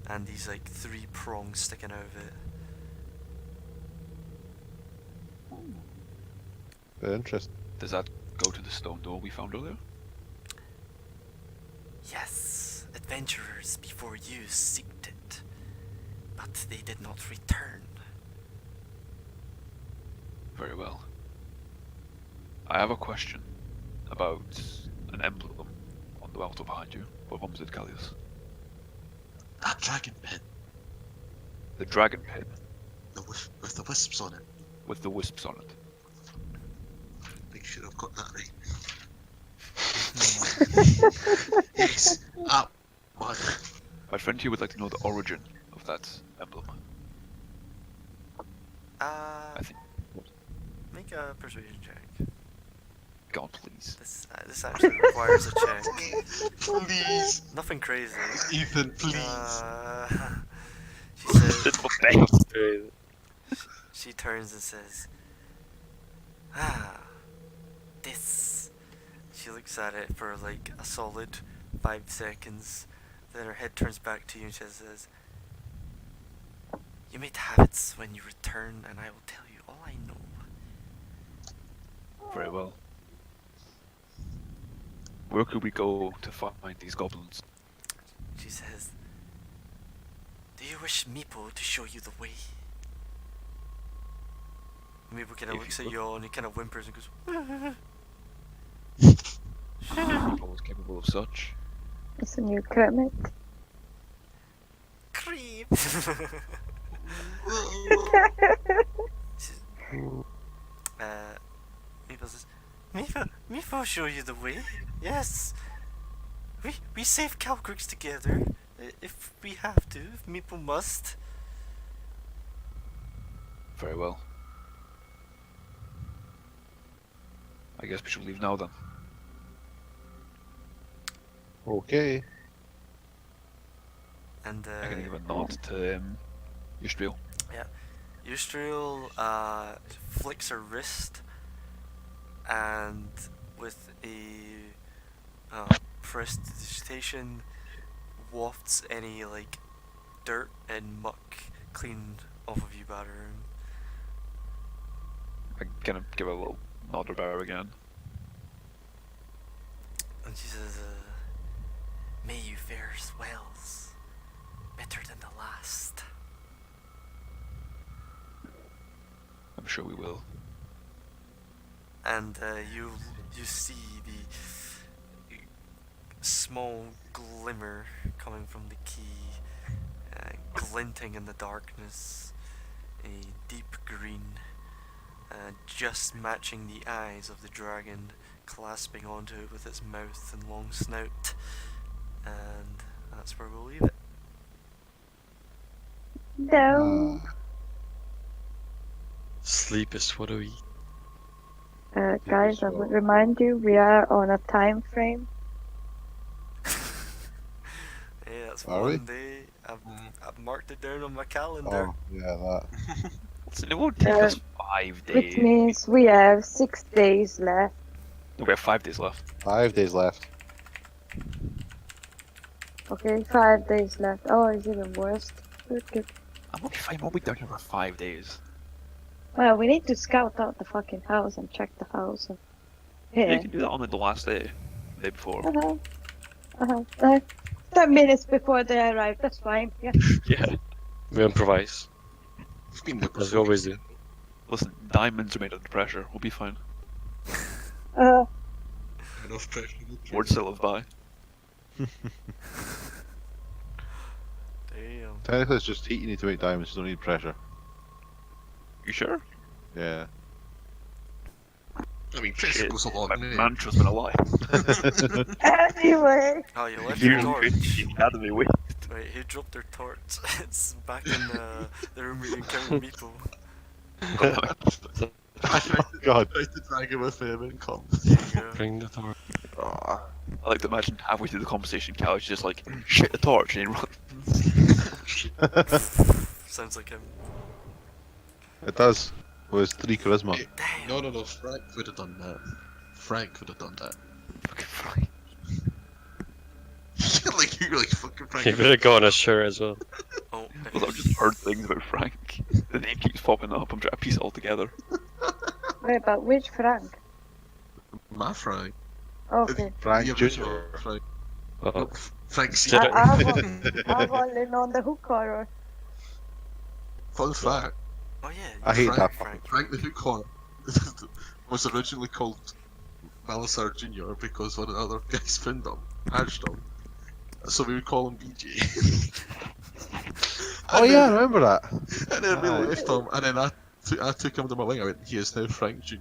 and these like 3 prongs sticking out of it.
Very interesting.
Does that go to the stone door we found earlier?
Yes, adventurers before you seeked it, but they did not return.
Very well. I have a question about an emblem on the altar behind you. What one was it, Callius?
That dragon pin,
The dragon pin
with the wisps on it.
with the wisps on it.
Make sure I've got that right. Yes, my
My friend here would like to know the origin of that emblem. I think.
Make a persuasion check.
God, please.
This actually requires a check.
please,
Nothing crazy.
Ethan, please.
She says,
It's for thanks.
she turns and says, this. She looks at it for like a solid 5 seconds. Then her head turns back to you and she says, you may have it when you return, and I will tell you all I know.
Very well. Where could we go to find these goblins?
She says, do you wish Meepo to show you the way? Meepo kind of
If
looks
you
at you all and he kind of whimpers and goes,
Always capable of such.
It's a new Kermit.
creep. Meepo says, Meepo will show you the way. Yes. We save Calcrix together. If we have to, if Meepo must.
Very well. I guess we should leave now then.
Okay.
And
I can give a nod to Yustriel.
Eustriel flicks her wrist, and with a prestidigitation wafts any like dirt and muck clean off of you, Battering.
I kind of give a little nod to her again.
And she says, may you fare well, better than the last.
I'm sure we will.
And you see the small glimmer coming from the key, glinting in the darkness, a deep green, just matching the eyes of the dragon clasping onto it with its mouth and long snout. And that's where we'll leave it.
No.
Sleep is for the weak.
Guys, I would remind you, we are on a time frame.
Yeah, that's
Are we?
one day. marked it down on my calendar.
Oh, yeah, that.
Listen, it won't take us 5 days.
Which means we have 6 days left.
No, we have 5 days left.
5 days left.
Okay, 5 days left. Oh, it's even worse. Good.
I'm gonna be fine. We'll be down here for 5 days.
Well, we need to scout out the fucking house and check the house.
You
Yeah.
can do that on the last day. The day before.
Uh-huh. 10 minutes before they arrive, that's fine. Yeah.
Yeah.
We improvise,
We've been there
as we always do.
Listen, diamonds are made under pressure. We'll be fine.
Enough pressure.
Words to live by.
Damn.
Technically, it's just heat you need to make diamonds, you don't need pressure.
You sure?
Yeah.
I mean, pressure
Shit,
goes a long
my
way.
mantra's been a lie.
Anyway.
Oh, you left your
You
torch.
had me wait.
Wait, who dropped their torch? It's back in the room where you encountered Meeple.
God.
Tried to drag him with him and come.
There you go.
Bring the torch.
Ah.
I like to imagine halfway through the conversation, Cal's just like, shit the torch, and he runs.
Sounds like him.
It does. With his 3 charisma.
Damn.
No, Frank would have done that. Frank would have done that.
Fucking fine.
Like, you're like fucking Frank.
You better go on a shirt as well.
Oh,
Well, I've just heard things about Frank. The name keeps popping up. I'm trying to piece it all together.
Wait, but which Frank?
My Frank.
Okay.
Frank
The
Jr.
original Frank.
Oh,
Frank C.
Did it-
I've only known the hook horror.
Fun fact.
oh yeah.
I hate that.
Frank.
Frank the Hook Horn was originally called Balasar Jr. because one of the other guys found him, hatched him. So we would call him BJ.
Oh yeah, I remember that.
And then we left him, and then I took him to my wing. I went, he is now Frank Jr.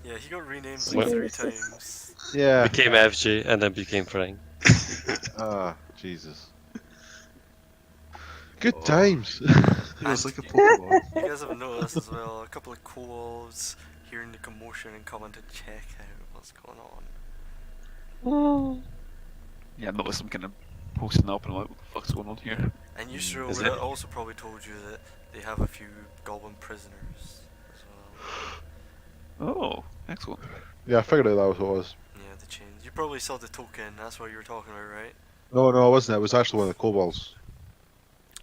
Yeah, he got renamed
What?
like 3 times.
Yeah.
became FG and then became Frank.
Ah, Jesus. Good times.
He was like a Pokemon.
You guys have noticed as well, a couple of co-ops hearing the commotion and coming to check out what's going on.
Yeah, I noticed them kind of posting up and I'm like, what the fuck's going on here?
And Yusro
Is
would
it?
have also probably told you that they have a few goblin prisoners as well.
Oh, excellent.
Yeah, I figured out that was what it was.
Yeah, the chains. You probably saw the token, that's what you were talking about, right?
No, it wasn't. It was actually one of the kobolds.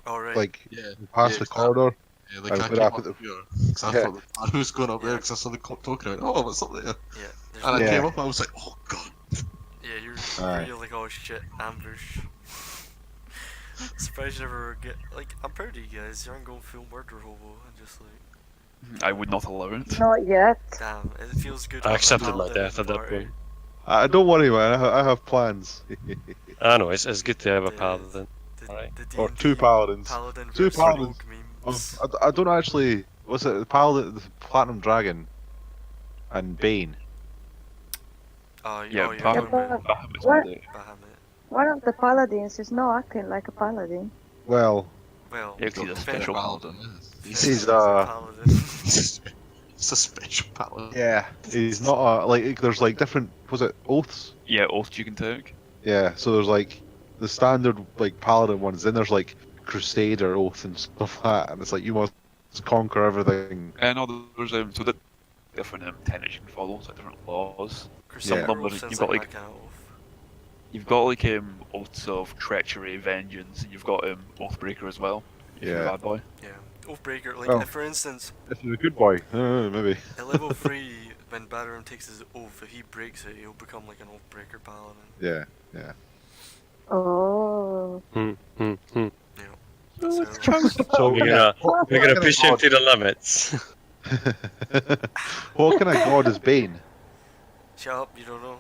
Alright.
Like,
Yeah.
past
Yeah,
the
exactly.
corridor.
Yeah, the
I
guy
put
came
up
up
at the-
here. Because I
Yeah.
thought I was going up there because I saw the token. I went, oh, what's up there?
yeah, there's
And I
Yeah.
came up and I was like, oh god.
yeah, you're
Aye.
really like, oh shit, ambush. Surprised you never get, like, I'm proud of you guys, you aren't going full murder hobo and just like,
I would not allow it.
Not yet.
damn, it feels good.
I
having a
accepted my
paladin
death
in
at
the
that
party.
point.
Don't worry, man. I have plans.
I know, it's good to have a
Yeah.
paladin.
The,
Alright.
the
Or
D&D
2 paladins.
Paladin
Two
versus
paladins.
rogue memes.
I don't actually. Was it the paladin, the platinum dragon, and Bane?
Oh,
Yeah,
oh, you're
Bahamut.
talking about
Bahamut's
What?
one day.
Bahamut.
One of the paladins is not acting like a paladin.
Well,
Well,
Yeah, 'cause he's a special paladin.
he's
paladin.
It's a special paladin.
yeah, he's not like there's like different. Was it oaths?
Yeah, oath you can take.
Yeah, so there's like the standard like paladin ones. Then there's like crusader oath and stuff like that, and it's like you must conquer everything.
And there's so the different tenets you can follow, so different laws.
Crusader
Some of them,
Wolf
you've
sounds
got,
like
like-
that kind of oath.
You've got like oaths of treachery, vengeance, and you've got Oathbreaker as well. If you're a
Yeah.
bad boy.
Yeah. Oathbreaker, like,
Oh.
if, for instance,
If you're a good boy, maybe.
at level 3, when Badaram takes his oath, if he breaks it, he'll become like an Oathbreaker paladin.
Yeah, yeah.
Oh.
So,
So
We're gonna push him to the limits.
what kind of god is Bane?
shut up, you don't know.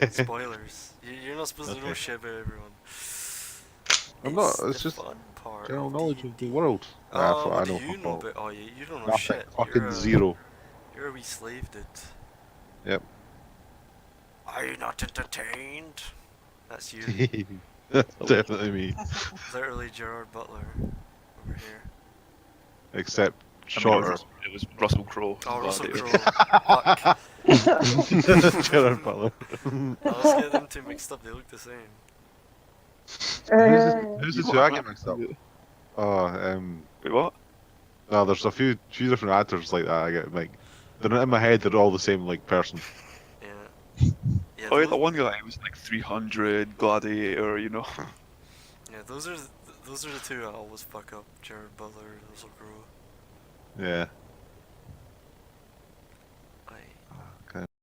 Spoilers. You're not supposed to know
Okay.
shit about everyone.
I'm not. It's
the
just
fun part
general
of
knowledge of the
D&D.
world.
Oh,
Nah, I
what
know.
do you know about? Oh, you don't know
Nothing.
shit.
Fucking
You're a,
zero.
You're a wee slave, dude.
Yep.
Are you not entertained? That's you.
That's definitely me.
Literally Gerard Butler over here.
Except
I mean,
shorter.
it was Russell Crowe.
Oh, Russell
Gladiator.
Crowe. Fuck.
Gerard Butler.
I was getting them two mixed up. They look the same.
Who's the
You
two
got
I
a
get
black
mixed up?
one.
Oh,
Wait, what?
no, there's a few different actors like that. I get like, they're not in my head. They're all the same like person.
Yeah. Yeah,
Oh, yeah,
those,
that one guy was like 300 Gladiator, you know.
yeah, those are the two I always fuck up. Jared Butler, Russell Crowe.
Yeah.
I